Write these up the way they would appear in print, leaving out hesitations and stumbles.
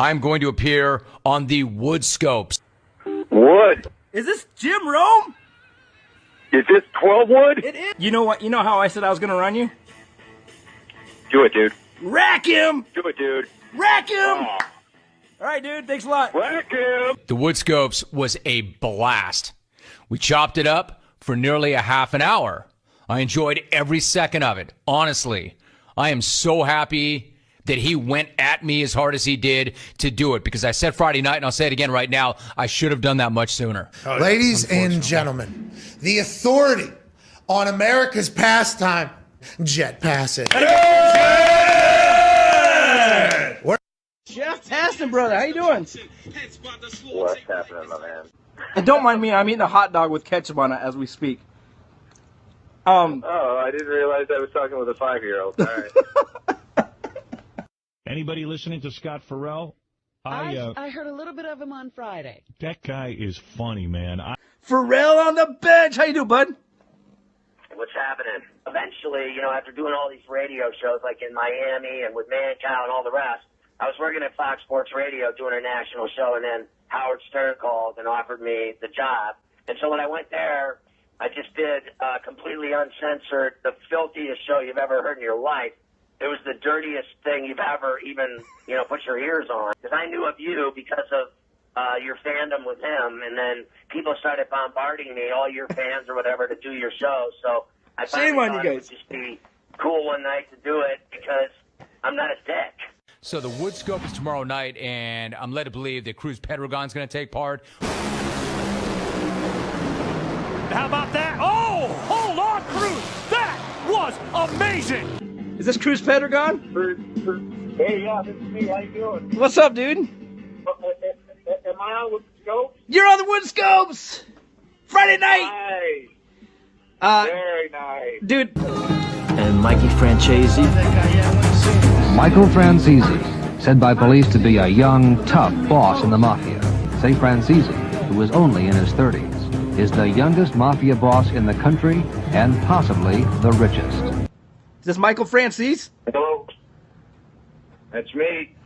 I'm going to appear on the Woodscopes. Wood. Is this Jim Rome? Is this 12 Wood? It is. You know what? You know how I said I was going to run you? Do it, dude. Rack him! Do it, dude. Rack him! Oh. All right, dude. Thanks a lot. Rack him! The Woodscopes was a blast. We chopped it up for nearly a half an hour. I enjoyed every second of it. Honestly, I am so happy that he went at me as hard as he did to do it, because I said Friday night, and I'll say it again right now, I should have done that much sooner. Ladies and gentlemen, the authority on America's pastime, jet passing. Jeff Taston, brother. How you doing? What's happening, my man? And don't mind me. I'm eating a hot dog with ketchup on it as we speak. Oh, I didn't realize I was talking with a 5-year-old. All right. Anybody listening to Scott Farrell? I heard a little bit of him on Friday. That guy is funny, man. Pharrell on the bench. How you doing, bud? What's happening? Eventually, after doing all these radio shows like in Miami and with Mancow and all the rest, I was working at Fox Sports Radio doing a national show, and then Howard Stern called and offered me the job. And so when I went there, I just did completely uncensored, the filthiest show you've ever heard in your life. It was the dirtiest thing you've ever even, put your ears on. Because I knew of you because of your fandom with him, and then people started bombarding me, all your fans or whatever, to do your show. So I finally thought it would just be cool one night to do it because I'm not a dick. So the Woodscope is tomorrow night, and I'm led to believe that Cruz Pedregon's going to take part. How about that? Oh, hold on, Cruz. That was amazing. Is this Cruz Pedregon? Hey, yeah, this is me. How you doing? What's up, dude? Am I on with the scope? You're on the Woodscopes! Friday night! Nice. Very nice. Dude. And Mikey Francesi. Michael Francesi, said by police to be a young, tough boss in the mafia. Say Francesi, who is only in his 30s, is the youngest mafia boss in the country and possibly the richest. Is this Michael Francis? Hello. That's me.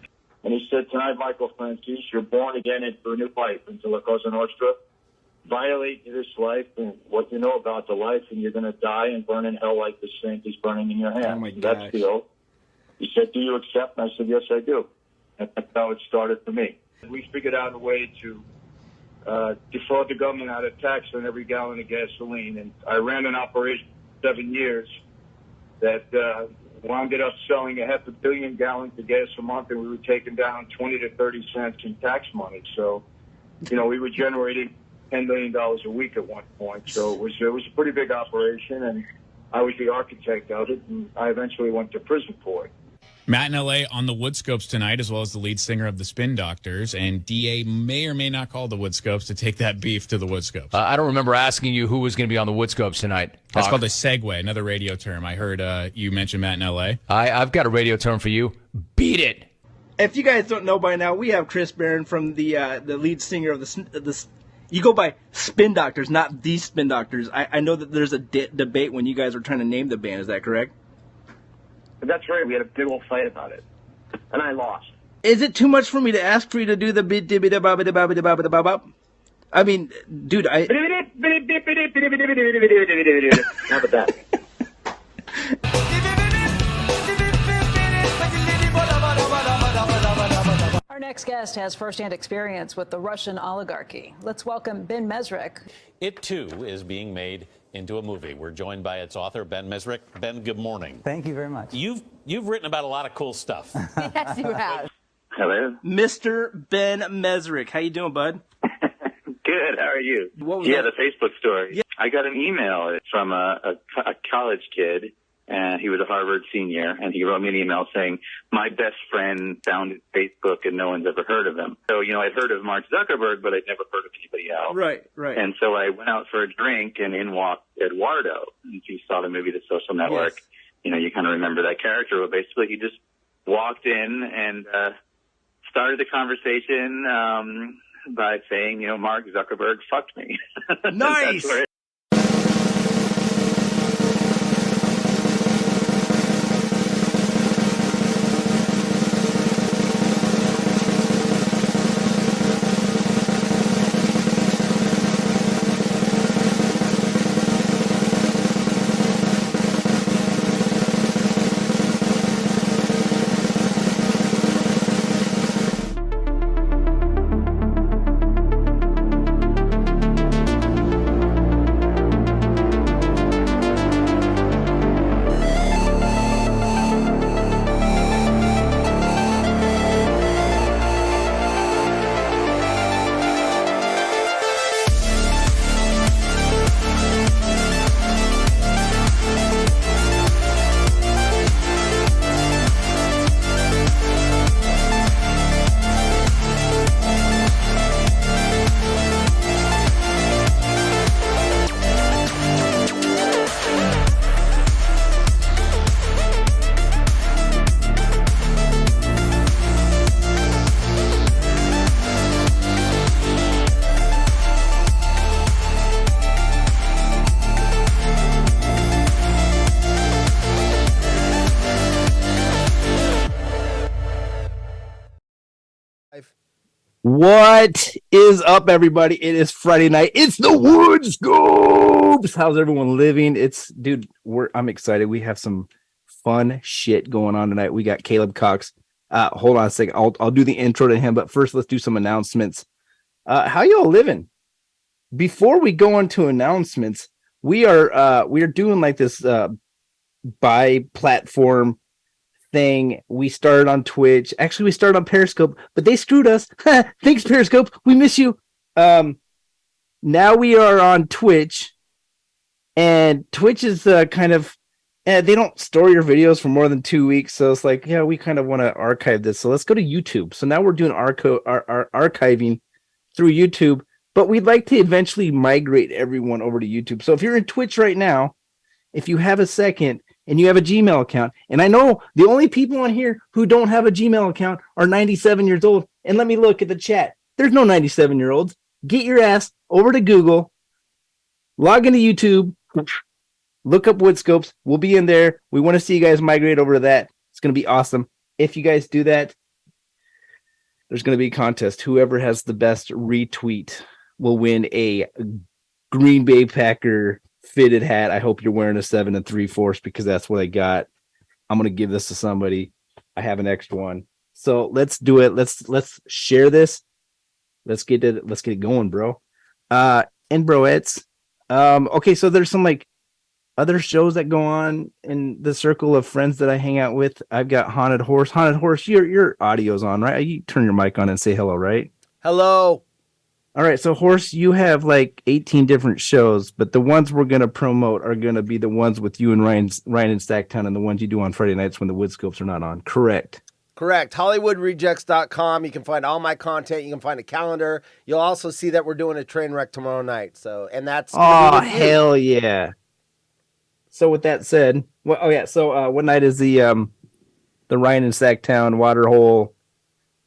And he said, tonight, Michael Francis, you're born again into a new life, into La Cosa Nostra. Violate this life and what you know about the life, and you're going to die and burn in hell like the saint is burning in your hand. Oh, my gosh. That's the oath. He said, do you accept? And I said, yes, I do. And that's how it started for me. We figured out a way to defraud the government out of tax on every gallon of gasoline. And I ran an operation for 7 years that wound up selling 500 million gallons of gas a month, and we were taking down 20 to 30 cents in tax money. So, we were generating $10 million a week at one point. So it was a pretty big operation, and I was the architect of it, and I eventually went to prison for it. Matt in L.A. on the Woodscopes tonight, as well as the lead singer of the Spin Doctors, and D.A. may or may not call the Woodscopes to take that beef to the Woodscopes. I don't remember asking you who was going to be on the Woodscopes tonight. That's called a segue, another radio term. I heard you mention Matt in L.A. I've got a radio term for you. Beat it. If you guys don't know by now, we have Chris Barron from the lead singer of the you go by Spin Doctors, not the Spin Doctors. I know that there's a debate when you guys were trying to name the band. Is that correct? That's right. We had a big old fight about it, and I lost. Is it too much for me to ask for you to do the bit dibby da ba ba da ba ba da ba ba da ba ba? I mean, dude, How about that? Our next guest has firsthand experience with the Russian oligarchy. Let's welcome Ben Mesrich. It, too, is being made into a movie. We're joined by its author, Ben Mesrich. Ben, good morning. Thank you very much. You've written about a lot of cool stuff. Yes, you have. Hello. Mr. Ben Mesrich. How you doing, bud? Good. How are you? What was Yeah, that? the Facebook story. Yeah. I got an email from a college kid, and he was a Harvard senior, and he wrote me an email saying, my best friend founded Facebook and no one's ever heard of him. So, I'd heard of Mark Zuckerberg, but I'd never heard of anybody else. Right. And so I went out for a drink, and in walked Eduardo. And if you saw the movie The Social Network, Yes. You kind of remember that character. But basically, he just walked in and started the conversation by saying, Mark Zuckerberg fucked me. Nice. That's where it What is up, everybody? It is Friday night. It's the Woodscopes. How's everyone living? Dude, I'm excited. We have some fun shit going on tonight. We got Caleb Cox. Hold on a second. I'll do the intro to him, but first let's do some announcements. How y'all living? Before we go into announcements, we are doing like this bi-platform thing. We started on Twitch. Actually, we started on Periscope, but they screwed us. Thanks, Periscope. We miss you. Now we are on Twitch, and Twitch is kind of they don't store your videos for more than 2 weeks, so it's like, yeah, we kind of want to archive this. So let's go to YouTube. So now we're doing archiving through YouTube, but we'd like to eventually migrate everyone over to YouTube. So if you're in Twitch right now, if you have a second and you have a Gmail account, and I know the only people on here who don't have a Gmail account are 97 years old, and let me look at the chat. There's no 97-year-olds. Get your ass over to Google, log into YouTube, look up Woodscopes. We'll be in there. We want to see you guys migrate over to that. It's going to be awesome. If you guys do that, there's going to be a contest. Whoever has the best retweet will win a Green Bay Packer fitted hat. I hope you're wearing a 7 3/4 because that's what I got. I'm going to give this to somebody. I have an extra one. So let's do it. Let's share this. Let's get it going, bro. And broettes. Okay, so there's some like other shows that go on in the circle of friends that I hang out with. I've got Haunted Horse. Haunted Horse, your audio's on, right? You turn your mic on and say hello, right? Hello. All right, so Horse, you have like 18 different shows, but the ones we're going to promote are going to be the ones with you and Ryan in Stacktown and the ones you do on Friday nights when the Woodscopes are not on. Correct. Correct. HollywoodRejects.com. You can find all my content. You can find a calendar. You'll also see that we're doing a train wreck tomorrow night. So, and that's oh hell yeah. So with that said, what night is the Ryan in Stacktown Waterhole?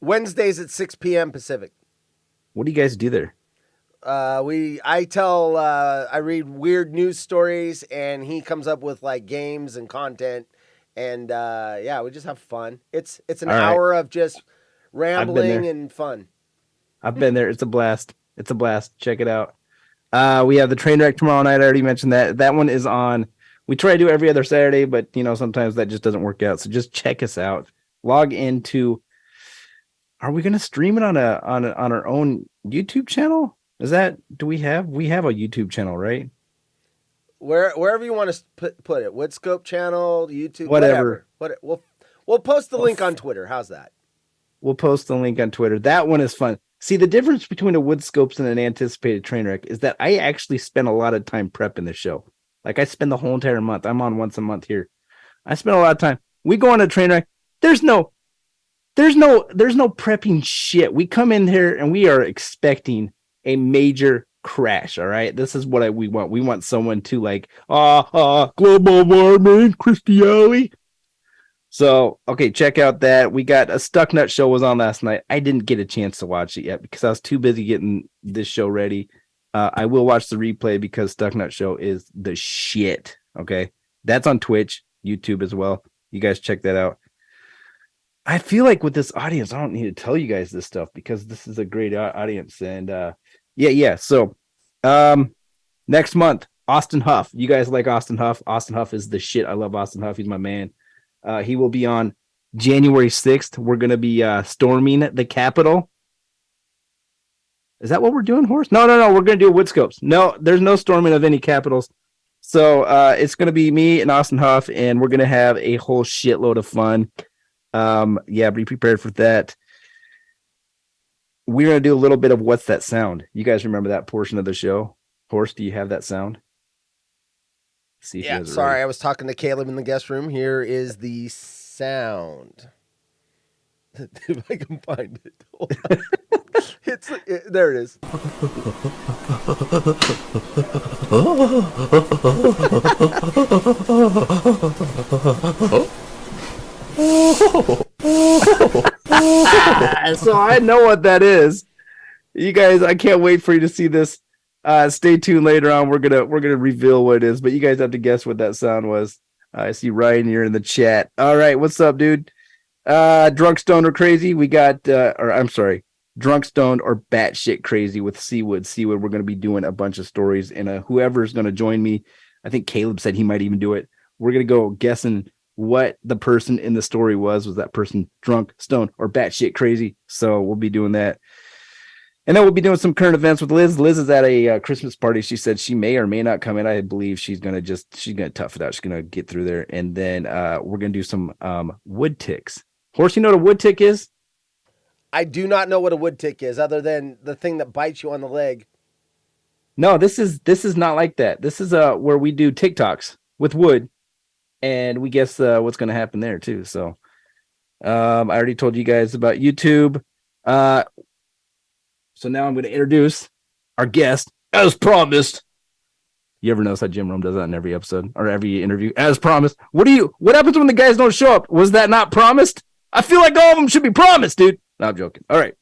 Wednesdays at 6 p.m. Pacific. What do you guys do there? I read weird news stories, and he comes up with like games and content, and we just have fun. It's an hour of just rambling and fun. I've been there. It's a blast. Check it out. We have the train wreck tomorrow night. I already mentioned that. That one is on. We try to do every other Saturday, but sometimes that just doesn't work out. So just check us out. Log into. Are we going to stream it on our own YouTube channel? We have a YouTube channel, right? Wherever you want to put it, Woodscope channel, YouTube, whatever. We'll post the link on Twitter. How's that? We'll post the link on Twitter. That one is fun. See, the difference between a Woodscopes and an anticipated train wreck is that I actually spend a lot of time prepping the show. Like I spend the whole entire month. I'm on once a month here. I spend a lot of time. We go on a train wreck. There's no prepping shit. We come in here and we are expecting a major crash. All right. This is what we want. We want someone to like, global warming, Christy Alley. So, okay, check out that. We got a Stucknut show was on last night. I didn't get a chance to watch it yet because I was too busy getting this show ready. I will watch the replay because Stucknut show is the shit. Okay. That's on Twitch, YouTube as well. You guys check that out. I feel like with this audience, I don't need to tell you guys this stuff because this is a great audience. And So next month, Austin Huff. You guys like Austin Huff? Austin Huff is the shit. I love Austin Huff. He's my man. He will be on January 6th. We're going to be storming the Capitol. Is that what we're doing, Horse? No. We're going to do Woodscopes. No, there's no storming of any capitals. So it's going to be me and Austin Huff, and we're going to have a whole shitload of fun. Be prepared for that. We're going to do a little bit of What's That Sound? You guys remember that portion of the show? Horse, do you have that sound? See if you guys are ready. I was talking to Caleb in the guest room. Here is the sound. If I can find it. There it is. So I know what that is. You guys, I can't wait for you to see this. Stay tuned later on. We're gonna reveal what it is, but you guys have to guess what that sound was. I see Ryan, you're in the chat. All right, what's up, dude? Drunk, Stone, or Crazy. We got, Drunk, Stoned, or Batshit Crazy with Seawood. Seawood, we're going to be doing a bunch of stories, and whoever's going to join me, I think Caleb said he might even do it. We're going to go guessing what the person in the story was. Was that person drunk, stoned, or batshit crazy? So we'll be doing that. And then we'll be doing some current events with Liz. Liz is at a Christmas party. She said she may or may not come in. I believe she's going to tough it out. She's going to get through there. And then we're going to do some wood ticks. Horse, you know what a wood tick is? I do not know what a wood tick is, other than the thing that bites you on the leg. No, this is not like that. This is where we do TikToks with wood, and we guess what's going to happen there too. So I already told you guys about YouTube. So now I'm going to introduce our guest, as promised. You ever notice how Jim Rome does that in every episode or every interview? As promised. What happens when the guys don't show up? Was that not promised? I feel like all of them should be promised, dude. No, I'm joking. All right.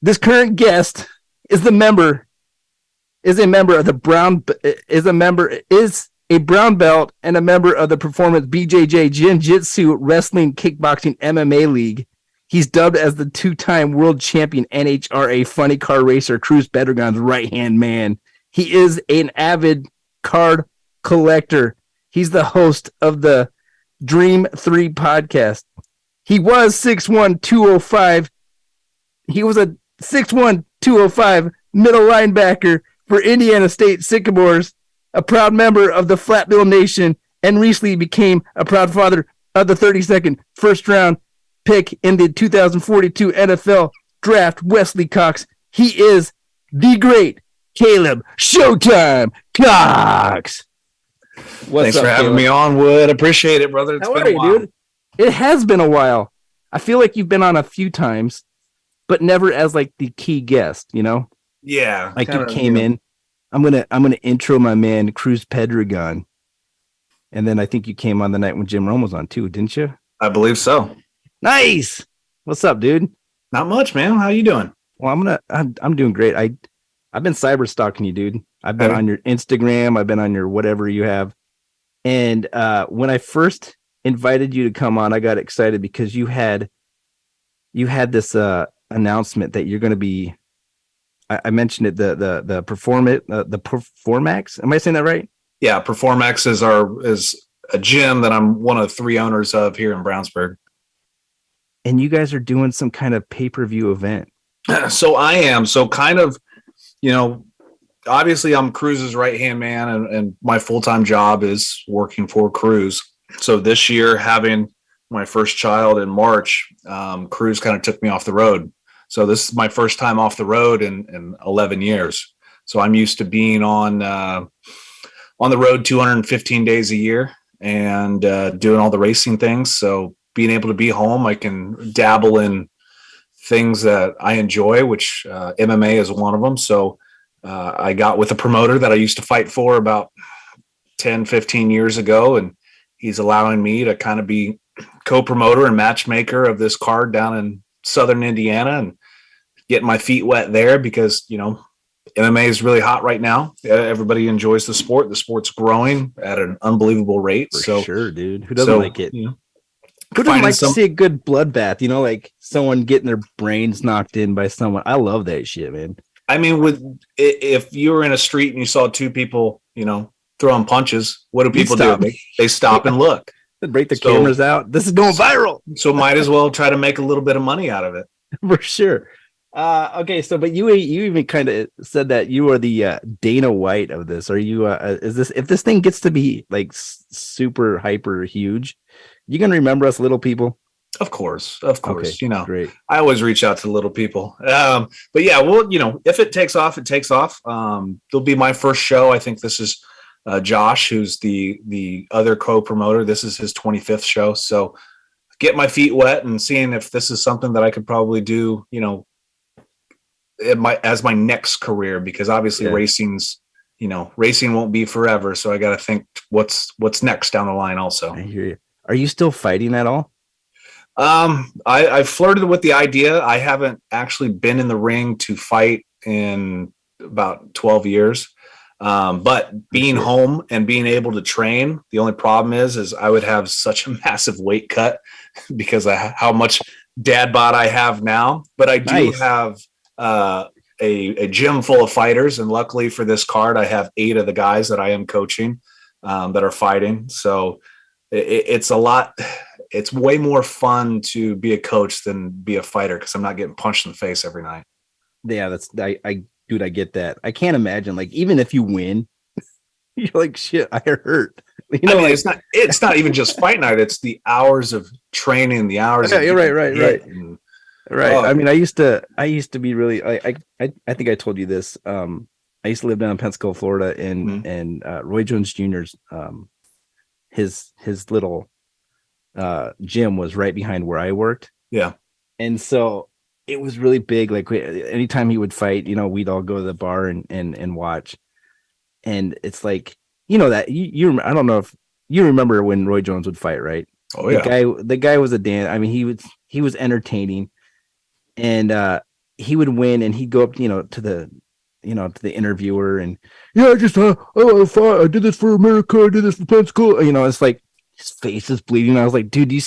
This current guest is a member of the a brown belt and a member of the Performance BJJ Jiu-Jitsu Wrestling Kickboxing MMA League. He's dubbed as the 2-time world champion NHRA funny car racer Cruz Pedregon's right-hand man. He is an avid card collector. He's the host of the Dream 3 podcast. He was 6'1", 205. He was a 6'1", 205 middle linebacker for Indiana State Sycamores, a proud member of the Flat Bill Nation, and recently became a proud father of the 32nd first-round pick in the 2042 NFL Draft, Wesley Cox. He is the great Caleb Showtime Cox. Thanks for having me on, Wood. Appreciate it, brother. How are you, dude? It has been a while. I feel like you've been on a few times, but never as like the key guest, you know? Yeah. Like you came in. I'm gonna intro my man Cruz Pedregon. And then I think you came on the night when Jim Rome was on too, didn't you? I believe so. Nice. What's up, dude? Not much, man. How you doing? Well, I'm doing great. I've been cyber stalking you, dude. I've been on your Instagram, I've been on your whatever you have. And when I first invited you to come on, I got excited because you had this announcement that you're going to be. I mentioned it, the Performax. Am I saying that right? Yeah, Performax is a gym that I'm one of 3 owners of here in Brownsburg. And you guys are doing some kind of pay-per-view event. So I am. So kind of, obviously I'm Cruz's right-hand man, and my full-time job is working for Cruz. So this year, having my first child in March, Cruz kind of took me off the road. So this is my first time off the road in 11 years. So I'm used to being on the road 215 days a year and doing all the racing things. So being able to be home, I can dabble in things that I enjoy, which MMA is one of them. So I got with a promoter that I used to fight for about 10, 15 years ago, and he's allowing me to kind of be co-promoter and matchmaker of this card down in Southern Indiana and getting my feet wet there because, MMA is really hot right now. Everybody enjoys the sport. The sport's growing at an unbelievable rate. For sure, dude. Who doesn't like it? Who doesn't like to see a good bloodbath? Like someone getting their brains knocked in by someone. I love that shit, man. I mean, if you were in a street and you saw 2 people, throwing punches, what do people do? They stop and look. They break the cameras out. This is going viral. So might as well try to make a little bit of money out of it. For sure. Okay, so but you even kind of said that you are the Dana White of this. Are you? Is this if this thing gets to be like super hyper huge? You gonna remember us little people? Of course. Okay, great. I always reach out to little people. But yeah, well, if it takes off, it takes off. It'll be my first show. I think this is Josh, who's the other co-promoter. This is his 25th show. So get my feet wet and seeing if this is something that I could probably do, as my next career, because obviously racing won't be forever. So I got to think what's next down the line also. I hear you. Are you still fighting at all? I flirted with the idea. I haven't actually been in the ring to fight in about 12 years. But being home and being able to train, the only problem is I would have such a massive weight cut because of how much dad bod I have now, but I do Nice. have a gym full of fighters, and luckily for this card, I have 8 of the guys that I am coaching that are fighting. So it's a lot. It's way more fun to be a coach than be a fighter because I'm not getting punched in the face every night. Yeah, dude, I get that. I can't imagine, like, even if you win, you're like, shit, I hurt. You know, I mean, it's not even just fight night. It's the hours of training, the hours. Yeah, of you're right. Right. Oh. I mean, I used to be really, I think I told you this. I used to live down in Pensacola, Florida, and Roy Jones Jr.'s, his little gym was right behind where I worked. Yeah. And so it was really big. Like anytime he would fight, you know, we'd all go to the bar and watch. And it's like, you know, that you I don't know if you remember when Roy Jones would fight, right? Oh yeah. The guy was a Dan. I mean, he was entertaining, and he would win, and he'd go up, to the interviewer, and I did this for America, I did this for Pensacola. It's like his face is bleeding. I was like, dude, you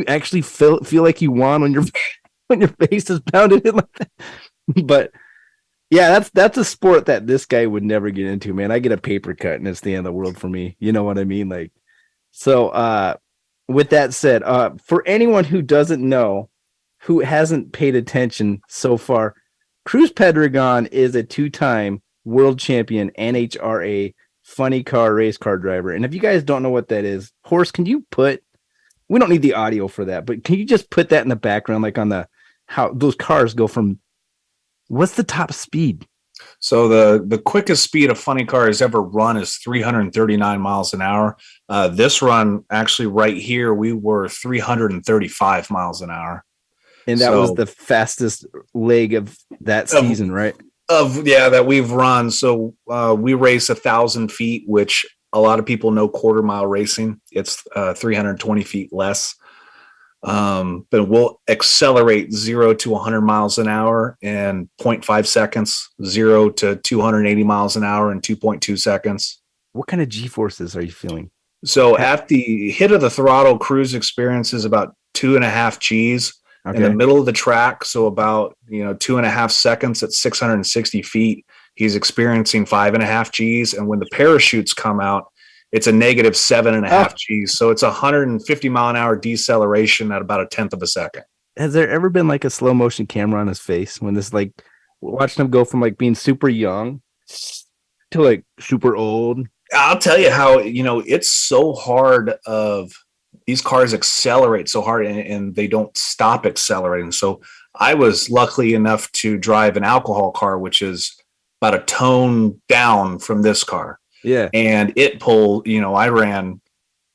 actually feel like you won when your face is pounded in like that. But yeah, that's a sport that this guy would never get into, man. I get a paper cut and it's the end of the world for me. You know what I mean? Like, so with that said, for anyone who doesn't know, who hasn't paid attention so far, Cruz Pedregon is a 2-time world champion NHRA funny car race car driver. And if you guys don't know what that is, Horse, we don't need the audio for that, but can you just put that in the background, like on how those cars go from, what's the top speed? So the quickest speed a funny car has ever run is 339 miles an hour. This run, actually right here, we were 335 miles an hour. And that was the fastest leg of that season, right? That we've run. So we race 1,000 feet, which a lot of people know quarter mile racing. It's 320 feet less. But we'll accelerate 0 to 100 miles an hour in 0.5 seconds, 0 to 280 miles an hour in 2.2 seconds. What kind of G-forces are you feeling? So at the hit of the throttle, Cruz experiences about 2.5 Gs. Okay. In the middle of the track, so about 2.5 seconds at 660 feet, he's experiencing 5.5 Gs. And when the parachutes come out, it's a negative 7.5 Gs. So it's 150 mile an hour deceleration at about 1/10 of a second. Has there ever been like a slow motion camera on his face when this, like, watching him go from like being super young to like super old? I'll tell you how, it's so hard these cars accelerate so hard and they don't stop accelerating. So I was lucky enough to drive an alcohol car, which is about a tone down from this car. Yeah. And it pulled, I ran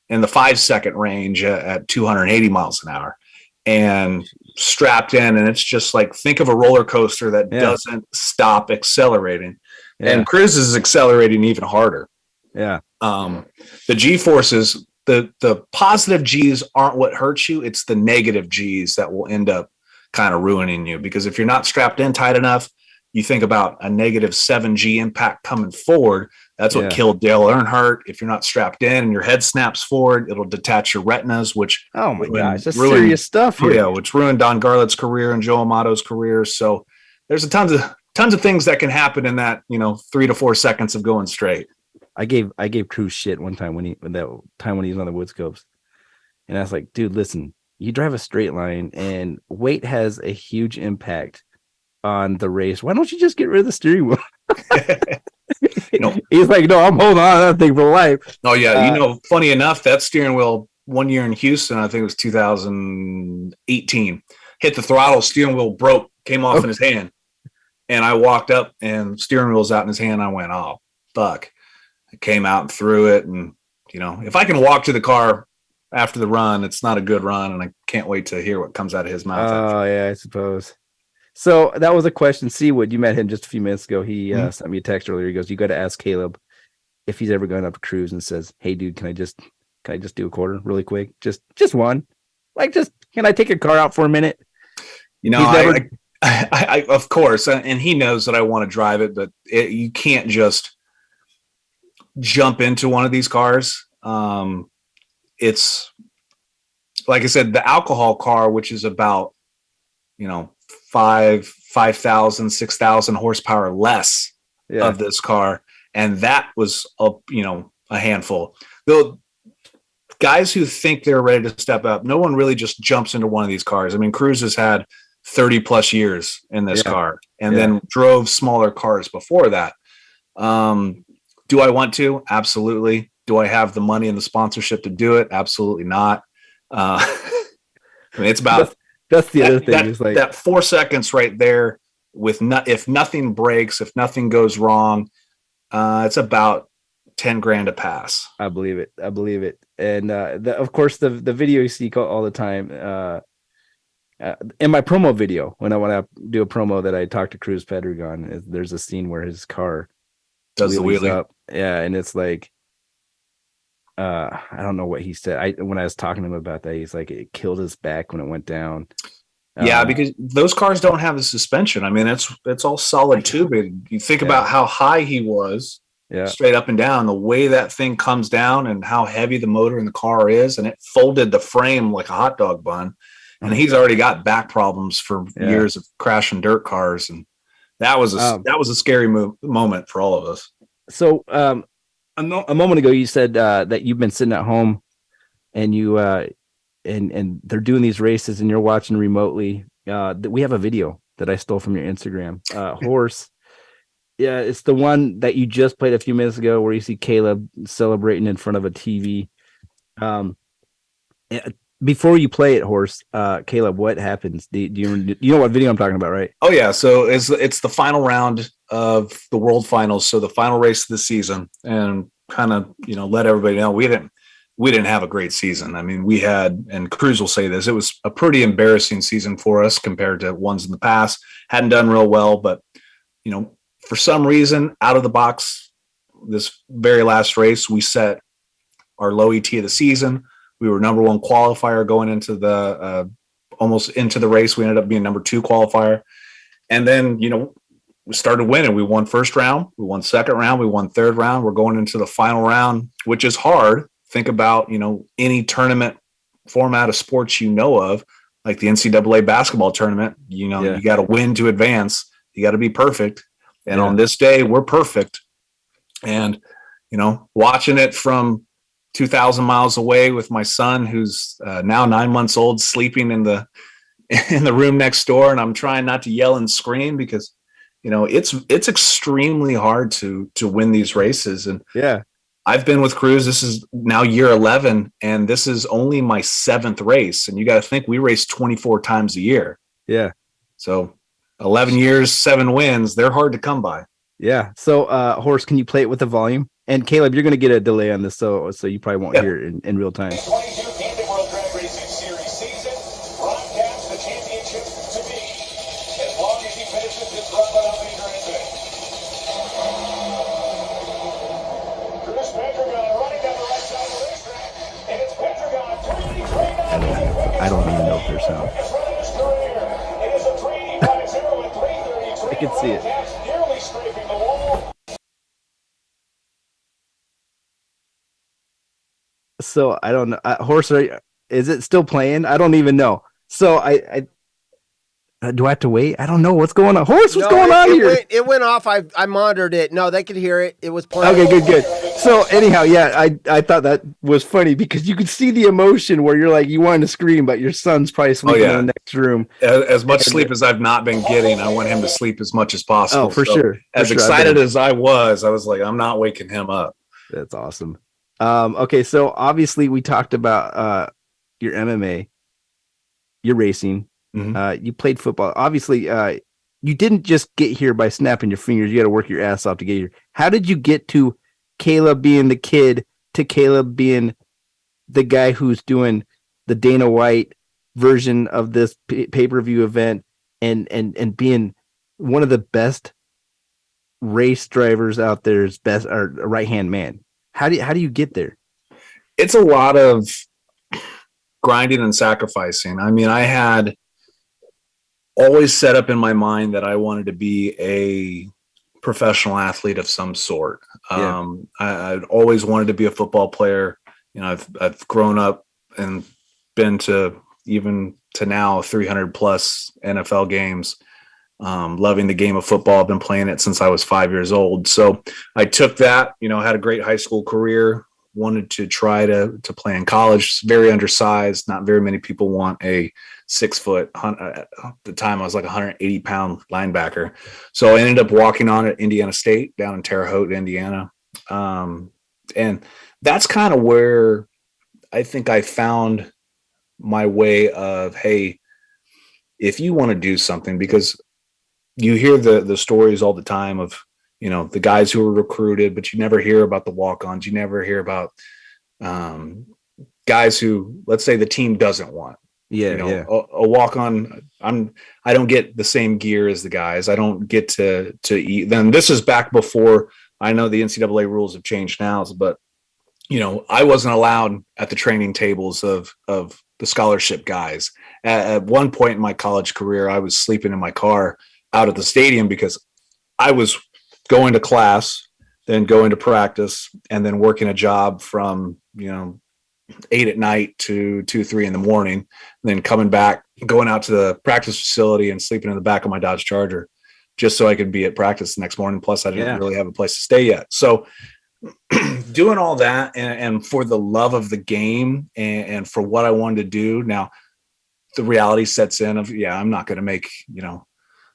in the 5-second range at 280 miles an hour and strapped in. And it's just like, think of a roller coaster that doesn't stop accelerating. Yeah. And Cruz is accelerating even harder. Yeah. The G-forces, the positive G's aren't what hurts you. It's the negative G's that will end up kind of ruining you, because if you're not strapped in tight enough, you think about a negative 7G impact coming forward. That's what killed Dale Earnhardt. If you're not strapped in and your head snaps forward, it'll detach your retinas, which oh my gosh, that's serious stuff here. Yeah, which ruined Don Garlett's career and Joe Amato's career. So there's tons of things that can happen in that 3 to 4 seconds of going straight. I gave Cruz shit one time when he was on the Woodscopes, and I was like, dude, listen, you drive a straight line, and weight has a huge impact on the race. Why don't you just get rid of the steering wheel? He's like, no, I'm holding on to that thing for life. Oh yeah, funny enough, that steering wheel one year in Houston, I think it was 2018, hit the throttle, steering wheel broke, came off in his hand, and I walked up and steering wheel's out in his hand. I went, oh fuck. I came out and threw it, and if I can walk to the car after the run, it's not a good run, and I can't wait to hear what comes out of his mouth. Oh yeah, I suppose. So that was a question. Seawood, you met him just a few minutes ago. He sent me a text earlier. He goes, "You got to ask Caleb if he's ever gone up to Cruz and says, hey, dude, can I just do a quarter really quick? Just one, like, just can I take a car out for a minute?" I of course, and he knows that I want to drive it, but you can't just jump into one of these cars. It's like I said, the alcohol car, which is about, 5,000, 6,000 horsepower less of this car. And that was a handful. The guys who think they're ready to step up, no one really just jumps into one of these cars. I mean, Cruz has had 30 plus years in this car and then drove smaller cars before that. Do I want to? Absolutely. Do I have the money and the sponsorship to do it? Absolutely not. I mean, it's about that's the other thing. Is like that 4 seconds right there with if nothing breaks, if nothing goes wrong, it's about 10 grand a pass. I believe it. And of course, the video you see all the time. In my promo video, when I do a promo that I talk to Cruz Pedregon, there's a scene where his car does the wheelie up. Yeah, and it's like, I don't know what he said. When I was talking to him about that, he's like, it killed his back when it went down. Yeah, because those cars don't have the suspension. I mean, it's all solid tubing. You think about how high he was, straight up and down, the way that thing comes down and how heavy the motor in the car is, and it folded the frame like a hot dog bun. And he's already got back problems for years of crashing dirt cars, and that was a scary moment for all of us. So a moment ago, you said that you've been sitting at home, and you and they're doing these races, and you're watching remotely. We have a video that I stole from your Instagram. Horse, yeah, it's the one that you just played a few minutes ago, where you see Caleb celebrating in front of a TV. Before you play it, Horse, Caleb, what happens? Do you know what video I'm talking about, right? Oh yeah, so it's the final round of the World Finals, so the final race of the season, and kind of let everybody know we didn't have a great season. I mean, we had, and Cruz will say this, it was a pretty embarrassing season for us compared to ones in the past. Hadn't done real well, but for some reason, out of the box, this very last race, we set our low ET of the season. We were number one qualifier going into the almost into the race. We ended up being number 2 qualifier. And then, we started winning. We won first round. We won second round. We won third round. We're going into the final round, which is hard. Think about, any tournament format of sports of, like the NCAA basketball tournament. You got to win to advance. You got to be perfect. And on this day, we're perfect. And, watching it from 2,000 miles away with my son, who's now 9 months old, sleeping in the room next door, and I'm trying not to yell and scream because it's extremely hard to win these races. And I've been with Cruz. This is now year 11, and this is only my 7th race. And you got to think we race 24 times a year. Yeah. So 11 years, 7 wins. They're hard to come by. Yeah. So, Horse, can you play it with the volume? And Caleb, you're going to get a delay on this, so you probably won't hear it in real time. 22 Camden World Drag Racing Series season broadcasts the championship to be. As long as he finishes this run without major incident. Cruz Pedregon running down the right side of the racetrack, and it's Pedregon 3:39. I don't even know if there's sound. It is a 3:50 and 3:33. I can see it. Nearly scraping the wall. So I don't know. Horse, is it still playing? I don't even know. So I do I have to wait? I don't know what's going on. Horse, what's going on here? It went off. I monitored it. No, they could hear it. It was playing. Okay, good. So anyhow, I thought that was funny because you could see the emotion where you're like you wanted to scream, but your son's probably sleeping in the next room. As much sleep as I've not been getting, I want him to sleep as much as possible. Oh, for sure. As excited as I was like, I'm not waking him up. That's awesome. Okay, so obviously we talked about your MMA, your racing. Mm-hmm. You played football. Obviously, you didn't just get here by snapping your fingers. You got to work your ass off to get here. How did you get to Caleb being the kid to Caleb being the guy who's doing the Dana White version of this pay-per-view event and being one of the best race drivers out there, best or right-hand man? How do you get there? It's a lot of grinding and sacrificing. I mean, I had always set up in my mind that I wanted to be a professional athlete of some sort. I'd always wanted to be a football player. I've grown up and been to even to now 300 plus NFL games. Loving the game of football. I've been playing it since I was 5 years old. So I took that, had a great high school career, wanted to try to play in college. Very undersized. Not very many people want a 6 foot, at the time I was like 180-pound linebacker. So I ended up walking on at Indiana State down in Terre Haute, Indiana. And that's kind of where I think I found my way of, hey, if you want to do something, because you hear the stories all the time of, the guys who were recruited, but you never hear about the walk-ons. You never hear about guys who, let's say the team doesn't want. A walk-on. I don't get the same gear as the guys. I don't get to eat. Then this is back before, I know the NCAA rules have changed now, but I wasn't allowed at the training tables of the scholarship guys. At one point in my college career, I was sleeping in my car out at the stadium because I was going to class, then going to practice, and then working a job from 8 at night to 2, 3 in the morning, and then coming back, going out to the practice facility and sleeping in the back of my Dodge Charger just so I could be at practice the next morning. Plus I didn't really have a place to stay yet. So doing all that and for the love of the game and for what I wanted to do. Now the reality sets in of, I'm not going to make,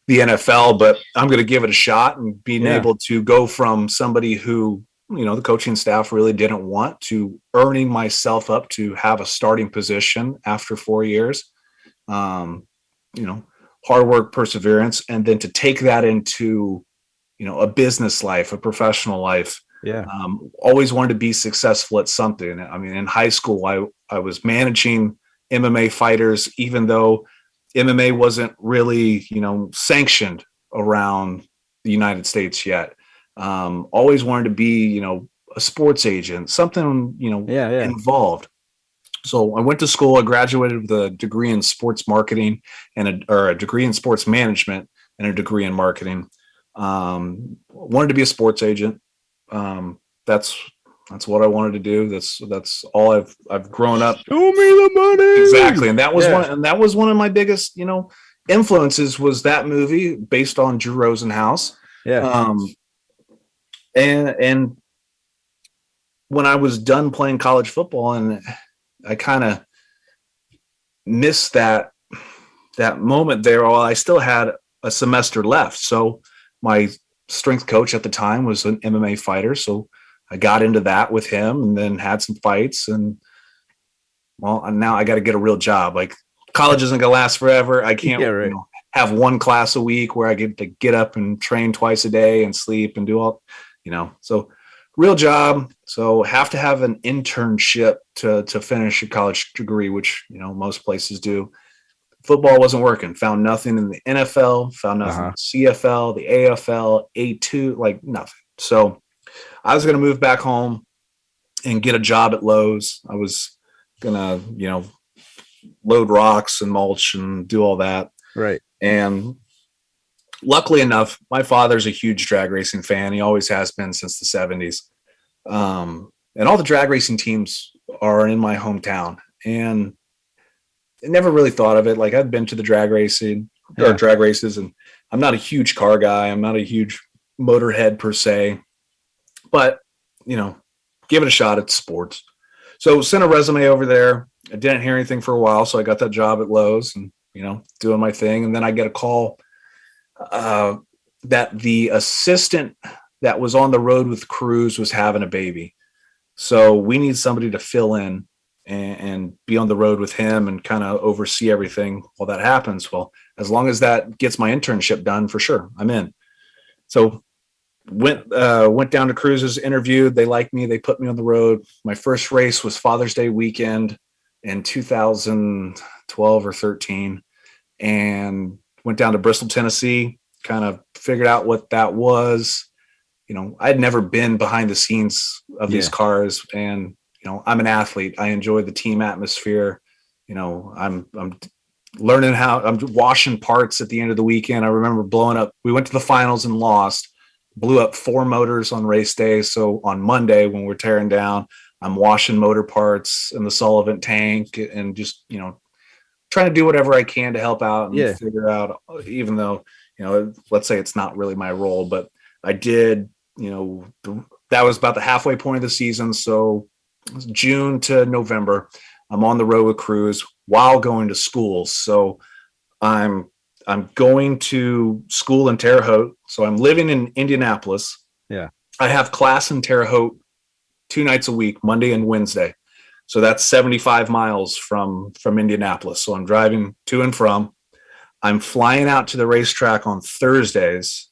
the NFL, but I'm going to give it a shot, and being able to go from somebody who, the coaching staff really didn't want, to earning myself up to have a starting position after 4 years, hard work, perseverance, and then to take that into, a business life, a professional life. Always wanted to be successful at something. I mean, in high school, I was managing MMA fighters, even though MMA wasn't really, sanctioned around the United States yet. Always wanted to be, a sports agent, something, involved. So I went to school. I graduated with a degree in sports marketing and a degree in sports management and a degree in marketing. Wanted to be a sports agent. That's what I wanted to do. That's all I've grown up. Show me the money. Exactly. And that was one of my biggest, influences, was that movie based on Drew Rosenhaus. And when I was done playing college football, and I kind of missed that moment there, while I still had a semester left. So my strength coach at the time was an MMA fighter. So I got into that with him and then had some fights, and now I got to get a real job. Like, college isn't going to last forever. I can't have one class a week where I get to get up and train twice a day and sleep and do all, so real job. So have to have an internship to finish a college degree, which, most places do. Football wasn't working. Found nothing in the NFL, found nothing in the CFL, the AFL, A2, like nothing. So I was going to move back home and get a job at Lowe's. I was going to, load rocks and mulch and do all that. Right. And luckily enough, my father's a huge drag racing fan. He always has been since the 70s. And all the drag racing teams are in my hometown. And I never really thought of it. Like, I'd been to the drag racing or drag races, and I'm not a huge car guy. I'm not a huge motorhead per se. But, give it a shot at sports. So sent a resume over there. I didn't hear anything for a while, so I got that job at Lowe's and, doing my thing. And then I get a call that the assistant that was on the road with Cruz was having a baby. So we need somebody to fill in and be on the road with him and kind of oversee everything while that happens. Well, as long as that gets my internship done, for sure, I'm in. So went down to Cruz's, interviewed. They liked me. They put me on the road. My first race was Father's Day weekend in 2012 or 13, and went down to Bristol, Tennessee, kind of figured out what that was. I'd never been behind the scenes of these cars, and, I'm an athlete. I enjoy the team atmosphere. I'm learning how I'm washing parts at the end of the weekend. I remember blowing up. We went to the finals and lost. Blew up 4 motors on race day. So on Monday, when we're tearing down, I'm washing motor parts in the solvent tank and just, trying to do whatever I can to help out and figure out, even though, let's say it's not really my role, but I did, that was about the halfway point of the season. So June to November, I'm on the road with crews while going to school. So I'm going to school in Terre Haute. So I'm living in Indianapolis. Yeah. I have class in Terre Haute 2 nights a week, Monday and Wednesday. So that's 75 miles from Indianapolis. So I'm driving to and from. I'm flying out to the racetrack on Thursdays,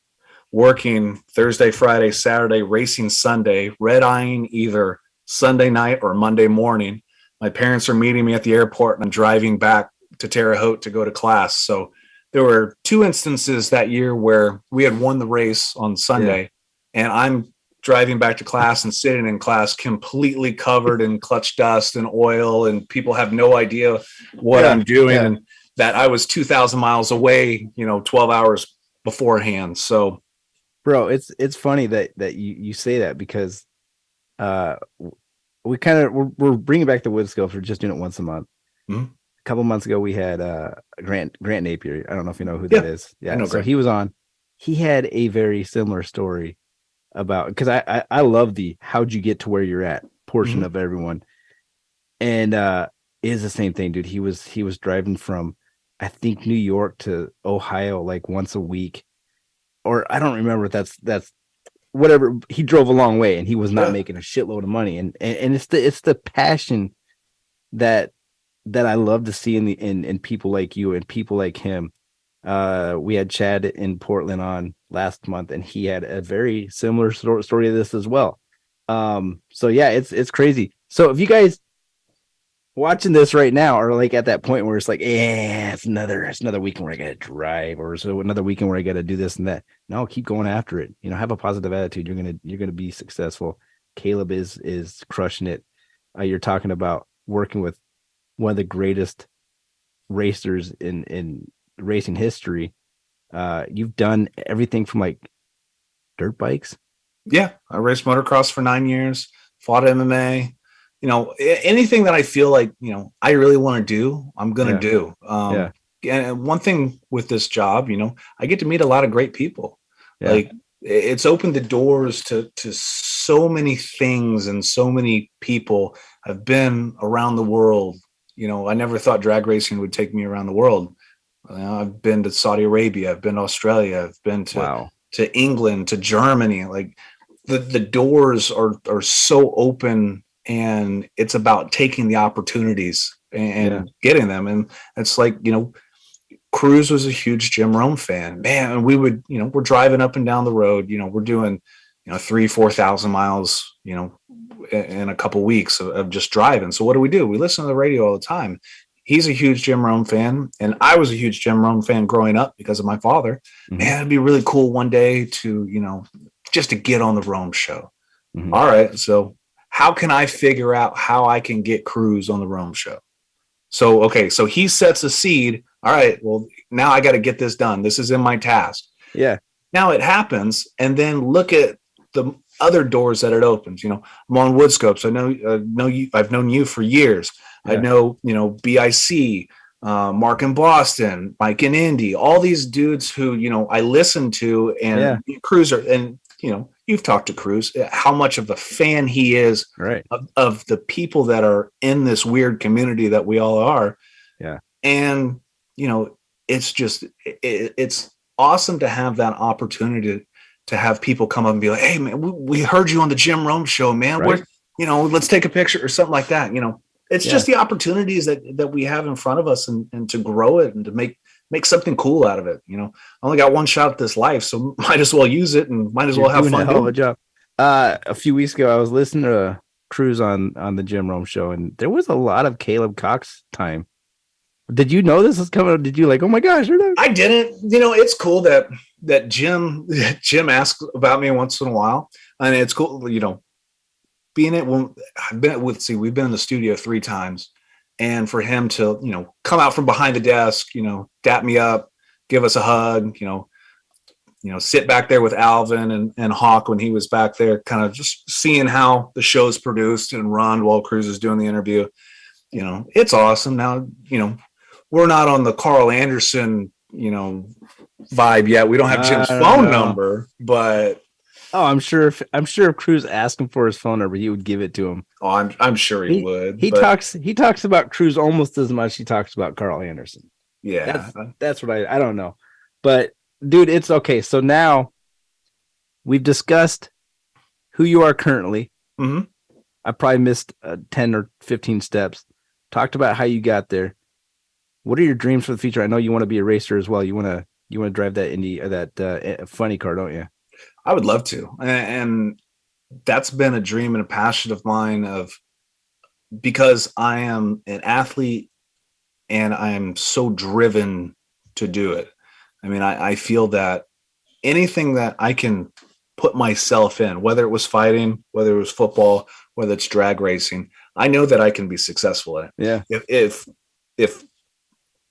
working Thursday, Friday, Saturday, racing Sunday, red-eyeing either Sunday night or Monday morning. My parents are meeting me at the airport, and I'm driving back to Terre Haute to go to class. So there were 2 instances that year where we had won the race on Sunday, and I'm driving back to class and sitting in class completely covered in clutch dust and oil, and people have no idea what I'm doing, and that I was 2,000 miles away, 12 hours beforehand. So, bro, it's funny that you say that, because we're bringing back the Woodscopes. We're just doing it once a month. Mm-hmm. A couple months ago, we had Grant Napier. I don't know if you know who that is. Yeah, so Grant. he was on. He had a very similar story about, because I love the how'd you get to where you're at portion of everyone, and is the same thing, dude. He was driving from, I think, New York to Ohio like once a week, or I don't remember. That's whatever. He drove a long way, and he was not making a shitload of money, and it's the passion that I love to see in people like you and people like him. We had Chad in Portland on last month, and he had a very similar story to this as well. So yeah, it's crazy. So if you guys watching this right now are like at that point where it's like, it's another weekend where I gotta drive, or so another weekend where I gotta do this and that. No, keep going after it. Have a positive attitude. You're gonna be successful. Caleb is crushing it. You're talking about working with one of the greatest racers in racing history. You've done everything from like dirt bikes. Yeah, I raced motocross for 9 years, fought MMA. Anything that I feel like, I really want to do, I'm going to do. And one thing with this job, I get to meet a lot of great people. Like, it's opened the doors to so many things and so many people. I've been around the world. I never thought drag racing would take me around the world. I've been to Saudi Arabia. I've been to Australia. I've been to England, to Germany. Like, the doors are so open. And it's about taking the opportunities and getting them. And it's like, Cruz was a huge Jim Rome fan, man. And we would, we're driving up and down the road, we're doing, 3,000-4,000 miles, in a couple weeks of just driving. So what do? We listen to the radio all the time. He's a huge Jim Rome fan. And I was a huge Jim Rome fan growing up because of my father. Mm-hmm. Man, it'd be really cool one day to, just to get on the Rome show. Mm-hmm. All right. So how can I figure out how I can get Cruz on the Rome show? So he sets a seed. All right, well, now I got to get this done. This is in my task. Yeah. Now it happens, and then look at the other doors that it opens. I'm on Woodscopes. I know you. I've known you for years. Yeah. I know, BIC, Mark in Boston, Mike in Indy, all these dudes who, I listen to, and Cruz and you've talked to Cruz, how much of a fan he is of the people that are in this weird community that we all are. Yeah. And, it's just, it's awesome to have that opportunity to have people come up and be like, hey man, we heard you on the Jim Rome show, man. Let's take a picture or something like that. It's just the opportunities that we have in front of us, and to grow it and to make something cool out of it. I only got one shot at this life, so might as well use it and might as well have fun. A hell of a job. A few weeks ago, I was listening to Cruz on the Jim Rome show, and there was a lot of Caleb Cox time. Did you know this was coming? Did you like, oh my gosh? I didn't. It's cool that Jim asks about me once in a while, and it's cool. Being it when I've been we've been in the studio 3 times. And for him to, come out from behind the desk, dap me up, give us a hug, sit back there with Alvin and Hawk when he was back there, kind of just seeing how the show's produced and run while Cruz is doing the interview. It's awesome. Now, we're not on the Carl Anderson, vibe yet. We don't have Jim's phone number, but I'm sure if Cruz asked him for his phone number, he would give it to him. Oh, I'm sure he would. He talks about Cruz almost as much as he talks about Carl Anderson. Yeah. That's what I don't know. But dude, it's okay. So now we've discussed who you are currently. Mm-hmm. I probably missed 10 or 15 steps. Talked about how you got there. What are your dreams for the future? I know you want to be a racer as well. You want to drive that Indy or that funny car, don't you? I would love to. And that's been a dream and a passion of mine because I am an athlete and I am so driven to do it. I mean, I feel that anything that I can put myself in, whether it was fighting, whether it was football, whether it's drag racing, I know that I can be successful at it. Yeah. If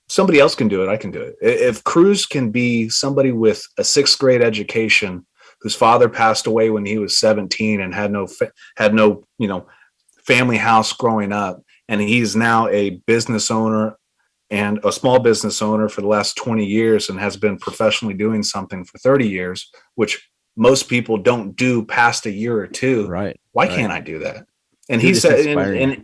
somebody else can do it, I can do it. If Cruz can be somebody with a 6th grade education whose father passed away when he was 17 and had no family house growing up, and he's now a business owner and a small business owner for the last 20 years and has been professionally doing something for 30 years, which most people don't do past a year or two. Right. Why can't I do that? And he said, and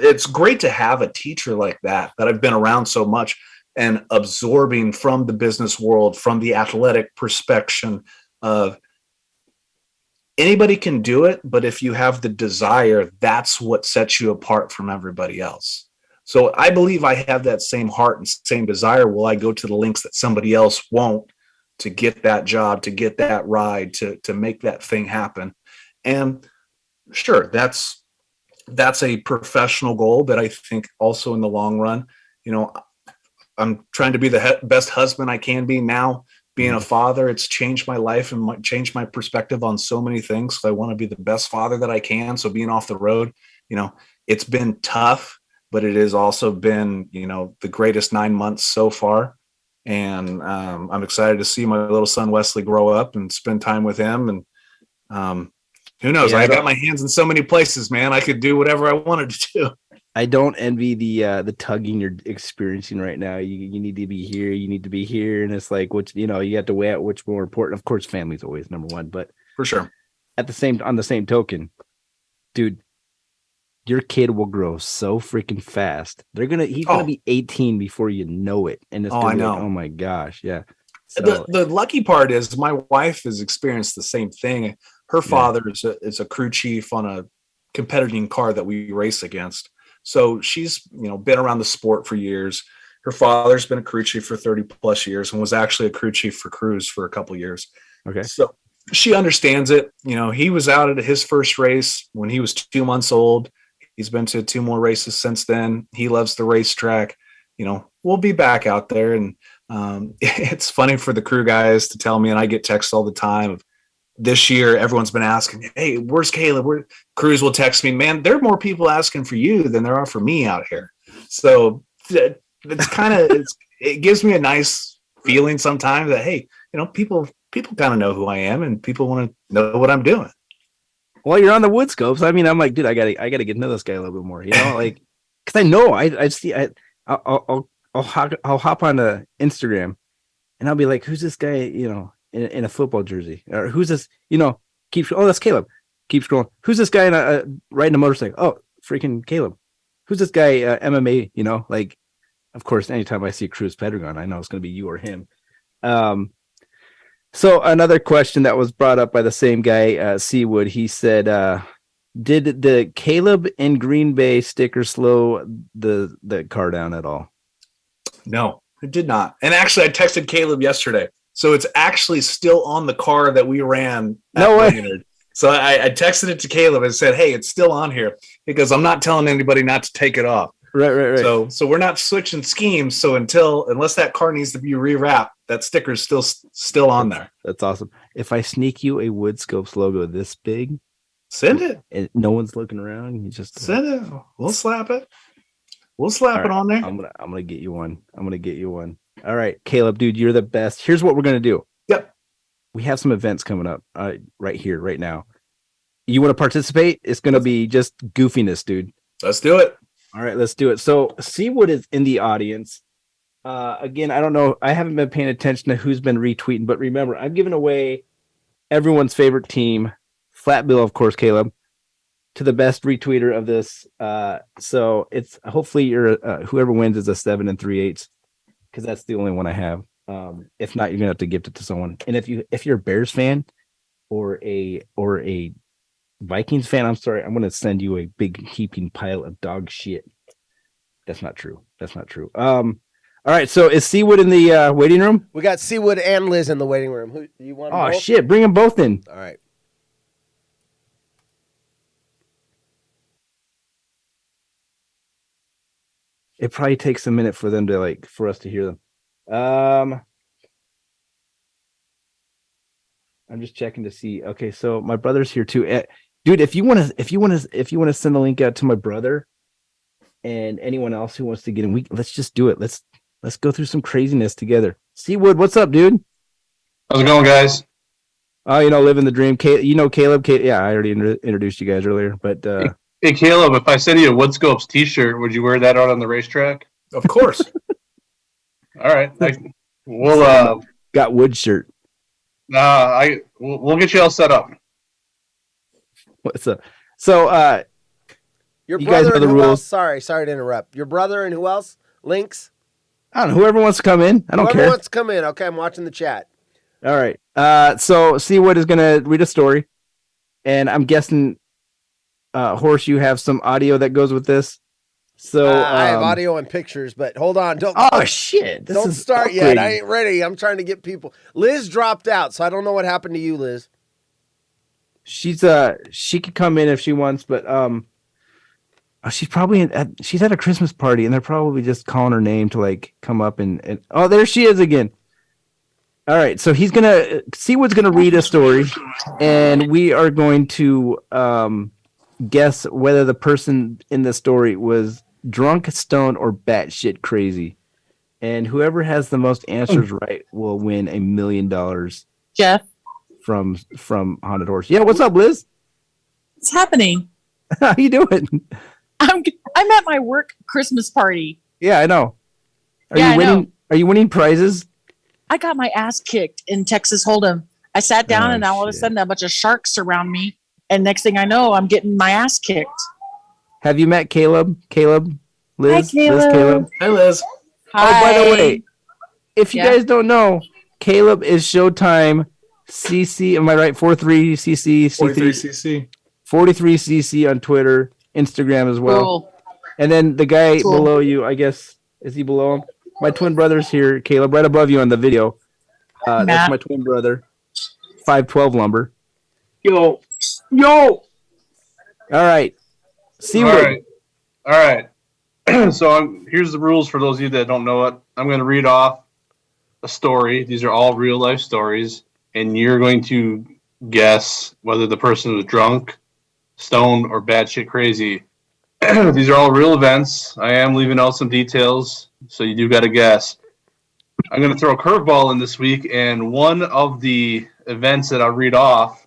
it's great to have a teacher like that I've been around so much and absorbing from the business world, from the athletic perspective of anybody can do it. But if you have the desire, that's what sets you apart from everybody else. So I believe I have that same heart and same desire. Will I go to the links that somebody else won't to get that job, to get that ride, to make that thing happen? And sure, that's a professional goal, but I think also in the long run, I'm trying to be the best husband I can be now. Being a father, it's changed my life and changed my perspective on so many things. So I want to be the best father that I can. So being off the road, it's been tough, but it has also been, the greatest 9 months so far. And I'm excited to see my little son Wesley grow up and spend time with him. And who knows? I got my hands in so many places, man. I could do whatever I wanted to do. I don't envy the tugging you're experiencing right now. You need to be here. You need to be here, and it's like you have to weigh out which more important. Of course, family's always number one, but for sure. On the same token, dude, your kid will grow so freaking fast. He's gonna be 18 before you know it, and it's I know. Like, oh my gosh, yeah. So, the lucky part is my wife has experienced the same thing. Her father is a crew chief on a competing car that we race against. So she's, been around the sport for years. Her father's been a crew chief for 30 plus years and was actually a crew chief for Cruz for a couple years. Okay. So she understands it. He was out at his first race when he was 2 months old. He's been to 2 more races since then. He loves the racetrack. We'll be back out there. And it's funny for the crew guys to tell me, and I get texts all the time of, this year, everyone's been asking, hey, where's Caleb? Cruz will text me, man, there are more people asking for you than there are for me out here. So it's kind of, it gives me a nice feeling sometimes that, hey, people kind of know who I am and people want to know what I'm doing. Well, you're on the Woodscopes. I mean, I'm like, dude, I gotta get to know this guy a little bit more, like, cause I know I'll hop on to Instagram and I'll be like, who's this guy, in a football jersey, or who's this, that's Caleb. Keep scrolling. Who's this guy riding a motorcycle? Oh, freaking Caleb. Who's this guy, MMA, like, of course, anytime I see Cruz Pedregon, I know it's going to be you or him. So another question that was brought up by the same guy, Seawood, he said, did the Caleb in Green Bay sticker slow the car down at all? No, it did not. And actually, I texted Caleb yesterday. So it's actually still on the car that we ran. No way. So I texted it to Caleb and said, hey, it's still on here because I'm not telling anybody not to take it off. Right. So we're not switching schemes. So unless that car needs to be rewrapped, that sticker's still on there. That's awesome. If I sneak you a Woodscopes logo this big, send it. And no one's looking around. You just send it. We'll slap it. We'll slap it on there. I'm gonna get you one. All right, Caleb, dude, you're the best. Here's what we're gonna do. Yep. we have some events coming up right here, right now. You want to participate? It's going to be just goofiness, dude. Let's do it. All right, let's do it. So Seawood is in the audience. Again, I don't know. I haven't been paying attention to who's been retweeting, but remember, I'm giving away everyone's favorite team, Flat Bill, of course, Caleb, to the best retweeter of this. So it's hopefully you're whoever wins is a 7 3/8, because that's the only one I have. If not, you're gonna have to gift it to someone. And if you're a Bears fan or a Vikings fan, I'm sorry, I'm gonna send you a big heaping pile of dog shit. That's not true. All right, so is Seawood in the waiting room? We got Seawood and Liz in the waiting room. Who you want? Oh shit, bring them both in. All right. It probably takes a minute for them to for us to hear them. I'm just checking to see. Okay, so my brother's here too. Dude, if you want to send the link out to my brother and anyone else who wants to get in, let's just do it. Let's go through some craziness together. Seawood, what's up, dude? How's it going, guys? Oh, living the dream. Caleb. Yeah, I already introduced you guys earlier, but Hey, Caleb, if I send you a Woodscopes t-shirt, would you wear that out on the racetrack? Of course. All right. We'll got wood shirt. We'll get you all set up. What's up? So Your you brother guys know and the who rules. else? Sorry to interrupt. Your brother and who else? Links? I don't know. Whoever wants to come in. I don't Whoever care. wants to come in. Okay, I'm watching the chat. All right. So Seawood is gonna read a story, and I'm guessing Horse, you have some audio that goes with this. So I have audio and pictures, but hold on. Oh shit! Don't start yet. I ain't ready. I'm trying to get people. Liz dropped out, so I don't know what happened to you, Liz. She's she could come in if she wants, but she's probably she's at a Christmas party, and they're probably just calling her name to come up and oh, there she is again. All right, so Seawood's gonna read a story, and we are going to guess whether the person in the story was drunk, stoned, or batshit crazy. And whoever has the most answers right will win $1 million. Jeff, from Haunted Horse. Yeah, what's up, Liz? what's happening? How you doing? I'm at my work Christmas party. Yeah, I know. Are Yeah, you I winning? know. Are you winning prizes? I got my ass kicked in Texas Hold'em. I sat down Oh, and all of a sudden a bunch of sharks surround me. And next thing I know, I'm getting my ass kicked. Have you met Caleb? Liz? Hi, Caleb. Liz, Caleb? Hi, Liz. Hi. Oh, by the way, if you Yeah. guys don't know, Caleb is Showtime CC. Am I right? 43CC. 43cc. 43CC on Twitter, Instagram as well. Cool. And then the guy Cool. below you, I guess, is he below him? My twin brother's here, Caleb, right above you on the video. That's Matt. my twin brother, 512 Lumber. Yo. All right. Seawood. All right. So here's the rules for those of you that don't know it. I'm going to read off a story. These are all real life stories, and you're going to guess whether the person was drunk, stoned, or batshit crazy. These are all real events. I am leaving out some details, so you do got to guess. I'm going to throw a curveball in this week, and one of the events that I'll read off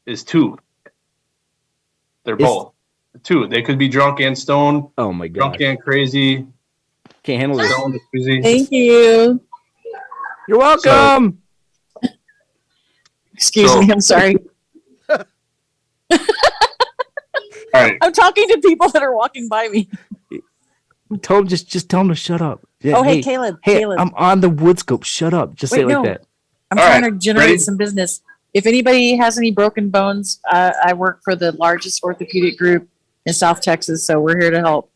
is two. They're both. Two. They could be drunk and stoned. Oh my god. Drunk and crazy. Can't handle this. Stoned and crazy. Thank you. You're welcome. Excuse me. I'm sorry. All right. I'm talking to people that are walking by me. Just tell him to shut up. Yeah, Oh, hey, Caleb. Hey, Caleb. I'm on the Woodscope. Shut up. Just say it Wait, like no. that. I'm All trying right, to generate ready? some business. If anybody has any broken bones, I work for the largest orthopedic group in South Texas, so we're here to help.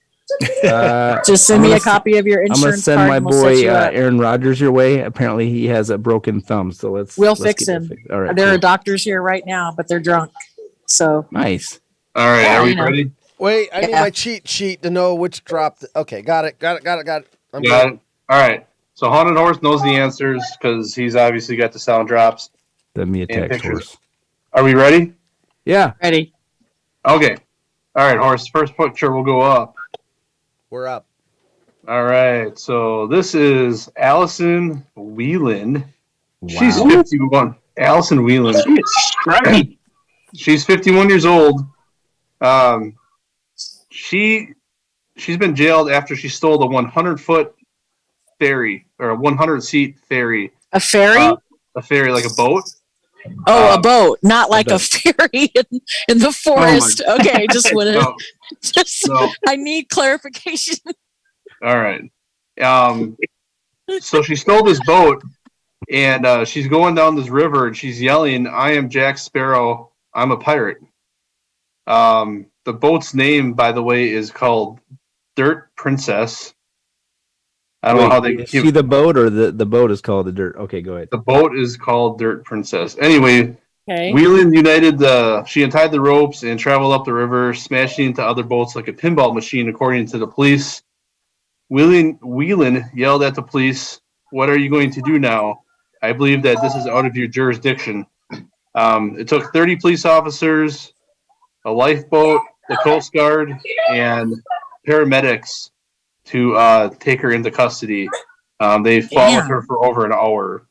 Just send me a copy of your I'm gonna insurance send card my and we'll set boy you up. Aaron Rodgers your way. Apparently, he has a broken thumb. So We'll let's fix get that him. fixed. All right. There are cool. doctors here right now, but they're drunk. So Nice. All right. Yeah, Are we you know. ready? Wait, I need Yeah. my cheat sheet to know which dropped. Okay, got it. I'm Got good. it. All right. So Haunted Horse knows the answers because he's obviously got the sound drops. Send me a and text, pictures. horse. Are we ready? Yeah. ready. Okay. All right, Horse. First picture will go up. We're up. All right. So this is Allison Whelan. Wow. She's 51. Allison Whelan. She's 51 years old. She's been jailed after she stole a 100-foot ferry or a 100-seat ferry. A ferry? A ferry, like a boat. Oh, a boat, not like a ferry in the forest. Okay, just want to. I need clarification. All right. So she stole this boat, and she's going down this river, and she's yelling, "I am Jack Sparrow. I'm a pirate." The boat's name, by the way, is called Dirt Princess. I don't know how they. Is she the boat, or the boat is called the Dirt? Okay, go ahead. The boat is called Dirt Princess. Anyway, Okay. Whelan she untied the ropes and traveled up the river, smashing into other boats like a pinball machine, according to the police. Whelan yelled at the police, "What are you going to do now? I believe that this is out of your jurisdiction." It took 30 police officers, a lifeboat, the Coast Guard, and paramedics to take her into custody. They fought with her for over an hour.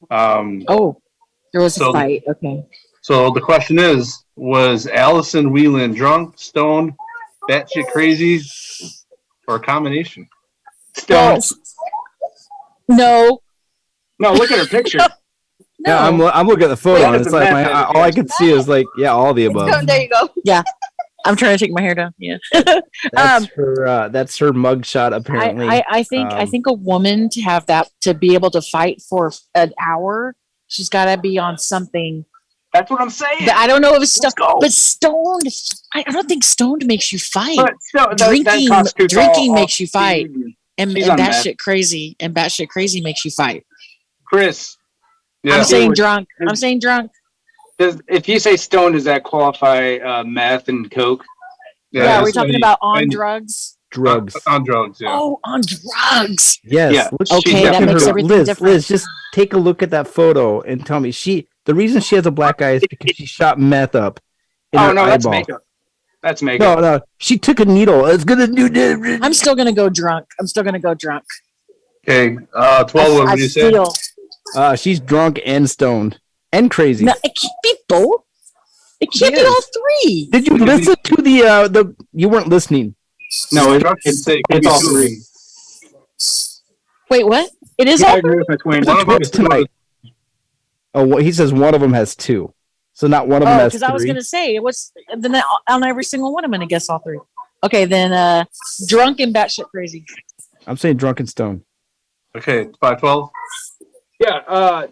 There was a fight. Okay. So the question is, was Allison Whelan drunk, stoned, batshit crazy, or a combination? Stoned. No. No, look at her picture. No. Yeah, I'm looking at the photo, and it's like all I could see is like, all the above. There you go. Yeah. I'm trying to take my hair down. Yeah. That's her mugshot, apparently. I think a woman to be able to fight for an hour, she's got to be on something. That's what I'm saying. I don't know if it's stuff, but stoned. I don't think stoned makes you fight. Drinking makes you fight, and batshit crazy. And batshit crazy makes you fight. Chris, I'm saying drunk. I'm saying drunk. If you say stoned, does that qualify meth and coke? Yeah, we're talking about on drugs. Drugs. On drugs, yeah. Oh, on drugs. Yes. Yeah. Okay, that makes everything different. Liz, just take a look at that photo and tell me the reason she has a black eye is because she shot meth up in her eyeball. That's makeup. That's makeup. No, she took a needle. It's gonna do. I'm still gonna go drunk. Okay, 12. What do you say? She's drunk and stoned and crazy. No, it can't be both. It can't be all three. Did you listen to the? You weren't listening. No, it's all three. Wait, what? It is all three? Tonight. Oh, he says one of them has two, so not one of them has three. Because I was gonna say then on every single one I'm gonna guess all three. Okay, then drunk and batshit crazy. I'm saying drunk and stoned. Okay, 5-12. Yeah.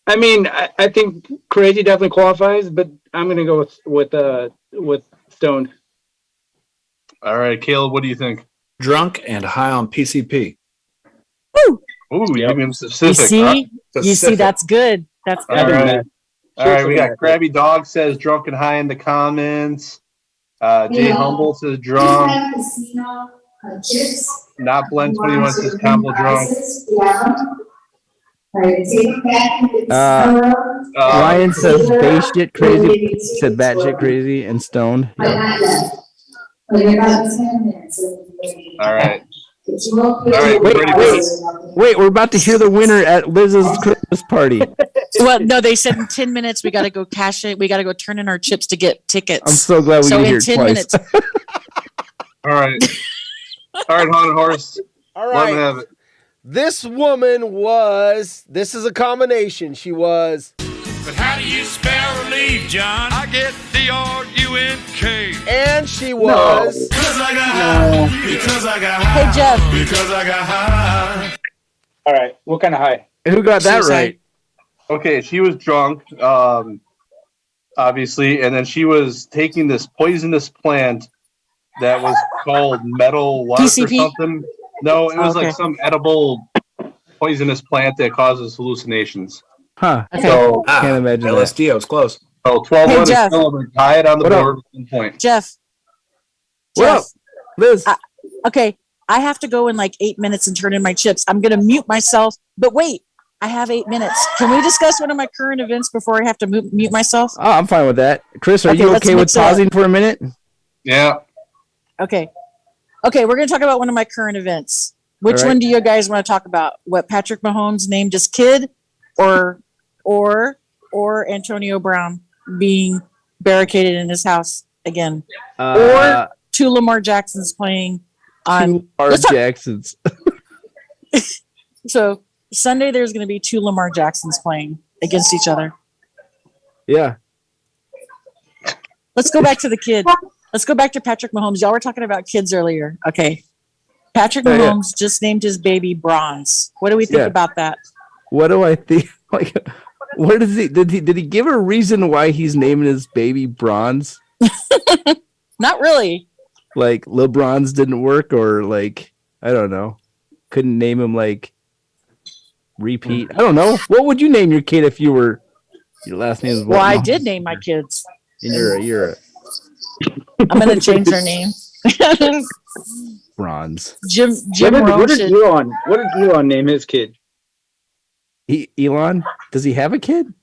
I mean, I think crazy definitely qualifies, but I'm gonna go with stoned. All right, Caleb, what do you think? Drunk and high on PCP. Woo! Ooh, you mean specific. You see, that's good. That's good. All right, we got Krabby Dog says drunk and high in the comments. Jay Humble says drunk. Not Blend 21 says combo drunk. Ryan says batshit crazy. Said batshit crazy and stoned. Yeah. All right. Wait, we're about to hear the winner at Liz's Christmas party. Well, no, they said in 10 minutes we got to go cash it. We got to go turn in our chips to get tickets. I'm so glad we can hear it twice. Minutes. All right, Haunted Horse. All Let me right. have it. This woman was. This is a combination. She was. But how do you spell relief, John? I get D-R-U-N-K. And she was. Because I got high. Because I got high. Hey, Jeff. Because I got high. All right. What kind of high? Who got that right? Okay, she was drunk, obviously, and then she was taking this poisonous plant that was called metal lark or something. No, it was like some edible poisonous plant that causes hallucinations. Huh. Okay. So, Can't imagine LSD, I was close. So 12-1 is Jeff. still tied on the board with 1 point. Jeff. What up, Liz? Okay, I have to go in like 8 minutes and turn in my chips. I'm going to mute myself. But wait, I have 8 minutes. Can we discuss one of my current events before I have to mute myself? Oh, I'm fine with that. Chris, are you okay with pausing for a minute? Yeah. Okay, we're going to talk about one of my current events. Which All right. one do you guys want to talk about? What Patrick Mahomes named his kid? or Antonio Brown being barricaded in his house again, or two Lamar Jacksons playing on Lamar Jacksons. So Sunday there's going to be two Lamar Jacksons playing against each other. Yeah. Let's go back to the kid. Let's go back to Patrick Mahomes. Y'all were talking about kids earlier. Okay. Patrick Mahomes just named his baby Bronze. What do we think about that? What do I think? Like, what is he? Did he give a reason why he's naming his baby Bronze? Not really. Like LeBron's didn't work, or like I don't know. Couldn't name him like Repeat. I don't know. What would you name your kid if your last name is? Well, I did name my kids. And you're a I'm gonna change their name. Bronze. Jim What did Elon name his kid? Elon? Does he have a kid?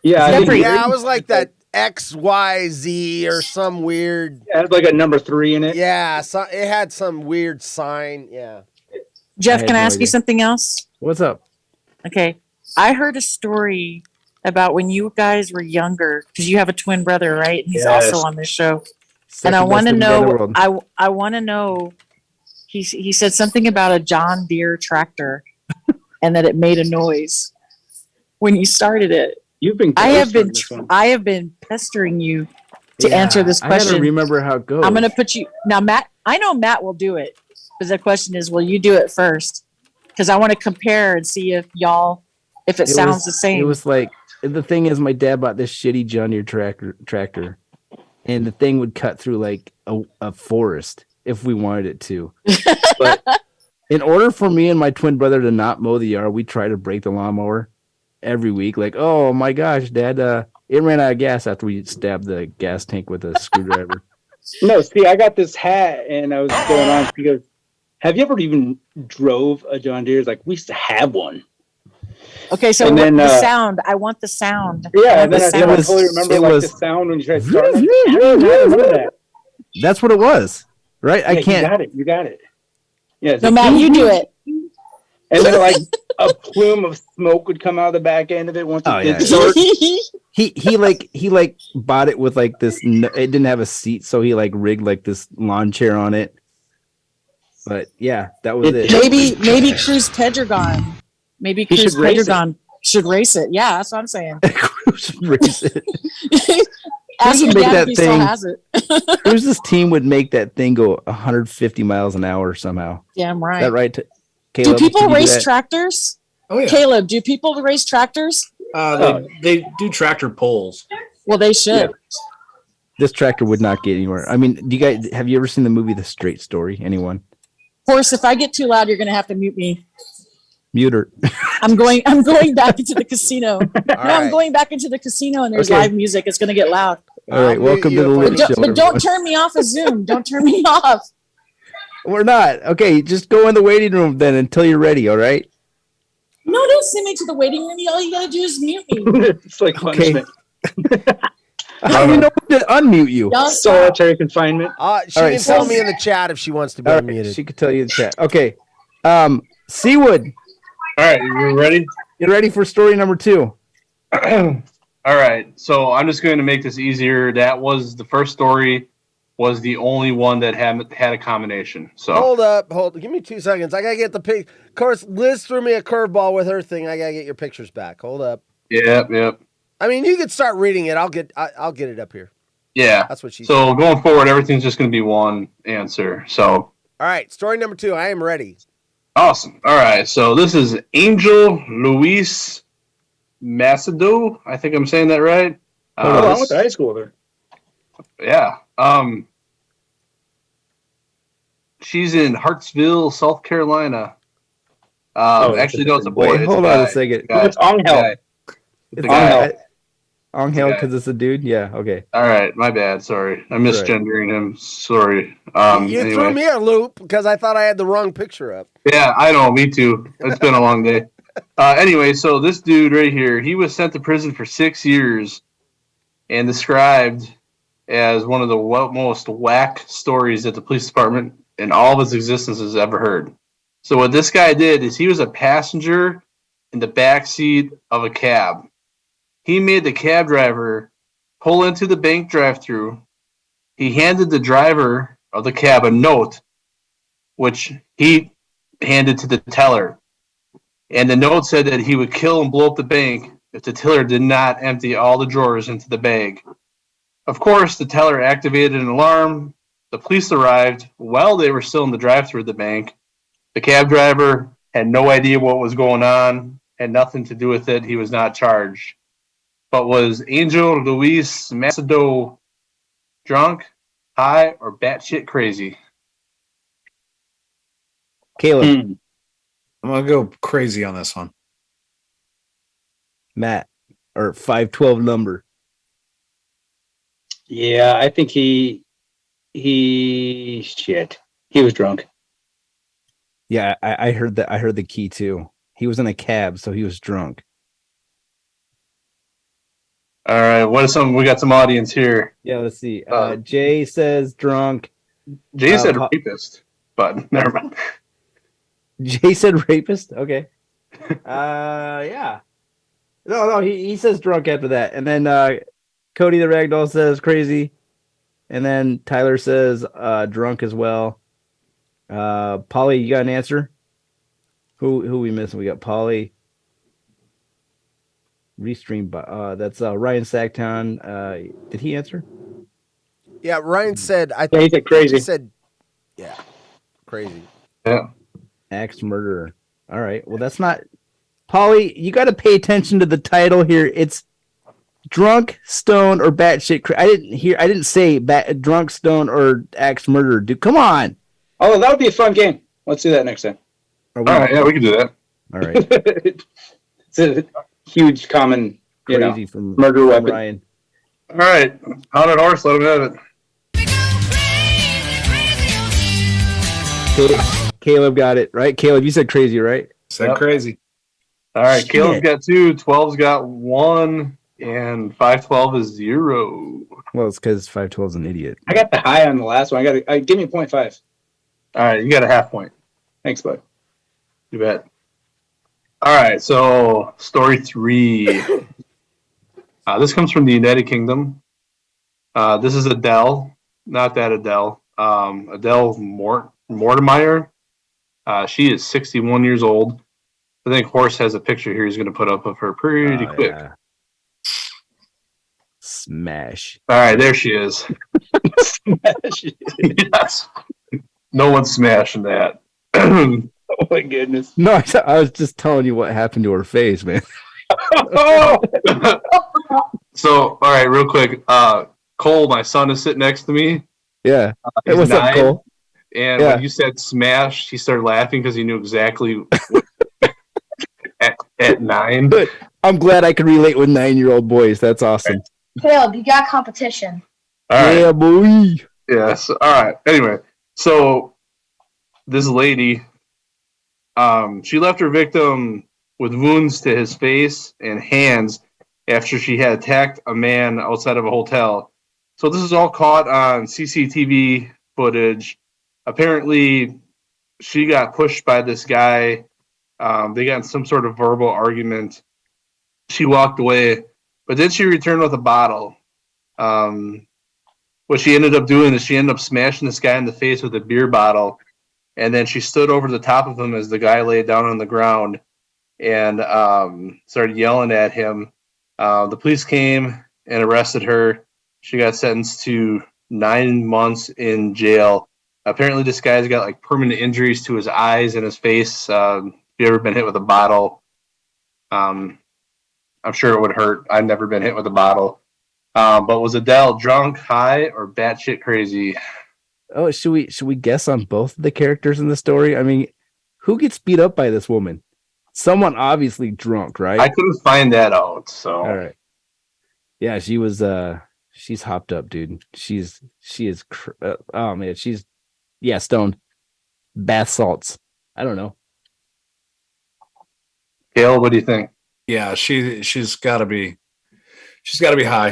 Yeah, I was like that XYZ or some weird. It had like a number 3 in it. Yeah, so it had some weird sign. Yeah. Jeff, can I ask you something else? What's up? Okay. I heard a story about when you guys were younger, because you have a twin brother, right? And he's also on this show. And I want to know, I want to know, he said something about a John Deere tractor and that it made a noise when you started it. I have been pestering you to answer this question. I gotta remember how it goes. I'm going to put you, now Matt, I know Matt will do it, but the question is, will you do it first? Because I want to compare and see if it sounds the same. It was like, the thing is, my dad bought this shitty John Deere tractor, and the thing would cut through like a forest if we wanted it to. But in order for me and my twin brother to not mow the yard, we try to break the lawnmower every week. Like, oh my gosh, Dad, it ran out of gas after we stabbed the gas tank with a screwdriver. No, see, I got this hat, and I was going on because, have you ever even drove a John Deere? Like, we used to have one. Okay, so the sound. I want the sound. Yeah, and then I totally remember the sound when you tried to start it. That's what it was, right? Yeah, I can't. You got it. Yeah. So Matt, you do it. And then like a plume of smoke would come out of the back end of it once it did start. He bought it with like this. It didn't have a seat, so he like rigged like this lawn chair on it. But yeah, that was it. Maybe Cruz Pedregon. Maybe Cruz Pedregon should race it. Yeah, that's what I'm saying. Cruz race it. Ask your dad if he still has it. Cruz's team would make that thing go 150 miles an hour somehow. Damn right. Is that right, Caleb? Do people race tractors? Oh yeah. Caleb, do people race tractors? They do tractor pulls. Well, they should. Yeah. This tractor would not get anywhere. I mean, have you ever seen the movie The Straight Story? Anyone? Horse, if I get too loud, you're going to have to mute me. Mute her. I'm going back into the casino. I'm going back into the casino, and there's live music. It's going to get loud. All right, welcome to the Lid Show. But don't turn me off of Zoom. Don't turn me off. We're not. Okay, just go in the waiting room then until you're ready, all right? No, don't send me to the waiting room. All you got to do is mute me. It's like punishment. How do you know to unmute you? Solitary confinement. She can tell me in the chat if she wants to be unmuted. She could tell you in the chat. Okay. Seawood. All right, you ready? You ready for story number 2? All right, so I'm just going to make this easier. That was the first story, was the only one that had a combination. So hold up, give me 2 seconds. I gotta get the pic. Of course, Liz threw me a curveball with her thing. I gotta get your pictures back. Hold up. Yep. I mean, you could start reading it. I'll get it up here. Yeah, that's what she said. So going forward, everything's just going to be one answer. So all right, story number 2. I am ready. Awesome. All right, so this is Angel Luis Macedo. I think I'm saying that right. I went to high school there. Yeah. She's in Hartsville, South Carolina. Actually, no, it's a boy. Wait, hold on a second. It's Angel. It's guy. Angel, because it's a dude? Yeah, okay. All right, my bad. Sorry. I'm misgendering him. Sorry. You threw me a loop because I thought I had the wrong picture up. Yeah, I know. Me too. It's been a long day. Anyway, so this dude right here, he was sent to prison for 6 years and described as one of the most whack stories that the police department in all of its existence has ever heard. So what this guy did is he was a passenger in the back seat of a cab. He made the cab driver pull into the bank drive-thru. He handed the driver of the cab a note, which he handed to the teller. And the note said that he would kill and blow up the bank if the teller did not empty all the drawers into the bag. Of course, the teller activated an alarm. The police arrived while they were still in the drive-thru of the bank. The cab driver had no idea what was going on, had nothing to do with it. He was not charged. But was Angel Luis Macedo drunk, high, or batshit crazy? Caleb. I'm going to go crazy on this one. Matt, or 512 number. Yeah, I think he was drunk. Yeah, I heard that. I heard the key too. He was in a cab, so he was drunk. All right, what is some? We got some audience here. Yeah, let's see. Jay says drunk. Jay said rapist, but never mind. Jay said rapist. Okay. Yeah. No, he says drunk after that, and then Cody the Ragdoll says crazy, and then Tyler says drunk as well. Polly, you got an answer? Who we missing? We got Polly. Restream. That's Ryan Sacktown. Did he answer? Yeah, Ryan said. He said crazy. He said, yeah, crazy. Yeah. Axe murderer. All right. Well, that's not. Polly, you got to pay attention to the title here. It's drunk, stone, or batshit. I didn't say drunk, stone, or axe murderer. Dude, come on. Oh, that would be a fun game. Let's do that next time. All right, yeah, we can do that. All right. It's a huge common, Crazy from murder weapon. Ryan. All right, haunted horse, let him have it. Caleb got it, right? Caleb, you said crazy, right? Said crazy. All right, Shit. Caleb's got 2, 12's got 1, and 512 is 0. Well, it's because 512's an idiot. I got the high on the last one. Give me a 0.5. All right, you got a half point. Thanks, bud. You bet. All right, so story 3. This comes from the United Kingdom. This is Adele, not that Adele. Adele Mortimer. She is 61 years old. I think Horst has a picture here he's going to put up of her pretty quick. Yeah. Smash. All right, there she is. Smash. Yes. No one's smashing that. Oh my goodness. No, I was just telling you what happened to her face, man. So, all right, real quick. Cole, my son, is sitting next to me. Yeah. Hey, He's what's 9, up, Cole? And when you said smash, he started laughing because he knew exactly what at 9. But I'm glad I can relate with 9-year-old boys. That's awesome. Caleb, you got competition. All right. Yeah, boy. Yes. All right. Anyway, so this lady, she left her victim with wounds to his face and hands after she had attacked a man outside of a hotel. So this is all caught on CCTV footage. Apparently, she got pushed by this guy. They got in some sort of verbal argument. She walked away, but then she returned with a bottle. What she ended up doing is she ended up smashing this guy in the face with a beer bottle, and then she stood over the top of him as the guy lay down on the ground and started yelling at him. The police came and arrested her. She got sentenced to 9 months in jail. Apparently, this guy's got like permanent injuries to his eyes and his face. If you ever been hit with a bottle, I'm sure it would hurt. I've never been hit with a bottle. But was Adele drunk, high, or batshit crazy? Oh, should we guess on both of the characters in the story? I mean, who gets beat up by this woman? Someone obviously drunk, right? I couldn't find that out. So all right. Yeah, she was. She's hopped up, dude. She is. Oh man, she's. Yeah, stoned. Bath salts. I don't know. Gail, what do you think? Yeah, she's got to be. She's got to be high.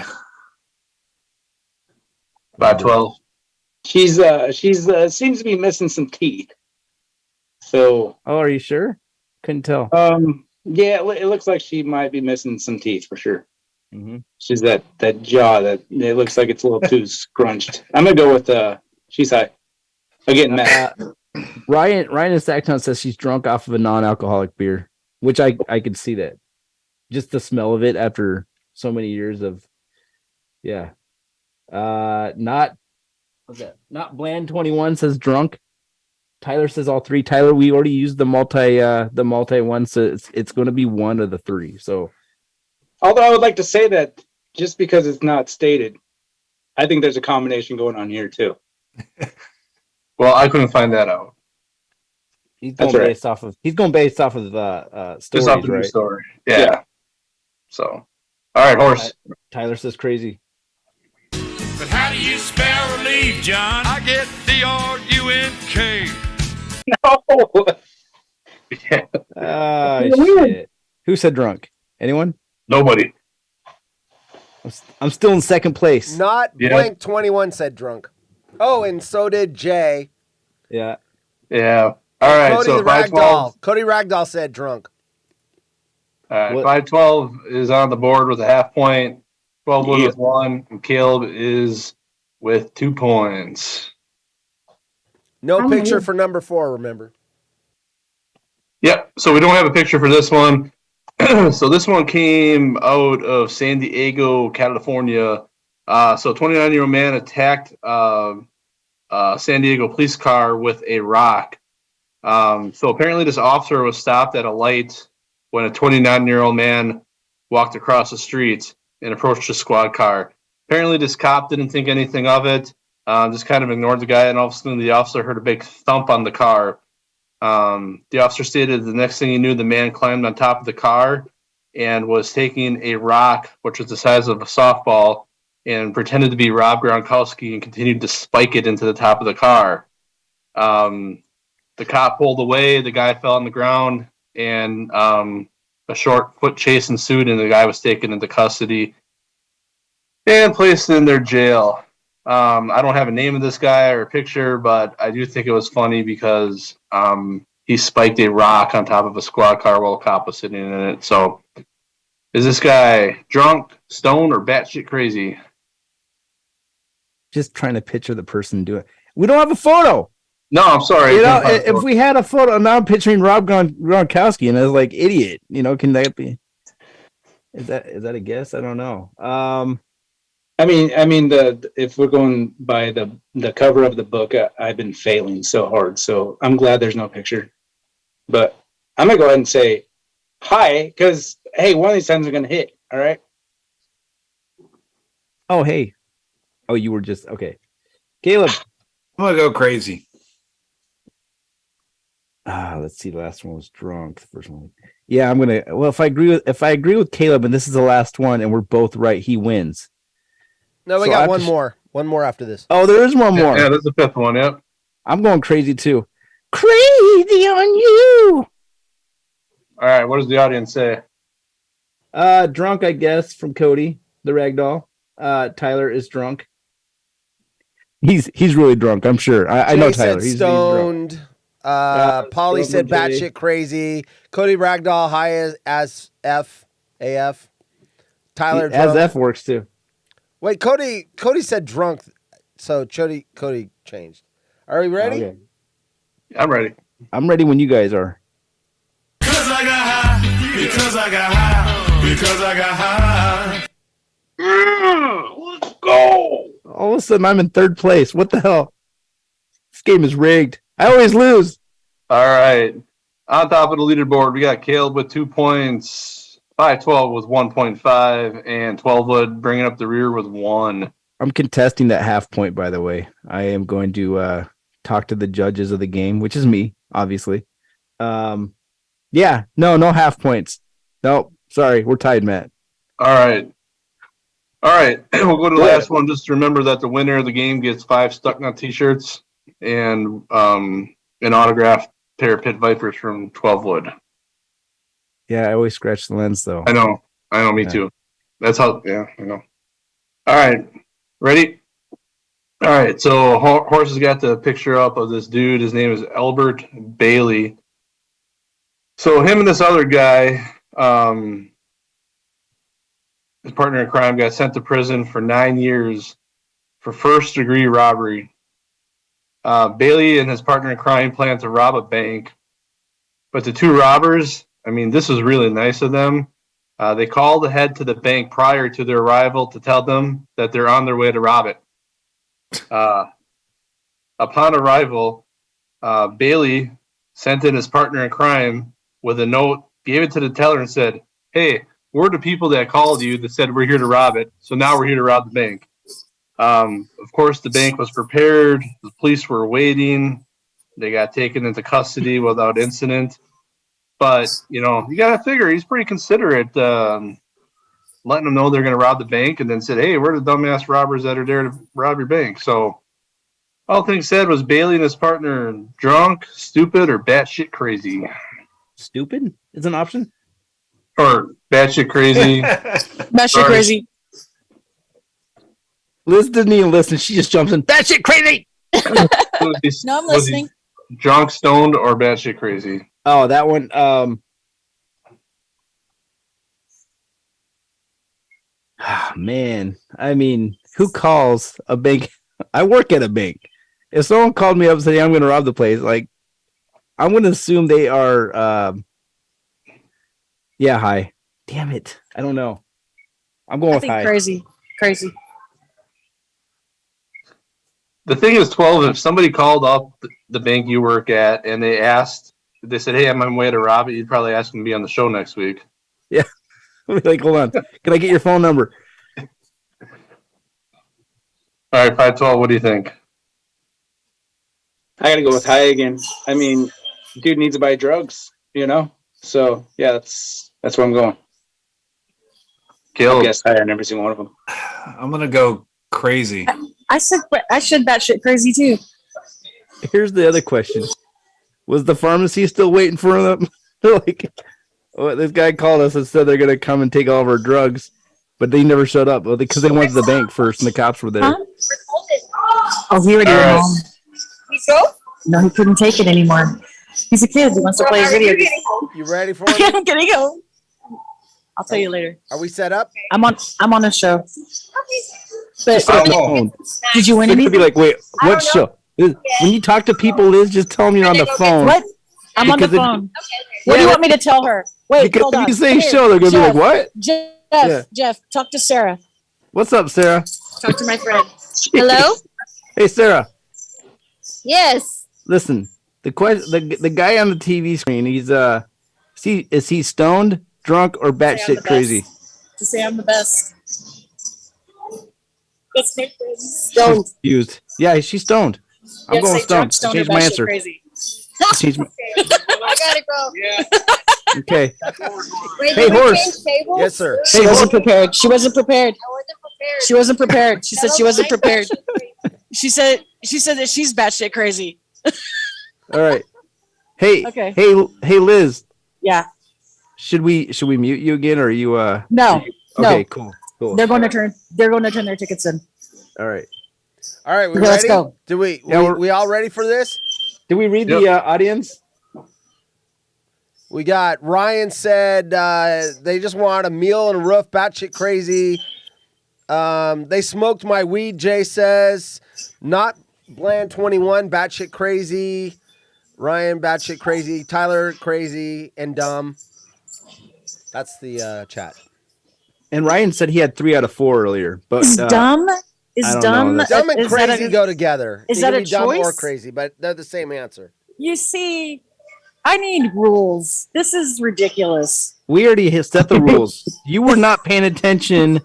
512. She's seems to be missing some teeth. So. Oh, are you sure? Couldn't tell. Yeah, it looks like she might be missing some teeth for sure. Mm-hmm. She's that jaw that it looks like it's a little too scrunched. I'm gonna go with she's high. Again, Matt. Ryan in Sacktown says she's drunk off of a non-alcoholic beer, which I could see that. Just the smell of it after so many years of, yeah. Not Bland 21 says drunk. Tyler says all three. Tyler, we already used the multi one, so it's going to be one of the three. So, although I would like to say that just because it's not stated, I think there's a combination going on here too. Well, I couldn't find that out. He's going based off of stories, just off the right? news story. Yeah. So, all right, horse. Tyler says crazy. But how do you spell relief, John? I get D-R-U-N-K. No. Shit. Who said drunk? Anyone? Nobody. I'm still in second place. Not blank 21 said drunk. Oh, and so did Jay. Yeah. Yeah. All right. Cody so the Ragdoll. Cody Ragdoll said drunk. All right. 512 is on the board with a half point. 12 with 1. And Caleb is with 2 points. No picture for number 4, remember? Yep. So we don't have a picture for this one. So this one came out of San Diego, California. So a 29-year-old man attacked San Diego police car with a rock. So apparently this officer was stopped at a light when a 29-year-old man walked across the street and approached a squad car. Apparently this cop didn't think anything of it, just kind of ignored the guy, and all of a sudden the officer heard a big thump on the car. The officer stated the next thing he knew, the man climbed on top of the car and was taking a rock, which was the size of a softball, and pretended to be Rob Gronkowski and continued to spike it into the top of the car. The cop pulled away, the guy fell on the ground, and a short foot chase ensued, and the guy was taken into custody and placed in their jail. I don't have a name of this guy or a picture, but I do think it was funny because he spiked a rock on top of a squad car while a cop was sitting in it. So, is this guy drunk, stoned, or batshit crazy? Just trying to picture the person doing it. We don't have a photo. No, I'm sorry. You know, if we had a photo, now I'm picturing Rob Gronkowski, and I was like, idiot. You know, can that be? Is that a guess? I don't know. I mean, if we're going by the cover of the book, I've been failing so hard. So I'm glad there's no picture. But I'm gonna go ahead and say hi, because hey, one of these times we're gonna hit. All right. Oh hey. Oh, you were just okay. Caleb. I'm gonna go crazy. Let's see. The last one was drunk. The first one. Yeah, I'm gonna. Well, if I agree with Caleb, and this is the last one, and we're both right, he wins. No, we got one more. One more after this. Oh, there is one more. Yeah, there's the fifth one. Yep. I'm going crazy too. Crazy on you. All right. What does the audience say? Drunk, I guess, from Cody the Ragdoll. Tyler is drunk. He's really drunk. I'm sure. I know Tyler. He's stoned. He's drunk. Polly said batshit crazy. Cody Ragdoll high as F AF. Tyler as drunk. F works too. Wait, Cody said drunk, so Cody changed. Are we ready? Okay. I'm ready. I'm ready when you guys are. Because I got high. Because I got high. Because I got high. Let's go. All of a sudden, I'm in third place. What the hell? This game is rigged. I always lose. All right. On top of the leaderboard, we got Caleb with 2 points. 512 with 1.5, and 12wood bringing up the rear with 1. I'm contesting that half point, by the way. I am going to talk to the judges of the game, which is me, obviously. Yeah, no half points. No, sorry, we're tied, Matt. All right. We'll go to the last one. Just remember that the winner of the game gets 5 Stucknut t-shirts and an autographed pair of Pit Vipers from 12wood. Yeah, I always scratch the lens, though. I know, me too. That's how, I know. All right, ready? All right, so Horse has got the picture up of this dude. His name is Albert Bailey. So him and this other guy his partner in crime got sent to prison for 9 years for first-degree robbery. Bailey and his partner in crime planned to rob a bank, but the two robbers, I mean, this was really nice of them. They called ahead to the bank prior to their arrival to tell them that they're on their way to rob it. Upon arrival, Bailey sent in his partner in crime with a note, gave it to the teller, and said, "Hey, we're the people that called you that said we're here to rob it, so now we're here to rob the bank." Of course, the bank was prepared. The police were waiting. They got taken into custody without incident. But, you know, you got to figure he's pretty considerate, letting them know they're going to rob the bank, and then said, "Hey, we're the dumbass robbers that are there to rob your bank." So all things said, was Bailey and his partner drunk, stupid, or batshit crazy? Stupid is an option? Or batshit crazy? Batshit crazy. Liz didn't even listen. She just jumps in. Batshit crazy! No, I'm listening. Drunk, stoned, or batshit crazy? Oh, that one. Man, I mean, who calls a bank? I work at a bank. If someone called me up and said, "Hey, I'm going to rob the place," like, I'm going to assume they are. Yeah, high. Damn it, I don't know. I'm going with high. Crazy. The thing is, 12, if somebody called up the bank you work at and they said, "Hey, I'm on my way to rob it," you'd probably ask them to be on the show next week. Yeah. Like, hold on. Can I get your phone number? All right, 512, what do you think? I got to go with high again. I mean, dude needs to buy drugs, you know? So, yeah, that's where I'm going. Caleb. I guess higher on every single one of them. I'm going to go crazy. I said batshit crazy too. Here's the other question. Was the pharmacy still waiting for them? Like, this guy called us and said they're going to come and take all of our drugs, but they never showed up because they went to the bank first and the cops were there. Huh? Oh, he already went home. No, he couldn't take it anymore. He's a kid. He wants to play a video game. You ready for it? I'm getting home. I'll tell you later. Are we set up? I'm on a show. But phone. Did you win They're anything? gonna be like, wait, what show? When you talk to people, Liz, just tell them you're on the phone. What? I'm on the phone. What do you want me to tell her? Wait, because hold if on. you say Here, show, they're gonna Jeff, be like, what? Jeff, talk to Sarah. What's up, Sarah? Talk to my friend. Hello? Hey, Sarah. Yes. Listen, the guy on the TV screen, is he stoned, drunk, or batshit crazy? To say I'm the best. That's my friend. Stoned. Confused. Yeah, she's stoned. I'm going stoned. I changed my answer. Crazy. I gotta go. Yeah. Okay. Wait, Hey, did we horse. change tables? Yes, sir. She wasn't prepared. She wasn't prepared. I wasn't prepared. She wasn't prepared. She said she wasn't prepared. She said that she's batshit crazy. All right. Hey. Okay. Hey, Liz. Yeah. Should we mute you again, or are you? No. Okay. No. Cool. They're going to turn their tickets in. All right. All right, we Okay, ready? let's go. Do we? Yeah, we all ready for this? Did we read the audience? We got Ryan said they just want a meal and a roof, batshit crazy. They smoked my weed, Jay says. Not Bland 21, batshit crazy. Ryan, batshit crazy. Tyler, crazy and dumb. That's the chat. And Ryan said he had 3 out of 4 earlier, but Is dumb? Is dumb? Dumb and is that crazy go together. Is You that can a be dumb or choice? crazy, but they're the same answer. You see, I need rules. This is ridiculous. we already set the rules. You were not paying attention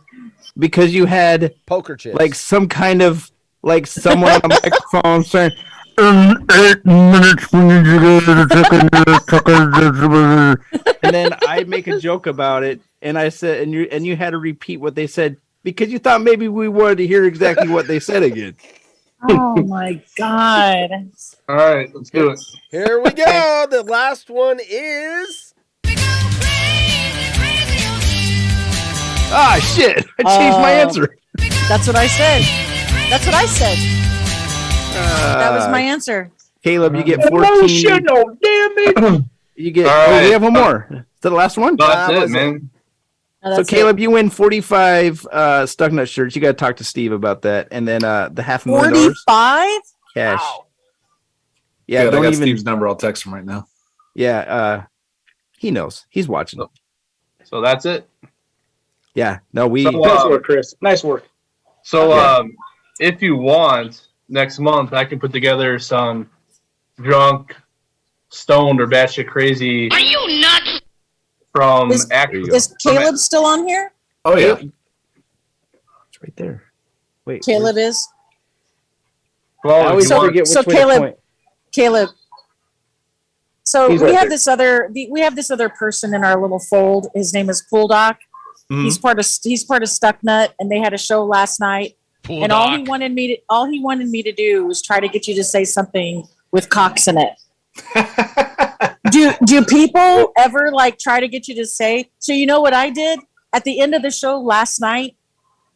because you had poker chips, like some kind of like someone on the microphone saying, "In 8 minutes, we need to go to the and then I make a joke about it, and I said, and you had to repeat what they said because you thought maybe we wanted to hear exactly what they said again. Oh my god! All right, let's do it. Here we go. The last one is. Ah, shit! I changed my answer. That's what I said. That's what I said. That was my answer. Caleb, you get 14. Emotional, damn it! You get. All Oh, right. we have one more. that the last one? That's it, man. No, So that's Caleb, it. you win 45 Stuck Nut shirts. You got to talk to Steve about that, and then the $500,000 45? cash. Wow. Yeah, Good, I don't got even. Steve's number. I'll text him right now. Yeah, he knows. He's watching. So that's it. Yeah, no, we. So, Nice work, Chris. Nice work. So, Yeah. if you want, next month I can put together some drunk, stoned, or batshit crazy. Are you nuts? From Is Caleb still on here? Oh yeah, It's right there. Wait, Caleb is. Well, I always So- forget which so way to Caleb- point. Caleb. So He's we right have there. we have this other person in our little fold. His name is Pool Doc. Mhm. He's part of Stuck Nut, and they had a show last night. Pool and Doc. all he wanted me to do was try to get you to say something with Cox in it. do people ever like try to get you to say? So you know what I did at the end of the show last night?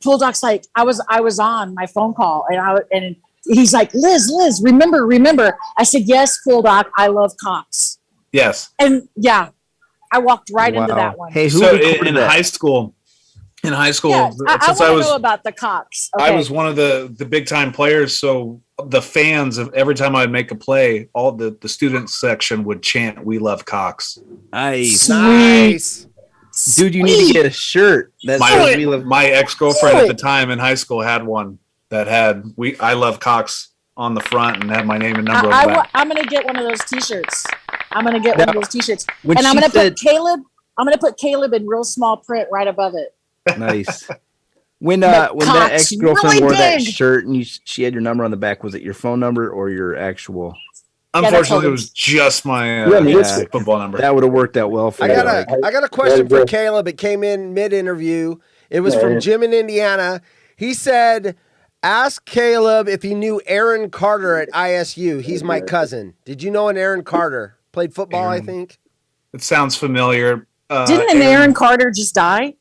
Pool Doc's like, I was on my phone call, and he's like, Liz, remember. I said, yes, Pool Doc, I love Cox. yes. And yeah, I walked right into Wow. that one. Hey, who So recorded in that? high school, yeah, I since want I to was know about the Cox. I Okay. was one of the big time players, so the fans of every time I'd make a play, all the student section would chant, "We love Cox." Nice. Nice. Dude, you need to get a shirt. That's My ex girlfriend at the time in high school had one that had "I love Cox" on the front and had my name and number on the back. I'm gonna get one of those T-shirts. I'm gonna get one of those T-shirts, when and I'm she gonna said- put Caleb. I'm gonna put Caleb in real small print right above it. Nice. When But that Cox, ex-girlfriend really wore that big. shirt and she had your number on the back, was it your phone number or your actual? Unfortunately, it was just my football number. That would have worked out well for I you. got a question for Caleb. It came in mid-interview. It was from Jim in Indiana. He said, ask Caleb if he knew Aaron Carter at ISU. He's my cousin. Did you know an Aaron Carter? Played football, I think. It sounds familiar. Didn't an Aaron Carter just die?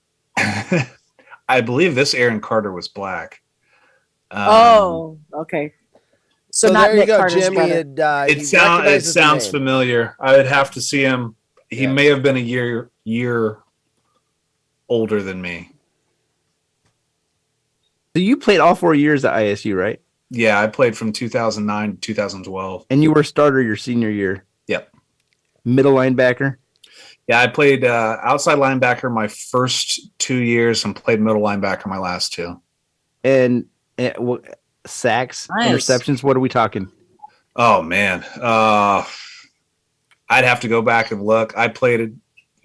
I believe this Aaron Carter was black. Oh, okay. So not there you Nick go, Carter's Jimmy. brother. It sounds familiar. I would have to see him. He may have been a year older than me. So you played all 4 years at ISU, right? Yeah, I played from 2009 to 2012. And you were a starter your senior year. Yep. Middle linebacker. Yeah, I played outside linebacker my first 2 years and played middle linebacker my last two. And sacks, Nice. interceptions. What are we talking? Oh man, I'd have to go back and look. I played it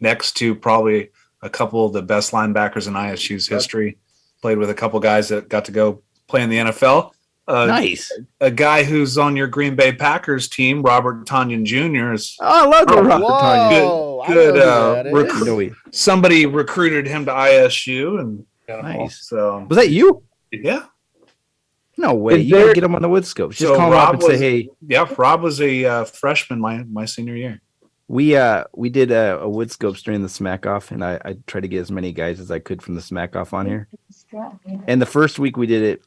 next to probably a couple of the best linebackers in ISU's history. Played with a couple guys that got to go play in the NFL. Nice. A guy who's on your Green Bay Packers team, Robert Tonyan Jr. is. Oh, I love Robert Whoa, Tonyan. Somebody recruited him to ISU, and Nice. So was that you? Yeah. No way. You gotta get him on the Woodscopes. Just call him up and say, "Hey." Yeah, Rob was a freshman my senior year. We did a Woodscopes during the smack off, and I tried to get as many guys as I could from the smack off on here. And the first week we did it,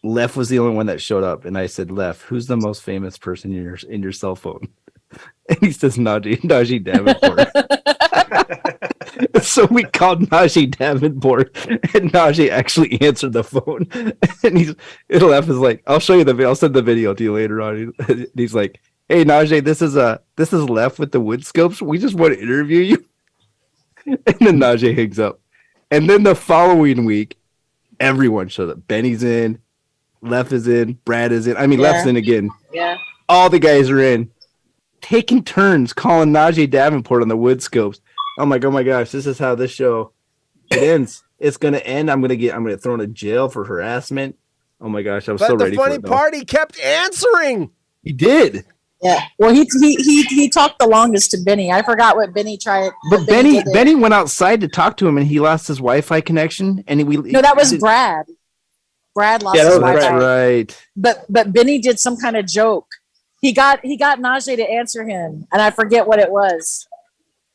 Lef was the only one that showed up, and I said, "Lef, who's the most famous person in your cell phone?" And he says, Najee Davenport. So we called Najee Davenport, and Najee actually answered the phone. And Lef is like, "I'll show you the video. I'll send the video to you later on." And he's like, "Hey Najee, this is Lef with the Woodscopes. We just want to interview you." And then Najee hangs up. And then the following week, everyone shows up. Benny's in, Lef is in, Brad is in. I mean, Lef's in again. Yeah. All the guys are in, taking turns calling Najee Davenport on the Woodscopes. I'm like, oh my gosh, this is how this show it ends. It's gonna end. I'm gonna get thrown in jail for harassment. Oh my gosh, I was so ready for it. But the funny part, he kept answering. He did. Yeah. Well, he talked the longest to Benny. I forgot what Benny tried. But Benny went outside to talk to him, and he lost his Wi-Fi connection. And No, that was Brad. Brad lost his Wi-Fi. That's right. But Benny did some kind of joke. He got Najee to answer him, and I forget what it was.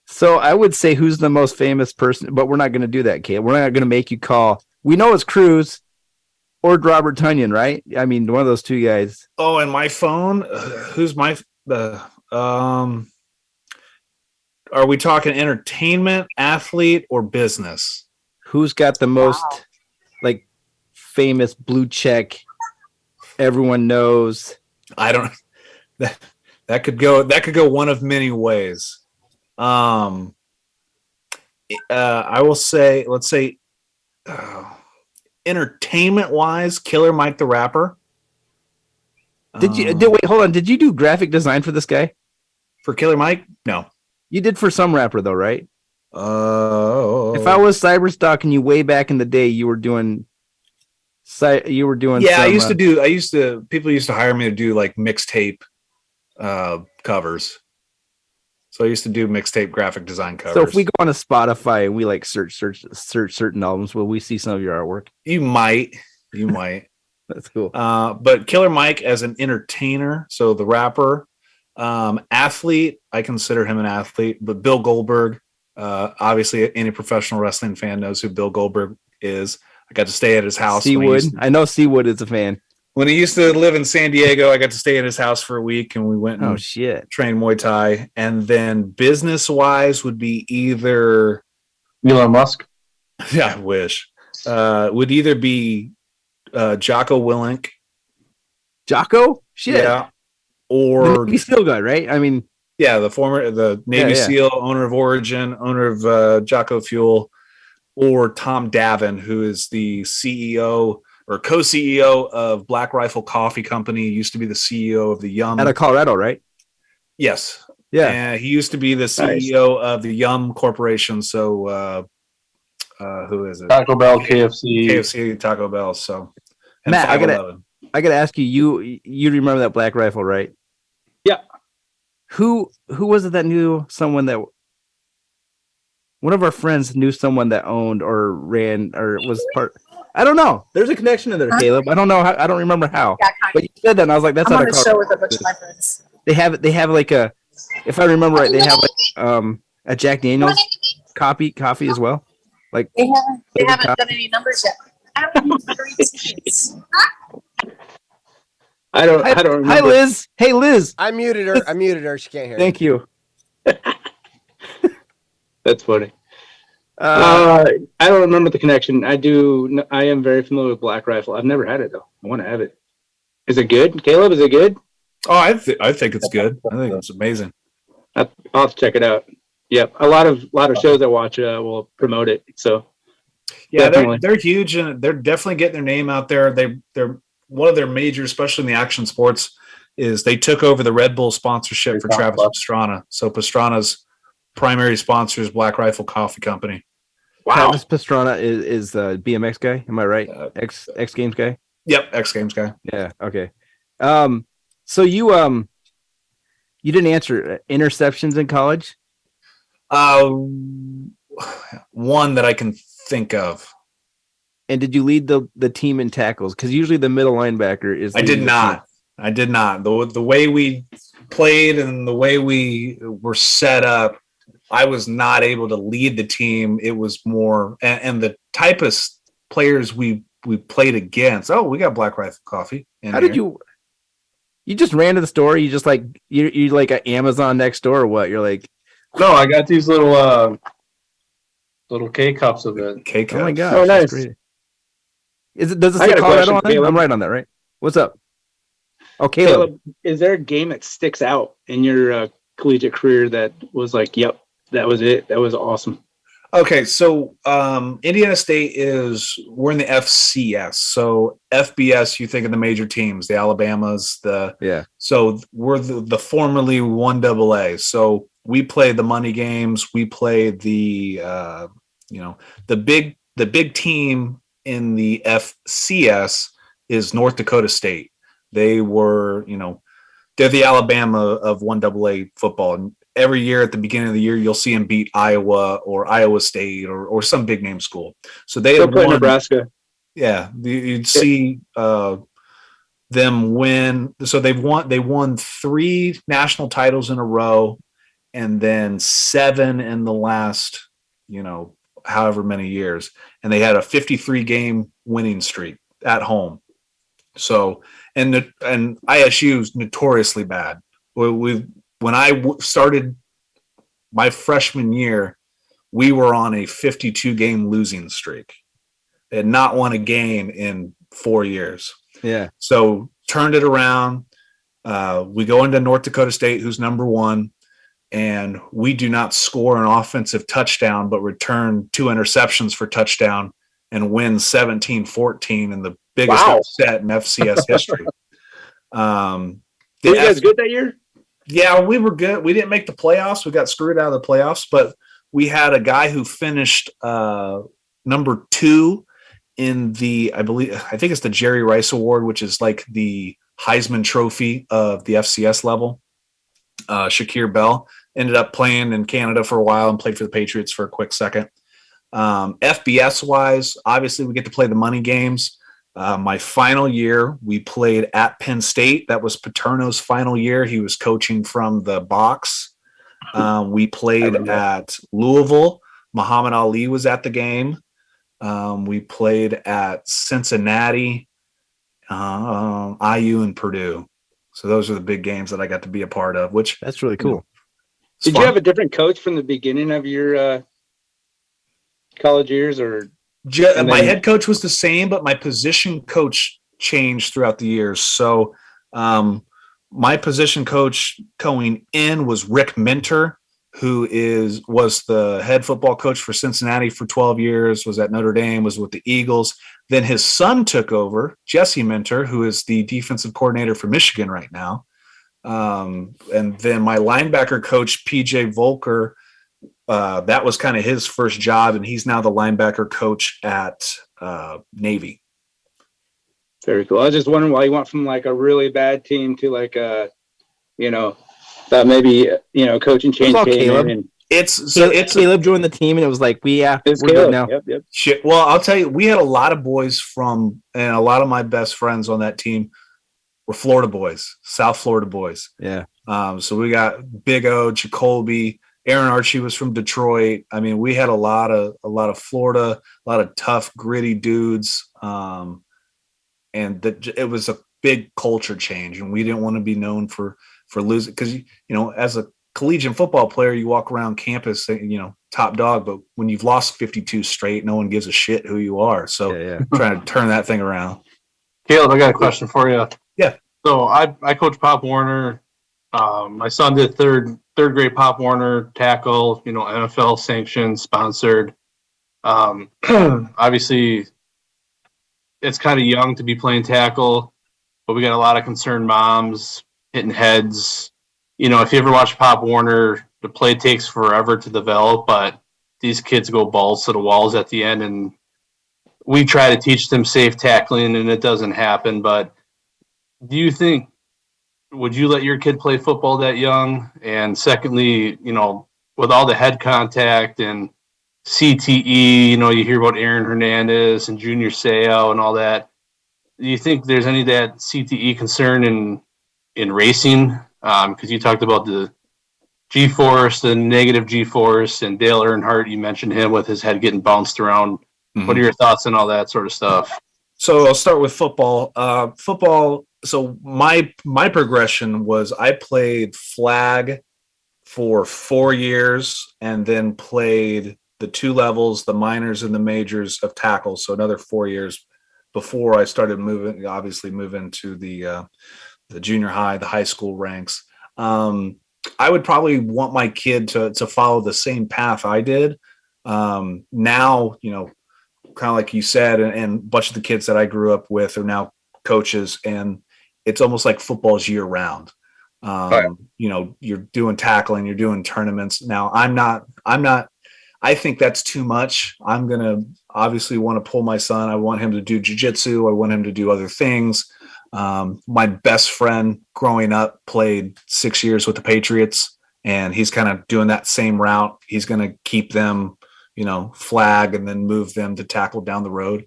So I would say who's the most famous person, but we're not going to do that, Kate. We're not going to make you call. We know it's Cruz or Robert Tonyan, right? I mean, one of those two guys. Oh, and my phone. Who's my Are we talking entertainment, athlete, or business? Who's got the most like famous blue check? Everyone knows. I don't. That could go one of many ways. I will say, let's say, entertainment wise, Killer Mike the Rapper. Wait, hold on. Did you do graphic design for this guy? For Killer Mike? No. You did for some rapper though, right? If I was cyberstalking you way back in the day, you were doing. Yeah, people used to hire me to do like mixtape covers. So I used to do mixtape graphic design covers. So if we go on to Spotify and we like search certain albums, will we see some of your artwork? You might. That's cool. But Killer Mike as an entertainer, so the rapper, athlete, I consider him an athlete. But Bill Goldberg, obviously, any professional wrestling fan knows who Bill Goldberg is. I got to stay at his house. Seawood, I know Seawood is a fan. When he used to live in San Diego, I got to stay at his house for a week, and we went and trained Muay Thai. And then business-wise would be either Elon Musk. Yeah, I wish. Would either be Jocko Willink. Jocko? Shit. Yeah. Or the SEAL guy, right? I mean, yeah, the Navy SEAL, owner of Origin, owner of Jocko Fuel, or Tom Davin, who is the CEO or co-CEO of Black Rifle Coffee Company. Used to be the CEO of the Yum out of Colorado, right? Yes. Yeah. And he used to be the CEO of the Yum Corporation. So who is it? Taco Bell, KFC, Taco Bell. So and Matt, I gotta ask you. You remember that Black Rifle, right? Yeah. Who was it that knew someone that? One of our friends knew someone that owned or ran or was part. I don't know. There's a connection in there, Caleb. I don't know. I don't remember how. Yeah, but you said that, and I was like, "That's I'm not on the show with a bunch of my friends. They have like a, if I remember right, they have like a Jack Daniel's coffee as well. Like They haven't done any numbers yet. I don't remember. Hi, Liz. Hey, Liz. I muted her. She can't hear. Thank you. That's funny. I don't remember the connection. I am very familiar with Black Rifle. I've never had it though. I want to have it. Is it good, Caleb? Is it good? Oh, I think it's good. I think it's amazing. I'll have to check it out. Yep, a lot of shows I watch will promote it. So yeah, they're huge and they're definitely getting their name out there. They're one of their major, especially in the action sports, is they took over the Red Bull sponsorship for Travis Pastrana. So Pastrana's primary sponsor is Black Rifle Coffee Company. Wow. Travis Pastrana is the BMX guy. Am I right? X Games guy. Yep, X Games guy. Yeah. Okay. So you didn't answer interceptions in college. One that I can think of. And did you lead the team in tackles? Because usually the middle linebacker is. I did not. The way we played and the way we were set up, I was not able to lead the team. It was more and the type of players we played against. Oh, we got Black Rifle Coffee. How did you? You just ran to the store. You just like you like an Amazon next door or what? You're like. No, I got these little K cups of it. K cups. Oh my gosh! Oh, nice. Does it say Colorado on it? I'm right on that, right? What's up? Oh, Caleb. Is there a game that sticks out in your collegiate career that was like, yep, that was it. That was awesome. Okay, so Indiana State we're in the FCS. So FBS, you think of the major teams, the Alabamas, So we're the formerly 1AA. So we play the money games. We play the big team in the FCS is North Dakota State. They were, they're the Alabama of 1AA football. And every year at the beginning of the year, you'll see them beat Iowa or Iowa State or some big name school. So they have won Nebraska. Yeah, you'd see them win. So they won 3 national titles in a row, and then 7 in the last, however many years. And they had a 53-game winning streak at home. So and ISU is notoriously bad. When I started my freshman year, we were on a 52 game losing streak. They had not won a game in 4 years. Yeah. So turned it around. We go into North Dakota State, who's number 1, and we do not score an offensive touchdown, but return 2 interceptions for touchdown and win 17-14 in the biggest upset in FCS history. Were you guys good that year? Yeah, we were good. We didn't make the playoffs. We got screwed out of the playoffs, but we had a guy who finished number 2 in the, I think it's the Jerry Rice Award, which is like the Heisman Trophy of the FCS level. Shakir Bell ended up playing in Canada for a while and played for the Patriots for a quick second. FBS wise, obviously we get to play the money games. My final year, we played at Penn State. That was Paterno's final year. He was coaching from the box. We played at Louisville. Muhammad Ali was at the game. We played at Cincinnati, IU, and Purdue. So those are the big games that I got to be a part of, which that's really cool. Did you have a different coach from the beginning of your college years, or my head coach was the same, but my position coach changed throughout the years. So my position coach going in was Rick Minter, who was the head football coach for Cincinnati for 12 years, was at Notre Dame, was with the Eagles. Then his son took over, Jesse Minter, who is the defensive coordinator for Michigan right now. And then my linebacker coach, PJ Volker, that was kind of his first job, and he's now the linebacker coach at Navy. Very cool. I was just wondering why you went from like a really bad team to like a, that maybe coaching change. Caleb. Caleb joined the team, and it was like we're good now. Yep. Shit. Well, I'll tell you, we had a lot of boys and a lot of my best friends on that team were Florida boys, South Florida boys. Yeah. So we got Big O, Jacoby, Aaron Archie was from Detroit. I mean, we had a lot of Florida, a lot of tough, gritty dudes. And it was a big culture change, and we didn't want to be known for losing, because as a collegiate football player, you walk around campus, top dog, but when you've lost 52 straight, no one gives a shit who you are. So trying to turn that thing around. Caleb, I got a question for you. Yeah. So I coach Pop Warner. My son did third grade Pop Warner tackle, NFL sanctioned, sponsored. Obviously it's kind of young to be playing tackle, but we got a lot of concerned moms hitting heads. If you ever watch Pop Warner, the play takes forever to develop, but these kids go balls to the walls at the end, and we try to teach them safe tackling, and it doesn't happen. But do you think, would you let your kid play football that young? And secondly, with all the head contact and CTE, you hear about Aaron Hernandez and Junior Seau and all that. Do you think there's any of that CTE concern in racing? Because you talked about the G-force, the negative G-force, and Dale Earnhardt, you mentioned him with his head getting bounced around. Mm-hmm. What are your thoughts on all that sort of stuff? So I'll start with football. So my progression was I played flag for 4 years and then played the 2 levels, the minors and the majors of tackle. So another 4 years before I started moving to the junior high, the high school ranks. I would probably want my kid to follow the same path I did. Now, kind of like you said, and a bunch of the kids that I grew up with are now coaches, and it's almost like football's year round. You're doing tackling, you're doing tournaments. Now I think that's too much. I'm going to obviously want to pull my son. I want him to do jiu-jitsu. I want him to do other things. My best friend growing up played 6 years with the Patriots, and he's kind of doing that same route. He's going to keep them, flag and then move them to tackle down the road.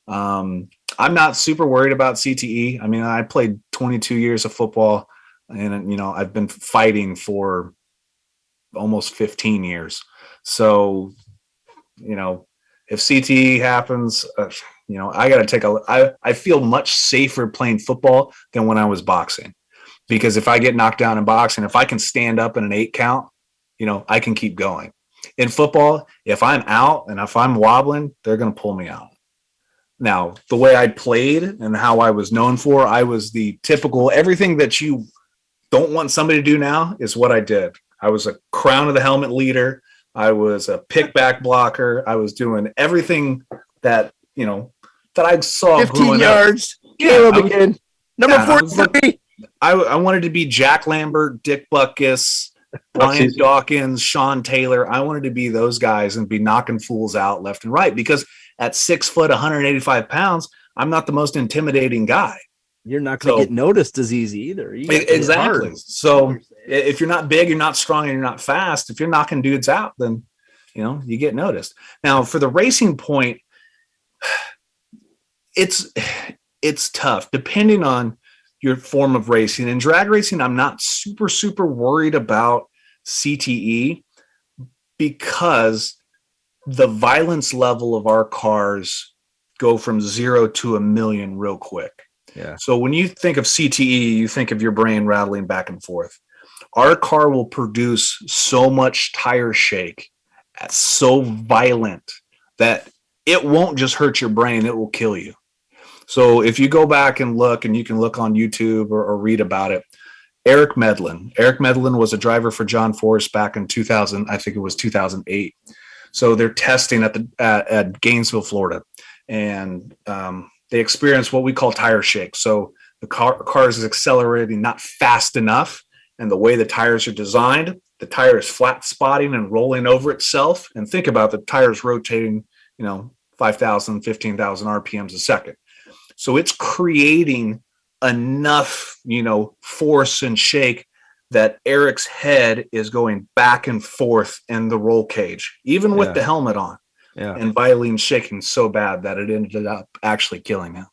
I'm not super worried about CTE. I mean, I played 22 years of football, and, I've been fighting for almost 15 years. So, if CTE happens, I got to I feel much safer playing football than when I was boxing, because if I get knocked down in boxing, if I can stand up in an 8 count, I can keep going. In football, if I'm out and if I'm wobbling, they're going to pull me out. Now, the way I played and how I was known for, I was the typical, everything that you don't want somebody to do now is what I did. I was a crown of the helmet leader. I was a pick back blocker. I was doing everything that, that I saw 15 yards. Caleb again. Number 43. I wanted to be Jack Lambert, Dick Butkus, Brian Dawkins, Sean Taylor. I wanted to be those guys and be knocking fools out left and right, because at 6 foot, 185 pounds, I'm not the most intimidating guy. You're not going to get noticed as easy either. Exactly. So if you're not big, you're not strong, and you're not fast, if you're knocking dudes out, then, you get noticed. Now, for the racing point, it's tough depending on your form of racing. In drag racing, I'm not super worried about CTE, because the violence level of our cars go from 0 to 1,000,000 real quick. Yeah. So when you think of CTE, you think of your brain rattling back and forth. Our car will produce so much tire shake, so violent, that it won't just hurt your brain, it will kill you. So if you go back and look, and you can look on YouTube or read about it, Eric Medlin was a driver for John Forrest back in 2000, I think it was 2008. So they're testing at Gainesville, Florida, and they experience what we call tire shake. So the car is accelerating not fast enough, and the way the tires are designed, the tire is flat spotting and rolling over itself. And think about the tires rotating, 5,000, 15,000 RPMs a second. So it's creating enough, force and shake that Eric's head is going back and forth in the roll cage, even with the helmet on. Yeah. And Vilene shaking so bad that it ended up actually killing him.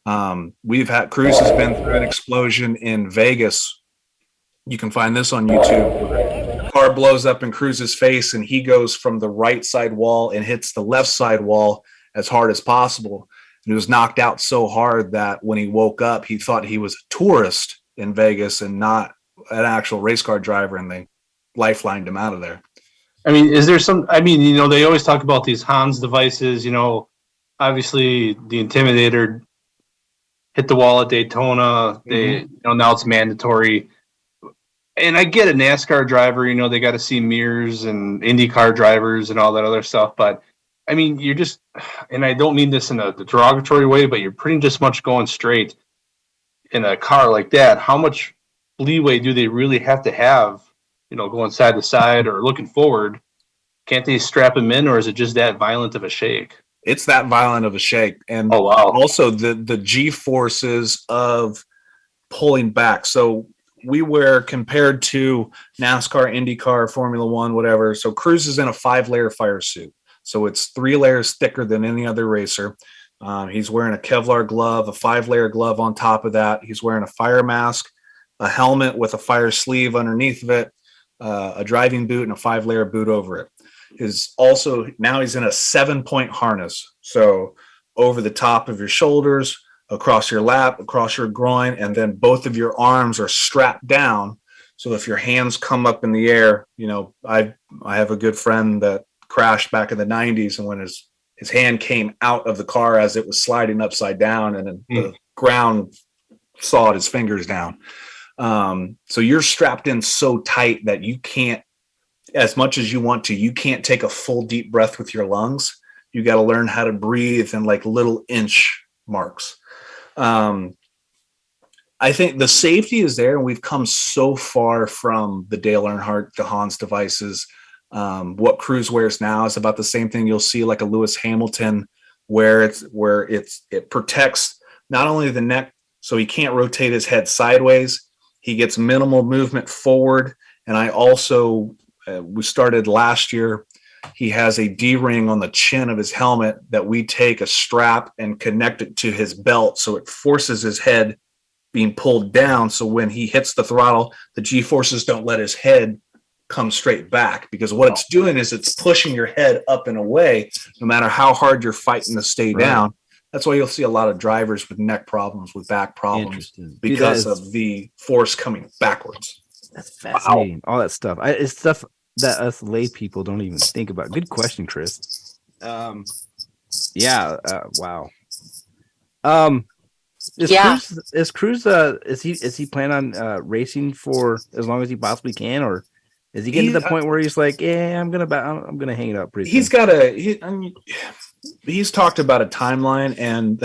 Wow. Cruz has been through an explosion in Vegas. You can find this on YouTube. The car blows up in Cruz's face, and he goes from the right side wall and hits the left side wall as hard as possible. And he was knocked out so hard that when he woke up, he thought he was a tourist in Vegas and not an actual race car driver, and they lifelined him out of there. Is there they always talk about these Hans devices, obviously the Intimidator hit the wall at Daytona. They, now it's mandatory. And I get a NASCAR driver, they got to see mirrors, and IndyCar drivers and all that other stuff. But you're just, and I don't mean this in a derogatory way, but you're pretty just much going straight in a car like that. How much leeway do they really have to have, going side to side or looking forward? Can't they strap him in, or is it just that violent of a shake? It's that violent of a shake. And also the G-forces of pulling back. So compared to NASCAR, IndyCar, Formula One, whatever. So Cruz is in a 5-layer fire suit. So it's 3 layers thicker than any other racer. He's wearing a Kevlar glove, a 5-layer glove on top of that. He's wearing a fire mask, a helmet with a fire sleeve underneath of it, a driving boot, and a 5-layer boot over it. Now he's in a 7-point harness. So over the top of your shoulders, across your lap, across your groin, and then both of your arms are strapped down. So if your hands come up in the air, I have a good friend that crashed back in the 90s, and when his hand came out of the car as it was sliding upside down, and then the ground sawed his fingers down. So you're strapped in so tight that you can't, as much as you want to, you can't take a full deep breath with your lungs. You got to learn how to breathe in like little inch marks. I think the safety is there, and we've come so far from the Dale Earnhardt, the Hans devices. What Cruz wears now is about the same thing you'll see like a Lewis Hamilton, where it protects not only the neck, so he can't rotate his head sideways. He gets minimal movement forward. And I also, we started last year, he has a D-ring on the chin of his helmet that we take a strap and connect it to his belt. So it forces his head being pulled down. So when he hits the throttle, the G-forces don't let his head come straight back, because what it's doing is it's pushing your head up and away, no matter how hard you're fighting to stay down. That's why you'll see a lot of drivers with neck problems, with back problems, because of the force coming backwards. That's fascinating. All that stuff. It's stuff that us lay people don't even think about. Good question, Chris. Yeah. Wow. Is Cruz is he planning on racing for as long as he possibly can, or is he getting to the point where he's like, yeah, I'm gonna hang it up pretty soon? He's talked about a timeline, and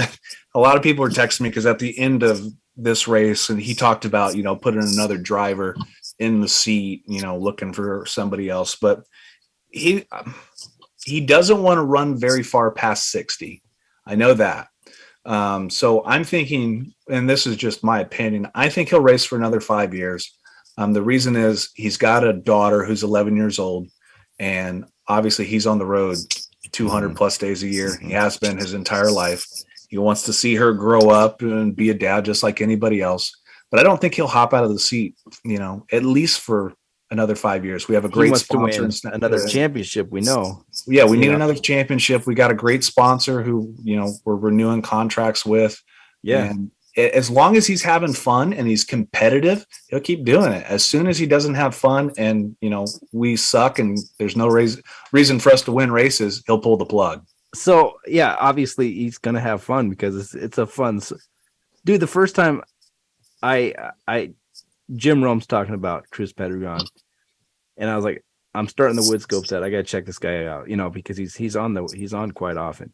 a lot of people are texting me because at the end of this race, and he talked about, putting another driver in the seat, looking for somebody else, but he doesn't want to run very far past 60. I know that. So I'm thinking, and this is just my opinion, I think he'll race for another 5 years. The reason is he's got a daughter who's 11 years old, and obviously he's on the road 200 plus days a year. He has been his entire life. He wants to see her grow up and be a dad just like anybody else. But I don't think he'll hop out of the seat, at least for another 5 years. We have a great sponsor. Another championship, we know. Yeah, we need another championship. We got a great sponsor who, we're renewing contracts with. Yeah. And as long as he's having fun and he's competitive, he'll keep doing it. As soon as he doesn't have fun and, we suck and there's no reason for us to win races, he'll pull the plug. So, yeah, obviously he's going to have fun because it's a fun. Dude, the first time Jim Rome's talking about Cruz Pedregon, and I was like, I'm starting the Woodscopes set. I got to check this guy out, because he's on quite often.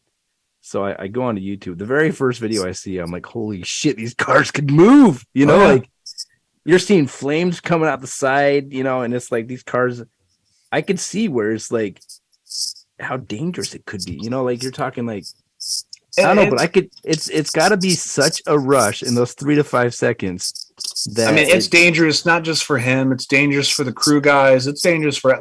So I go onto YouTube. The very first video I see, I'm like, holy shit, these cars could move, like you're seeing flames coming out the side, and it's like these cars, I could see where it's like how dangerous it could be, like you're talking like, I don't know, but it's got to be such a rush in those 3 to 5 seconds. It's dangerous, not just for him. It's dangerous for the crew guys. It's dangerous for,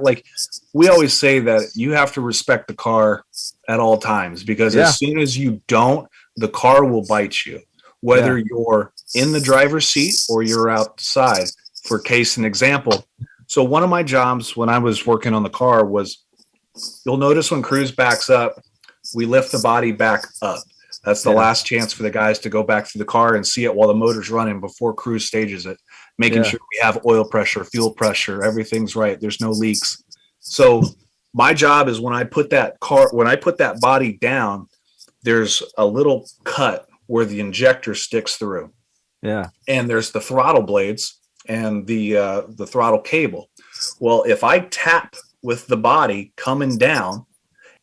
we always say that you have to respect the car at all times, because as soon as you don't, the car will bite you, whether you're in the driver's seat or you're outside. For case and example. So one of my jobs when I was working on the car was, you'll notice when Cruz backs up, we lift the body back up. That's the last chance for the guys to go back through the car and see it while the motor's running before Cruz stages it, making sure we have oil pressure, fuel pressure, everything's right. There's no leaks. So my job is when I put that body down, there's a little cut where the injector sticks through. Yeah. And there's the throttle blades and the throttle cable. Well, if I tap with the body coming down,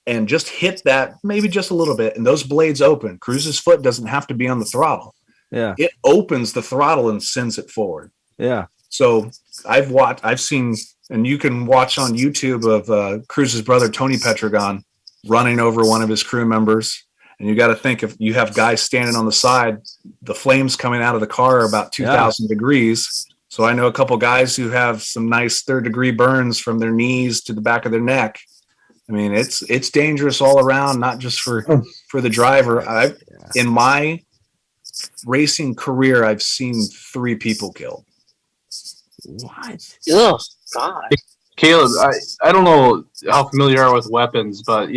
and just hit that maybe just a little bit, and those blades open, Cruz's foot doesn't have to be on the throttle. Yeah. It opens the throttle and sends it forward. Yeah. So I've seen, and you can watch on YouTube of Cruz's brother, Tony Petragon, running over one of his crew members. And you got to think, if you have guys standing on the side, the flames coming out of the car are about 2,000 degrees. So I know a couple guys who have some nice 3rd-degree burns from their knees to the back of their neck. It's dangerous all around, not just for the driver. In my racing career, I've seen 3 people killed. What? Oh, God. Caleb, I don't know how familiar you are with weapons, but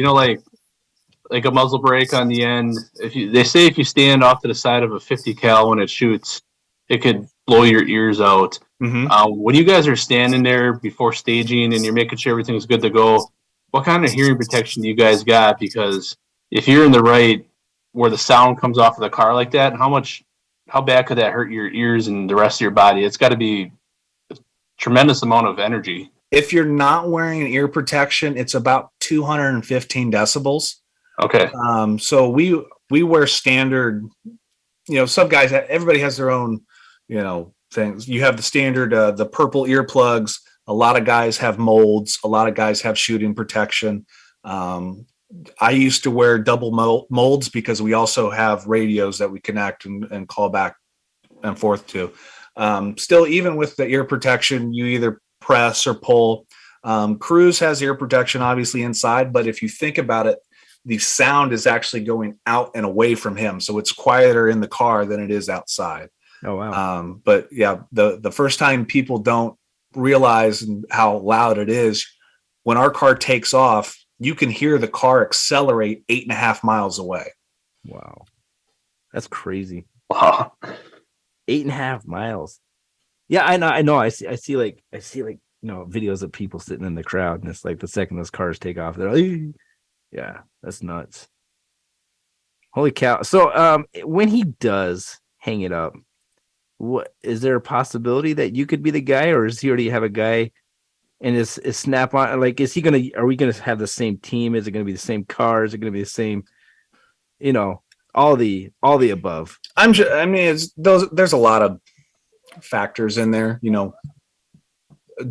like a muzzle brake on the end. They say if you stand off to the side of a 50 cal when it shoots, it could blow your ears out. Mm-hmm. When you guys are standing there before staging and you're making sure everything's good to go, what kind of hearing protection do you guys got? Because if you're in the right where the sound comes off of the car like that, how bad could that hurt your ears and the rest of your body? It's got to be a tremendous amount of energy. If you're not wearing an ear protection, it's about 215 decibels. Okay. So we wear standard, some guys, everybody has their own, things. You have the standard, the purple earplugs. A lot of guys have molds. A lot of guys have shooting protection. I used to wear double molds because we also have radios that we connect and call back and forth to. Still, even with the ear protection, you either press or pull. Cruz has ear protection, obviously, inside. But if you think about it, the sound is actually going out and away from him. So it's quieter in the car than it is outside. Oh, wow. But yeah, the first time people don't realize how loud it is, when our car takes off, you can hear the car accelerate 8.5 miles away. Wow. That's crazy. Wow. 8.5 miles. Yeah, I know. I see like videos of people sitting in the crowd, and it's like the second those cars take off, they're like, yeah, that's nuts. Holy cow. So when he does hang it up, what is there a possibility that you could be the guy, or does he already have a guy? And is Snap on, like, are we gonna have the same team? Is it gonna be the same car? Is it gonna be the same, all the above? There's a lot of factors in there.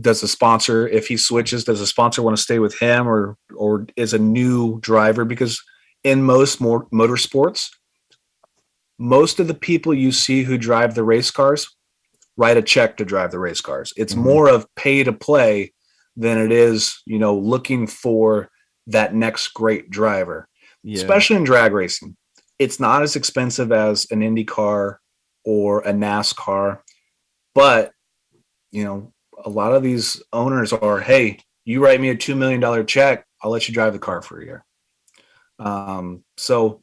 Does the sponsor, if he switches, does the sponsor want to stay with him, or is a new driver? Because in most motorsports, most of the people you see who drive the race cars write a check to drive the race cars. It's more of pay to play than it is, looking for that next great driver, especially in drag racing. It's not as expensive as an Indy car or a NASCAR, but, a lot of these owners are, hey, you write me a $2 million check, I'll let you drive the car for a year. So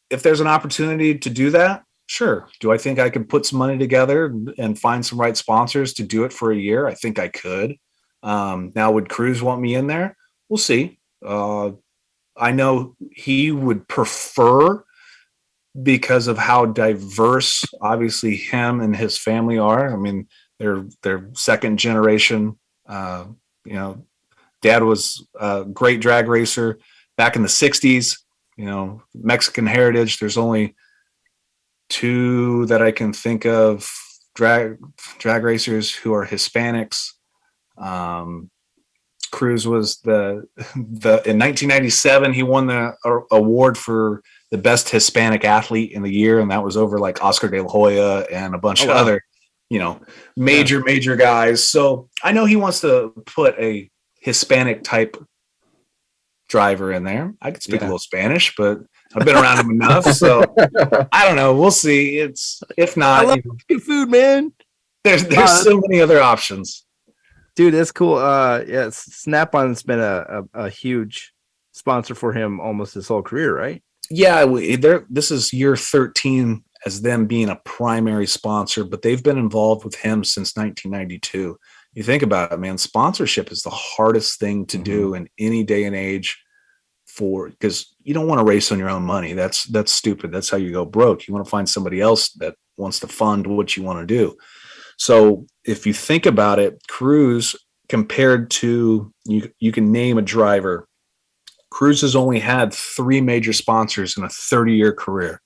if there's an opportunity to do that, sure. Do I think I could put some money together and find some right sponsors to do it for a year? I think I could. Now, would Cruz want me in there? We'll see. I know he would prefer, because of how diverse, obviously, him and his family are. I mean, they're second generation. Dad was a great drag racer back in the 60s. Mexican heritage. There's only two that I can think of, drag racers who are Hispanics. Cruz was in 1997, he won the award for the best Hispanic athlete in the year, and that was over like Oscar De La Hoya and a bunch of other, major guys. So I know he wants to put a Hispanic type driver in there. I could speak a little Spanish, but I've been around him enough, so I don't know. We'll see. If not, I love food, man. There's so many other options. Dude, that's cool. Snap-on's been a huge sponsor for him almost his whole career, right? Yeah, this is year 13 as them being a primary sponsor, but they've been involved with him since 1992. You think about it, man, sponsorship is the hardest thing to do in any day and age, because you don't want to race on your own money. That's stupid. That's how you go broke. You want to find somebody else that wants to fund what you want to do. So if you think about it, Cruz, compared to, you can name a driver, Cruz has only had 3 major sponsors in a 30-year career.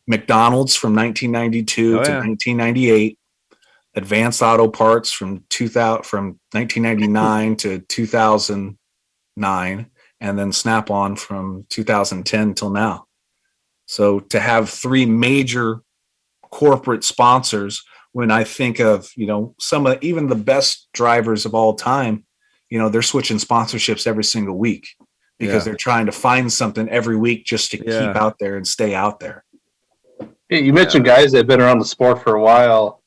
McDonald's from 1992 to 1998, Advanced Auto Parts from 1999 to 2009, and then Snap-on from 2010 till now. So to have 3 major corporate sponsors, when I think of, some of even the best drivers of all time, they're switching sponsorships every single week because they're trying to find something every week just to keep out there and stay out there. Hey, you mentioned guys that have been around the sport for a while.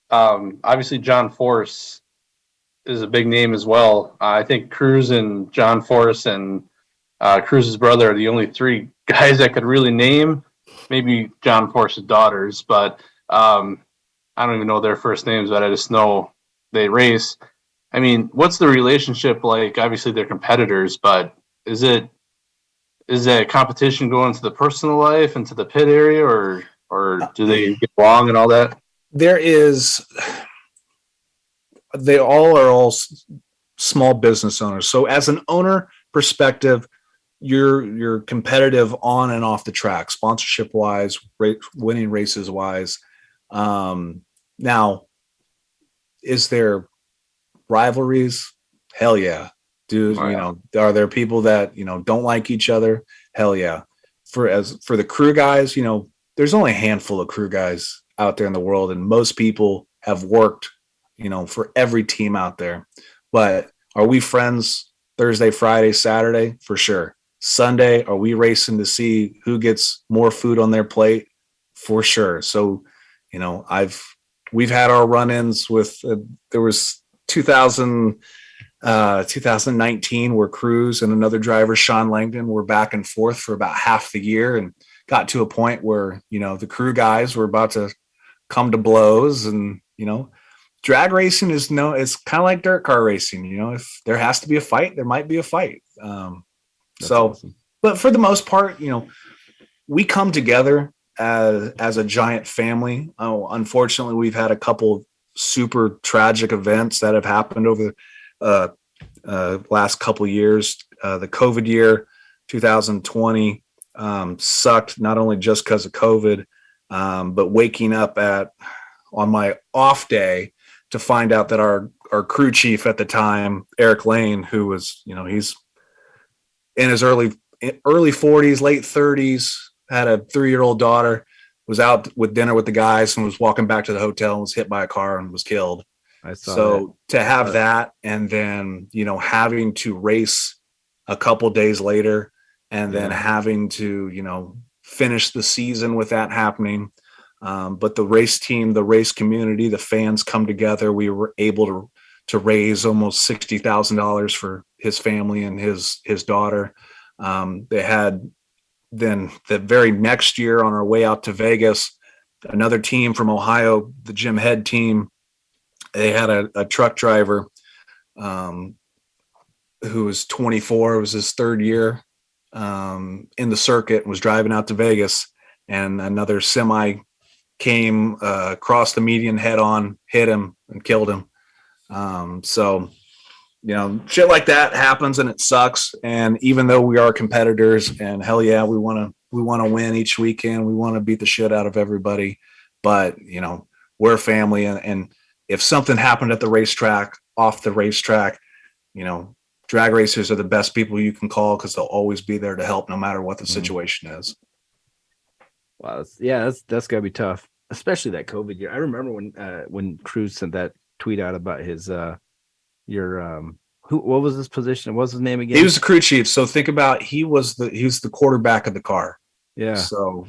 Obviously, John Force is a big name as well. I think Cruz and John Force and Cruz's brother are the only 3 guys I could really name. Maybe John Force's daughters, but I don't even know their first names, but I just know they race. I mean, what's the relationship like? Obviously, they're competitors, but is that competition going to the personal life, into the pit area, or do they get along and all that? They all are small business owners. So as an owner perspective, you're competitive on and off the track, sponsorship wise, winning races wise. Now, is there rivalries? Hell yeah. Are there people that, don't like each other? Hell yeah. For the crew guys, there's only a handful of crew guys out there in the world, and most people have worked, for every team out there. But are we friends Thursday, Friday, Saturday? For sure. Sunday, are we racing to see who gets more food on their plate? For sure. So, we've had our run-ins with, there was 2019 where Cruz and another driver, Sean Langdon, were back and forth for about half the year, and got to a point where, the crew guys were about to come to blows, and, drag racing is it's kind of like dirt car racing. You know, if there has to be a fight, there might be a fight. Awesome. But for the most part, you know, we come together as a giant family. Unfortunately, we've had a couple of super tragic events that have happened over the last couple of years. The COVID year, 2020, sucked not only just because of COVID, but waking up on my off day to find out that our crew chief at the time, Eric Lane, who was, you know, he's in his early 40s, late 30s, had a 3-year-old daughter, was out with dinner with the guys and was walking back to the hotel and was hit by a car and was killed. So to have that, and then, you know, having to race a couple days later, and then having to, you know, finish the season with that happening. But the race team, the race community, the fans come together. We were able to raise almost $60,000 for his family and his daughter. They had then the very next year on our way out to Vegas, another team from Ohio, the Jim Head team, they had a truck driver who was 24. It was his third year in the circuit and was driving out to Vegas, and another semi came across the median head on, hit him and killed him. So, you know, shit like that happens and it sucks. And even though we are competitors and hell yeah, we want to win each weekend, we want to beat the shit out of everybody, but you know, we're family. And if something happened at the racetrack, off the racetrack, you know, drag racers are the best people you can call because they'll always be there to help no matter what the situation is. Wow. That's gotta be tough, especially that COVID year. I remember when Cruz sent that tweet out about his, what was his position? What was his name again? He was the crew chief. So think about, he was the quarterback of the car. Yeah. So,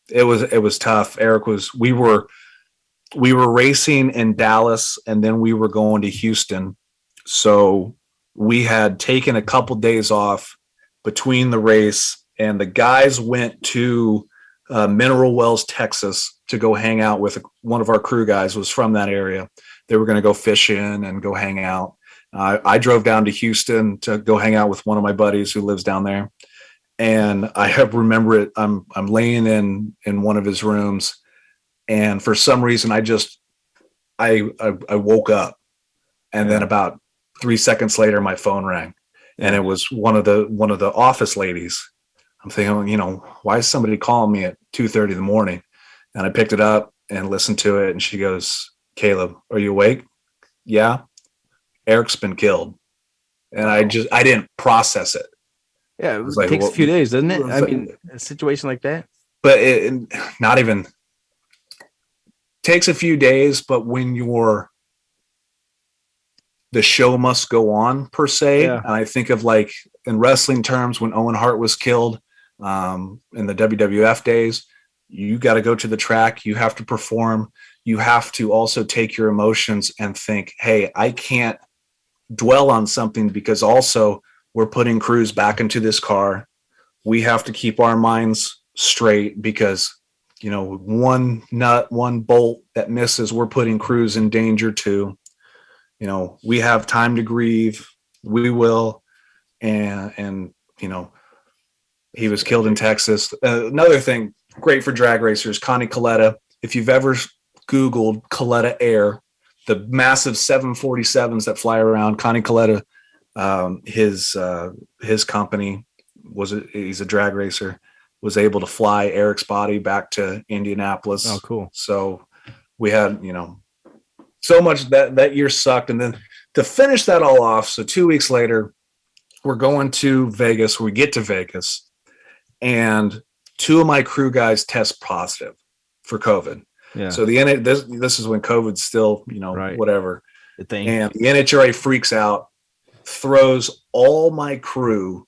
it was tough. We were racing in Dallas and then we were going to Houston. So we had taken a couple days off between the race, and the guys went to Mineral Wells, Texas to go hang out with one of our crew guys was from that area. They were going to go fishing and go hang out. I drove down to Houston to go hang out with one of my buddies who lives down there. And remember it. I'm laying in one of his rooms, and for some reason I woke up, and then about 3 seconds later my phone rang, and it was one of the office ladies. I'm thinking, you know, why is somebody calling me at 2:30 in the morning? And I picked it up and listened to it, and she goes, "Caleb, are you awake?" "Yeah." "Eric's been killed." And I didn't process it. Yeah, it takes a few days, doesn't it? I mean, a situation like that. But it not even takes a few days, but when the show must go on per se. Yeah. And I think of, like, in wrestling terms, when Owen Hart was killed in the WWF days, you got to go to the track. You have to perform. You have to also take your emotions and think, hey, I can't dwell on something because also we're putting crews back into this car. We have to keep our minds straight because, you know, one nut, one bolt that misses, we're putting crews in danger too. You know, we have time to grieve. We will. And you know, he was killed in Texas. Another thing great for drag racers, Connie Coletta. If you've ever Googled Coletta Air, the massive 747s that fly around, Connie Coletta, his company he's a drag racer, was able to fly Eric's body back to Indianapolis. Oh, cool. So we had, you know, so much that year sucked. And then to finish that all off, so 2 weeks later, we're going to Vegas. We get to Vegas, and 2 of my crew guys test positive for COVID. Yeah. So this is when COVID's still, you know, whatever. The thing. And the NHRA freaks out, throws all my crew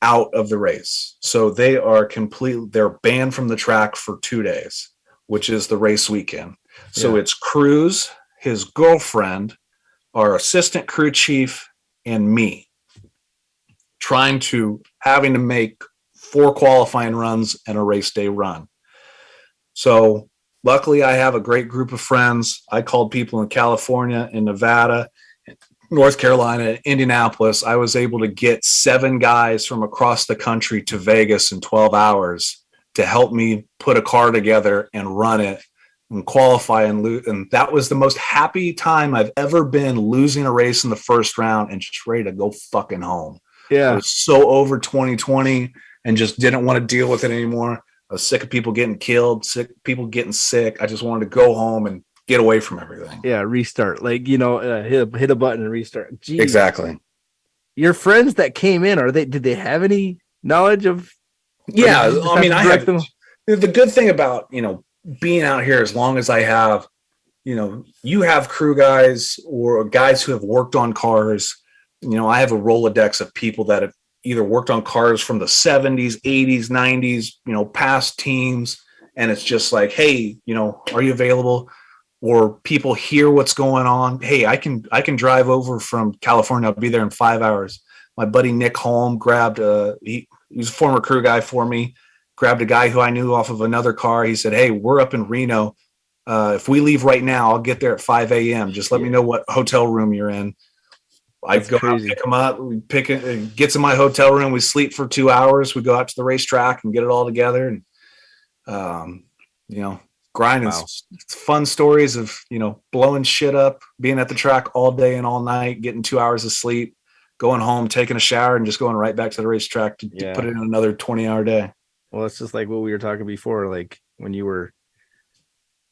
out of the race. So they're banned from the track for 2 days, which is the race weekend. So it's Cruz, his girlfriend, our assistant crew chief, and me having to make 4 qualifying runs and a race day run. So luckily I have a great group of friends. I called people in California, in Nevada, North Carolina, Indianapolis. I was able to get 7 guys from across the country to Vegas in 12 hours to help me put a car together and run it and qualify and lose. And that was the most happy time I've ever been, losing a race in the first round and just ready to go fucking home. Yeah. I was so over 2020 and just didn't want to deal with it anymore. I was sick of people getting killed, people getting sick. I just wanted to go home and get away from everything. Yeah, restart. Like, hit a button and restart. Jeez. Exactly. Your friends that came in, did they have any knowledge of? Yeah, I mean, I have them. The good thing about, being out here as long as I have, you have crew guys or guys who have worked on cars. I have a Rolodex of people that have either worked on cars from the 70s, 80s, 90s, past teams. And it's just like, hey, are you available? Or people hear what's going on. Hey, I can drive over from California. I'll be there in 5 hours. My buddy Nick Holm grabbed he was a former crew guy for me, grabbed a guy who I knew off of another car. He said, hey, we're up in Reno. If we leave right now, I'll get there at 5 a.m. Just let me know what hotel room you're in. I go out, pick him up, we pick it, gets in my hotel room. We sleep for 2 hours. We go out to the racetrack and get it all together. And, grinding. Wow. Fun stories of, blowing shit up, being at the track all day and all night, getting 2 hours of sleep, going home, taking a shower, and just going right back to the racetrack to put in another 20-hour day. Well, it's just like what we were talking before, like when you were,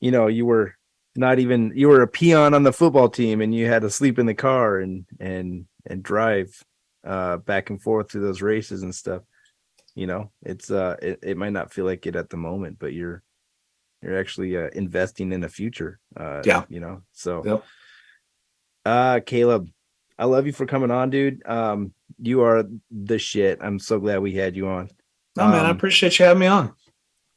you were a peon on the football team and you had to sleep in the car and drive back and forth through those races and stuff. It's it might not feel like it at the moment, but you're actually investing in the future. So Caleb, I love you for coming on, dude. You are the shit. I'm so glad we had you on. No, man, I appreciate you having me on.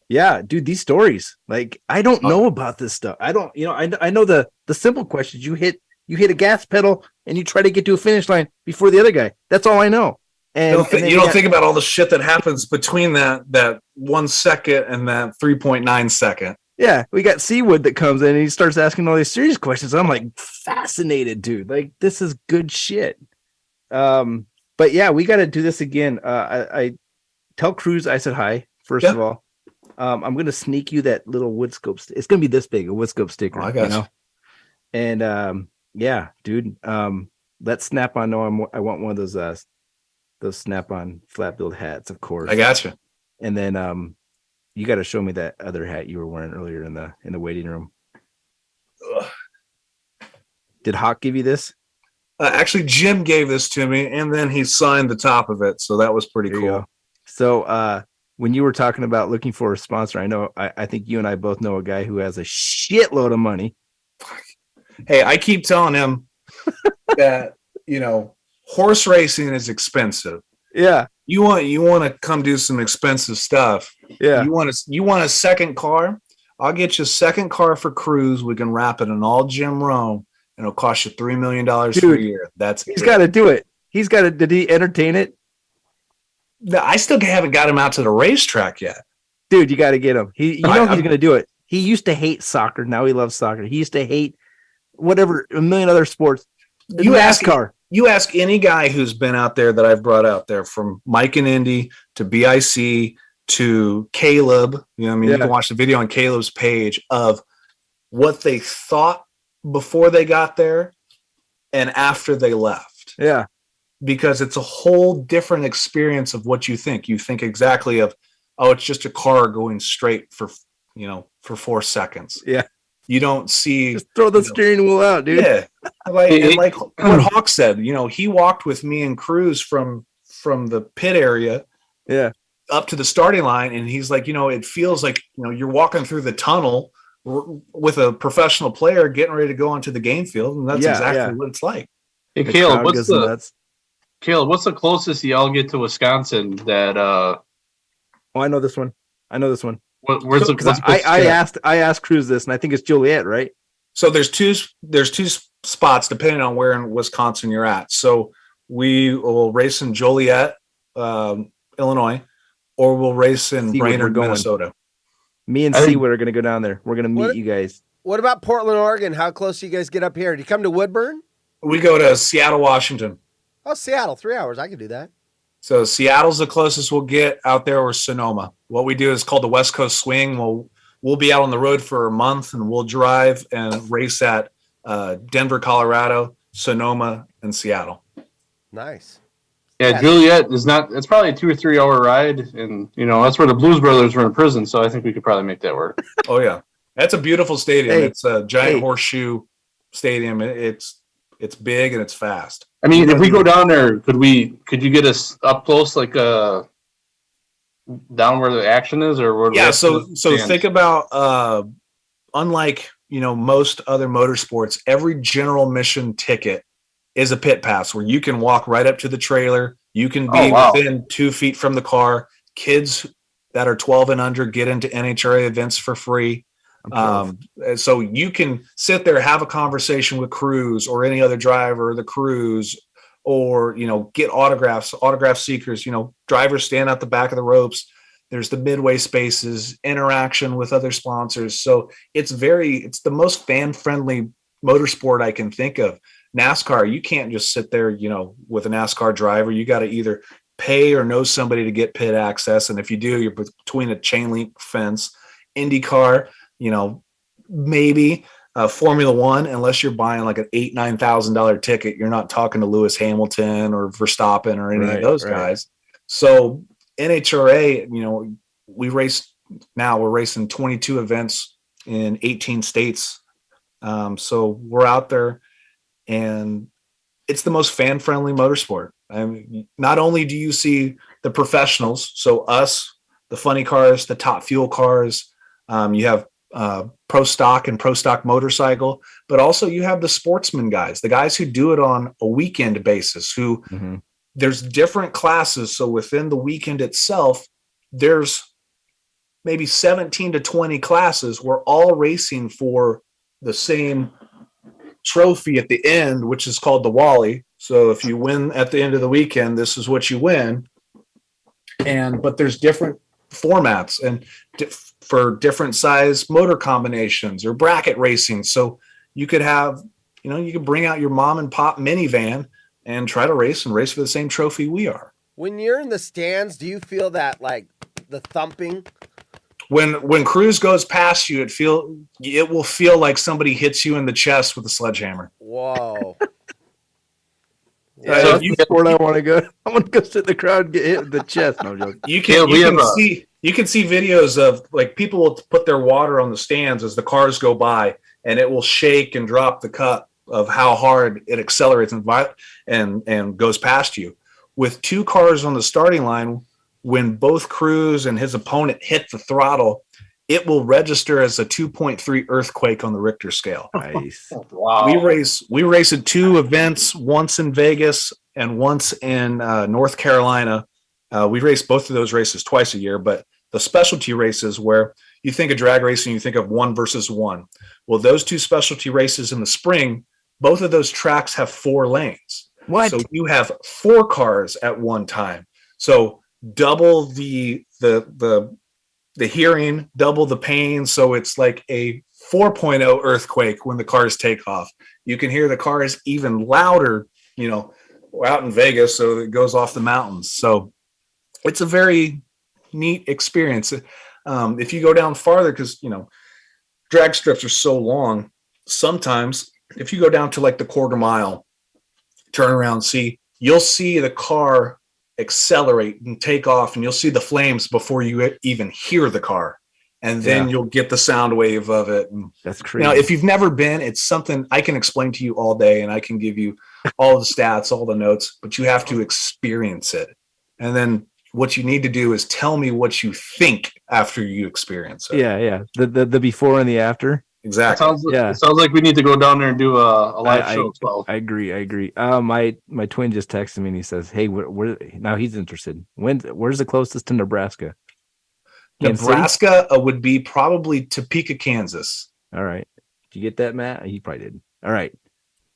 Yeah, dude, these stories, like, I don't know about this stuff. I don't, I know the simple questions. You hit a gas pedal and you try to get to a finish line before the other guy. That's all I know. And you don't think about all the shit that happens between that 1 second and that 3.9 second. Yeah, we got Seawood that comes in and he starts asking all these serious questions. I'm like fascinated, dude. Like, this is good shit. But yeah, we got to do this again. I tell Cruz I said hi, first of all. I'm going to sneak you that little Woodscope. It's going to be this big, a Woodscope sticker. Oh, I got you. And yeah, dude, let Snap-on know I want one of those Snap-on flat build hats, of course. I got you. And then you got to show me that other hat you were wearing earlier in the waiting room. Ugh. Did Hawk give you this? Actually, Jim gave this to me, and then he signed the top of it, so that was pretty cool. So when you were talking about looking for a sponsor, I think you and I both know a guy who has a shitload of money. Hey, I keep telling him that, horse racing is expensive. Yeah. You want to come do some expensive stuff. Yeah. You want a second car? I'll get you a second car for Cruz. We can wrap it in all Jim Rome, and it'll cost you $3 million for a year. He's got to do it. Did he entertain it? I still haven't got him out to the racetrack yet. Dude, you got to get him. He's going to do it. He used to hate soccer. Now he loves soccer. He used to hate a million other sports. NASCAR. You ask any guy who's been out there that I've brought out there, from Mike and Indy to BIC to Caleb. You can watch the video on Caleb's page of what they thought before they got there and after they left. Yeah. Because it's a whole different experience of what you think. You think exactly of, it's just a car going straight for 4 seconds. Yeah. You don't see. Just throw the steering wheel out, dude. Yeah. Like what Hawk said, he walked with me and Cruz from the pit area. Yeah. Up to the starting line. And he's like, it feels like, you're walking through the tunnel with a professional player getting ready to go onto the game field. And that's exactly what it's like. Hey, Caleb, what's the closest y'all get to Wisconsin that Oh, I know this one. Where's I asked Cruz this, and I think it's Joliet, right? So there's two spots depending on where in Wisconsin you're at. So we will race in Joliet, Illinois, or we'll race in Brainerd, Minnesota. Me and Seawood are going to go down there. We're going to meet you guys. What about Portland, Oregon? How close do you guys get up here? Do you come to Woodburn? We go to Seattle, Washington. Oh, Seattle, 3 hours. I can do that. So Seattle's the closest we'll get out there, or Sonoma. What we do is called the West Coast Swing. We'll be out on the road for a month, and we'll drive and race at Denver, Colorado, Sonoma, and Seattle. Nice. Yeah, Juliet is not. It's probably a 2 or 3 hour ride, and that's where the Blues Brothers were in prison. So I think we could probably make that work. Oh yeah, that's a beautiful stadium. It's a giant horseshoe stadium. It's big and it's fast. I mean, if we go down there, could you get us up close, like down where the action is, or where? Yeah. So think about unlike most other motorsports, every general mission ticket is a pit pass where you can walk right up to the trailer. You can be within 2 feet from the car. Kids that are 12 and under get into NHRA events for free. So you can sit there, have a conversation with crews or any other driver, the crews, or, get autograph seekers, drivers stand at the back of the ropes. There's the midway spaces, interaction with other sponsors. So it's the most fan friendly motorsport I can think of. NASCAR, you can't just sit there, with a NASCAR driver. You got to either pay or know somebody to get pit access. And if you do, you're between a chain link fence. IndyCar, maybe Formula One, unless you're buying like an $8,000-$9,000 ticket, you're not talking to Lewis Hamilton or Verstappen or any of those guys. So NHRA, we're racing 22 events in 18 states. So we're out there. And it's the most fan-friendly motorsport. I mean, not only do you see the professionals, so us, the funny cars, the top fuel cars, you have pro stock and pro stock motorcycle, but also you have the sportsman guys, the guys who do it on a weekend basis, who there's different classes. So within the weekend itself, there's maybe 17 to 20 classes. We're all racing for the same trophy at the end, which is called the Wally. So if you win at the end of the weekend, this is what you win. But there's different formats and for different size motor combinations or bracket racing. So you could have, you could bring out your mom and pop minivan and try to race for the same trophy we are. When you're in the stands, do you feel that like the thumping? When Cruz goes past you, it will feel like somebody hits you in the chest with a sledgehammer. Whoa! That's the sport I want to go. I want to go sit in the crowd and get hit in the chest. No joke. You can see videos of like people will put their water on the stands as the cars go by, and it will shake and drop the cup of how hard it accelerates and goes past you. With 2 cars on the starting line, when both Cruz and his opponent hit the throttle, it will register as a 2.3 earthquake on the Richter scale. Nice. Wow. We race at 2 events, once in Vegas and once in North Carolina. We race both of those races twice a year, but the specialty races where you think of drag racing, you think of 1 versus 1. Well, those 2 specialty races in the spring, both of those tracks have 4 lanes. What? So you have 4 cars at one time. So double the hearing, double the pain. So it's like a 4.0 earthquake when the cars take off. You can hear the cars even louder, we're out in Vegas, so it goes off the mountains. So it's a very neat experience. If you go down farther, because, drag strips are so long, sometimes if you go down to like the quarter mile, turn around, you'll see the car accelerate and take off, and you'll see the flames before you even hear the car, and then you'll get the sound wave of it. And that's crazy. Now, if you've never been, it's something I can explain to you all day, and I can give you all the stats, all the notes, but you have to experience it. And then what you need to do is tell me what you think after you experience it. Yeah. The before and the after. Exactly. It sounds like we need to go down there and do a live show as well. I agree. My twin just texted me and he says, "Hey, where now he's interested. Where's the closest to Nebraska?" Nebraska would be probably Topeka, Kansas. All right. Did you get that, Matt? He probably did. All right.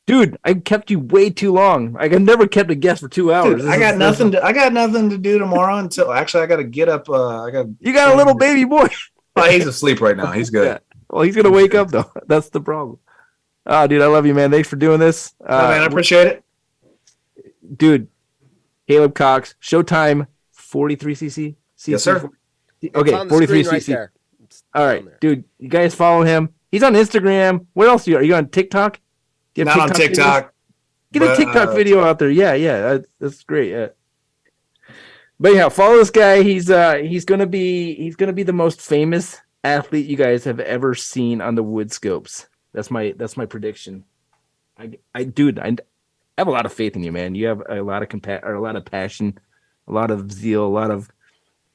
Dude, I kept you way too long. I've never kept a guest for 2 hours. Dude, I got nothing to do tomorrow until actually I got to get up. You got a little baby boy. Oh, he's asleep right now. He's good. Yeah. Well, he's gonna wake up though. That's the problem. Oh, dude, I love you, man. Thanks for doing this. No, man, I appreciate it. Dude, Caleb Cox, Showtime 43cc. Yes, sir. Okay, on the 43cc. screen right there. All right, dude, you guys follow him. He's on Instagram. What else are you on TikTok? Do you have Not on TikTok. videos? Get a TikTok video out there. Yeah, that's great. Yeah. But yeah, follow this guy. He's gonna be the most famous athlete you guys have ever seen on the Woodscopes. That's my prediction. I have a lot of faith in you, man. You have a lot of a lot of passion, a lot of zeal, a lot of,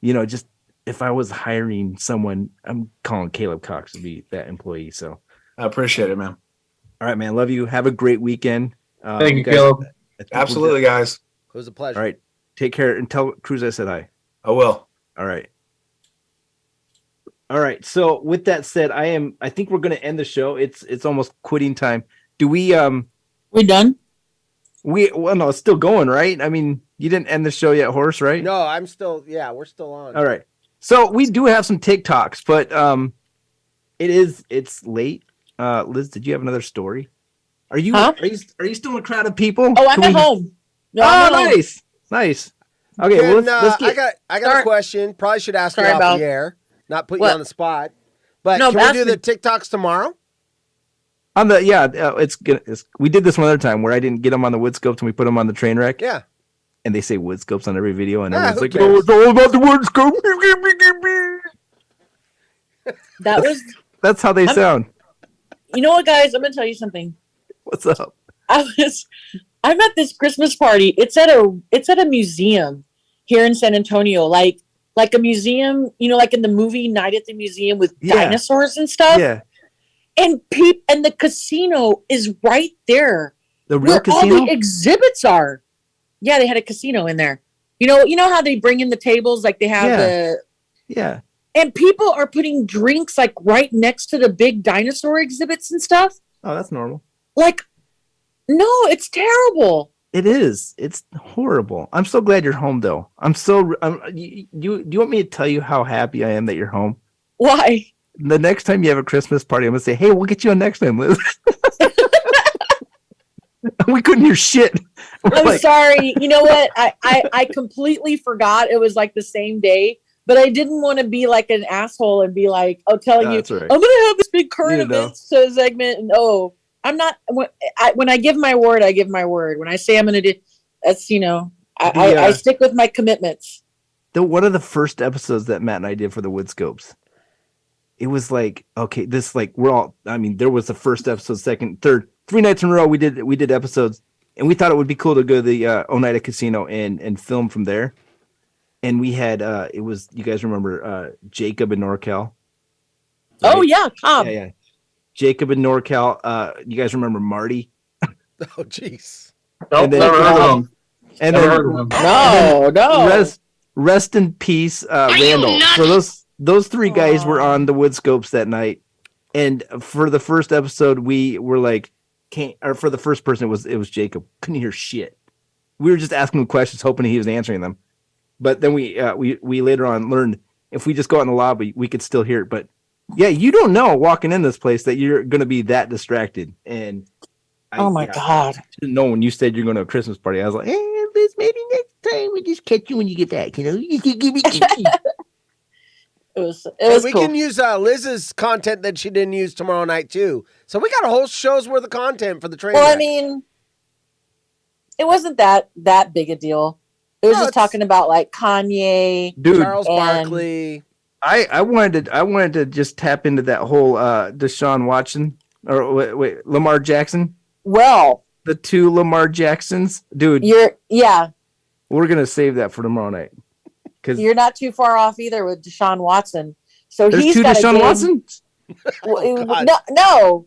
just if I was hiring someone, I'm calling Caleb Cox to be that employee. So I appreciate it, man. All right, man. Love you. Have a great weekend. Thank you, Caleb. Absolutely, guys. It was a pleasure. All right. Take care and tell Cruz I said hi. I will. All right. All right. So with that said, I think we're going to end the show. It's almost quitting time. Do we We done? No, it's still going, right? I mean, you didn't end the show yet, Horace, right? No, we're still on. All right. So we do have some TikToks, but it's late. Liz, did you have another story? Are you still in a crowd of people? Oh, I'm at home. No, oh, nice. Okay, well, let's get... I got a question. Probably should ask you Sorry off about- the air, not put you What? on the spot. But No, can ask we do me. the TikToks tomorrow? On the we did this one other time where I didn't get them on the Woodscopes and we put them on the train wreck. Yeah. And they say Woodscopes on every video, and everyone's who like, cares? "Oh, it's all about the Woodscope." That was. That's how they sound. You know what, guys? I'm gonna tell you something. What's up? I'm at this Christmas party. It's at a museum here in San Antonio, like a museum, like in the movie Night at the Museum with dinosaurs and stuff. Yeah. And and the casino is right there. The real where casino? all the exhibits are. Yeah, they had a casino in there. You know how they bring in the tables, like they have Yeah. and people are putting drinks like right next to the big dinosaur exhibits and stuff. Oh, that's normal. Like, no, it's terrible. It is. It's horrible. I'm so glad you're home, though. You want me to tell you how happy I am that you're home? Why? The next time you have a Christmas party, I'm gonna say, "Hey, we'll get you on next time, Liz." We couldn't hear shit. I'm sorry. You know what? I completely forgot it was like the same day, but I didn't want to be like an asshole and be like, telling you, that's right. I'm going to have this big current events segment. And I'm not, when I give my word, I give my word. When I say I'm going to do, that's, I stick with my commitments. One of the first episodes that Matt and I did for the Woodscopes, it was like, okay, this like there was the first episode, second, third, 3 nights in a row we did episodes, and we thought it would be cool to go to the Oneida Casino and film from there. And we had you guys remember Jacob in NorCal? Right? Oh yeah, Cobb. Yeah. Jacob in NorCal. You guys remember Marty? Oh jeez. Nope, never heard of him. And Never then, heard of him. No. Rest in peace, Randall. So those 3 guys were on the Woodscopes that night, and for the first episode, we were like, for the first person, it was Jacob. Couldn't hear shit. We were just asking him questions, hoping he was answering them. But then we later on learned if we just go out in the lobby, we could still hear it. But yeah, you don't know walking in this place that you're going to be that distracted. And oh my God. I didn't know when you said you're going to a Christmas party. I was like, hey, Liz, maybe next time we just catch you when you get back. It was we cool. can use Liz's content that she didn't use tomorrow night too. So we got a whole show's worth of content for the train. Well, wreck. I mean, it wasn't that big a deal. It was just talking about like Kanye, dude, Charles Barkley. I wanted to just tap into that whole Deshaun Watson or wait Lamar Jackson. Well, the 2 Lamar Jacksons, dude. We're gonna save that for tomorrow night. Because you're not too far off either with Deshaun Watson. So there's he's 2 got Deshaun Watsons. No.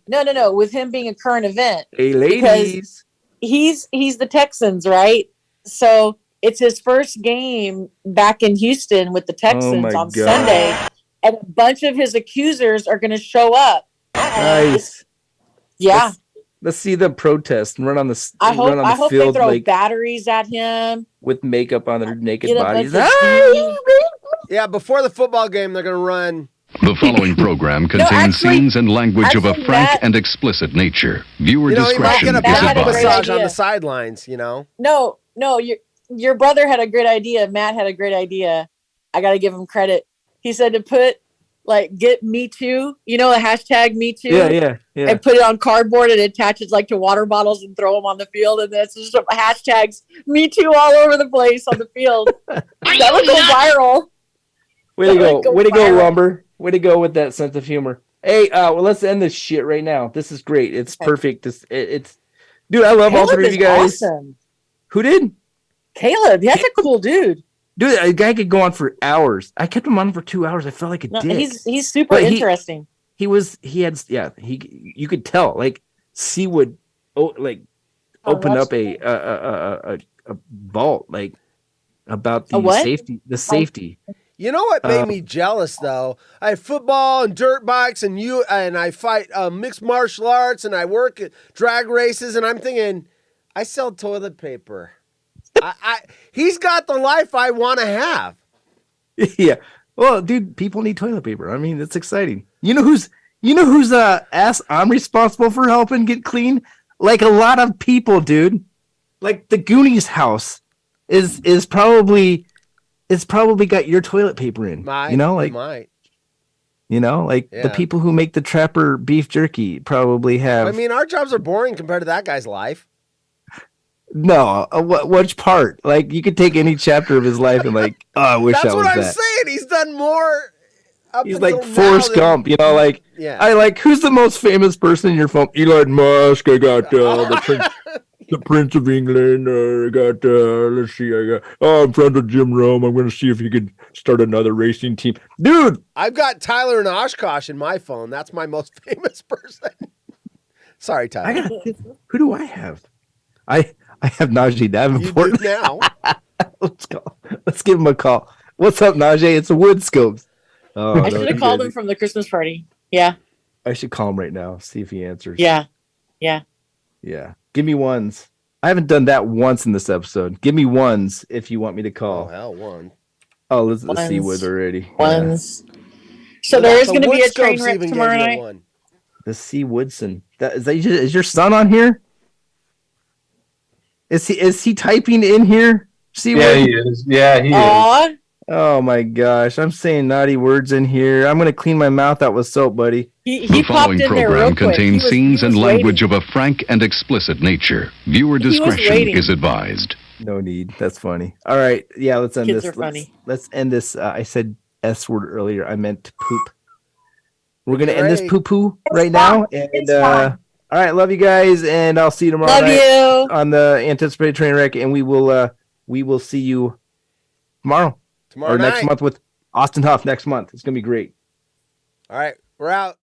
With him being a current event. Hey, ladies. He's the Texans, right? So it's his first game back in Houston with the Texans on Sunday, and a bunch of his accusers are going to show up. Nice. Yeah. Let's see the protest and run on the I hope field they throw like batteries at him with makeup on their naked bodies. Yeah, before the football game, they're going to run The following program contains actually- scenes and language of a actually, frank Matt- and explicit nature. Viewer You know, he might discretion get a is back advised. massage on idea. the sidelines, you know? No, your brother had a great idea. Matt had a great idea. I got to give him credit. He said to put, like, get Me Too, the hashtag Me Too. Yeah. And put it on cardboard and attach it, like, to water bottles and throw them on the field. And that's just hashtags Me Too all over the place on the field. That would go viral. Way to go. Go Way to go, viral. Lumber. Way to go with that sense of humor. Hey, well, let's end this shit right now. This is great. It's perfect. It's dude, I love all Caleb three of is you guys. awesome. Who did? Caleb, that's a cool dude. Dude, a guy could go on for hours. I kept him on for 2 hours. I felt like a No, dick. he's super But interesting. you could tell, like, C would open watch up a vault, like, about the A what? safety. You know what made me jealous though? I have football and dirt bikes and I fight mixed martial arts and I work at drag races and I'm thinking, I sell toilet paper. He's got the life I want to have. Yeah. Well, dude, people need toilet paper. I mean, it's exciting. You know who's ass I'm responsible for helping get clean? Like a lot of people, dude. Like the Goonies house is probably got your toilet paper in. Might. The people who make the Trapper beef jerky probably have. I mean, our jobs are boring compared to that guy's life. No, which part? Like, you could take any chapter of his life and like, oh, I wish That's I was what I'm that. saying. He's done more. He's until like now Forrest than- Gump, like. Yeah. I like. Who's the most famous person in your phone? Elon Musk. I got the Prince of England. I got. Let's see. I'm friends with Jim Rome. I'm going to see if he could start another racing team, dude. I've got Tyler and Oshkosh in my phone. That's my most famous person. Sorry, Tyler. Who do I have? I have Najee Davenport. You do now. Let's go. Let's give him a call. What's up, Najee? It's a Woodscopes. Oh, I should have called him from the Christmas party. Yeah. I should call him right now. See if he answers. Yeah. Yeah. Give me ones. I haven't done that once in this episode. Give me ones if you want me to call. Oh, hell, one. Oh, let's Ones. see Wood already. Ones. So there is going to be a train wreck tomorrow night. The C Woodson. Is your son on here? Is he typing in here? C Yeah, Wood? he is. Yeah, he is. Aw. Oh my gosh, I'm saying naughty words in here. I'm gonna clean my mouth out with soap, buddy. He The popped following in there real program quick. contains He scenes and was language waiting. of a frank and explicit nature. Viewer He was discretion waiting. is advised. No need. That's funny. All right, yeah, let's end Kids this. are funny. Let's end this. I said S word earlier. I meant poop. We're gonna end this Great. poo poo right now. And all right, love you guys, and I'll see you tomorrow Love night you. on the anticipated train wreck, and we will see you tomorrow Tomorrow or next night. month with Austin Huff next month. It's gonna be great. All right, we're out.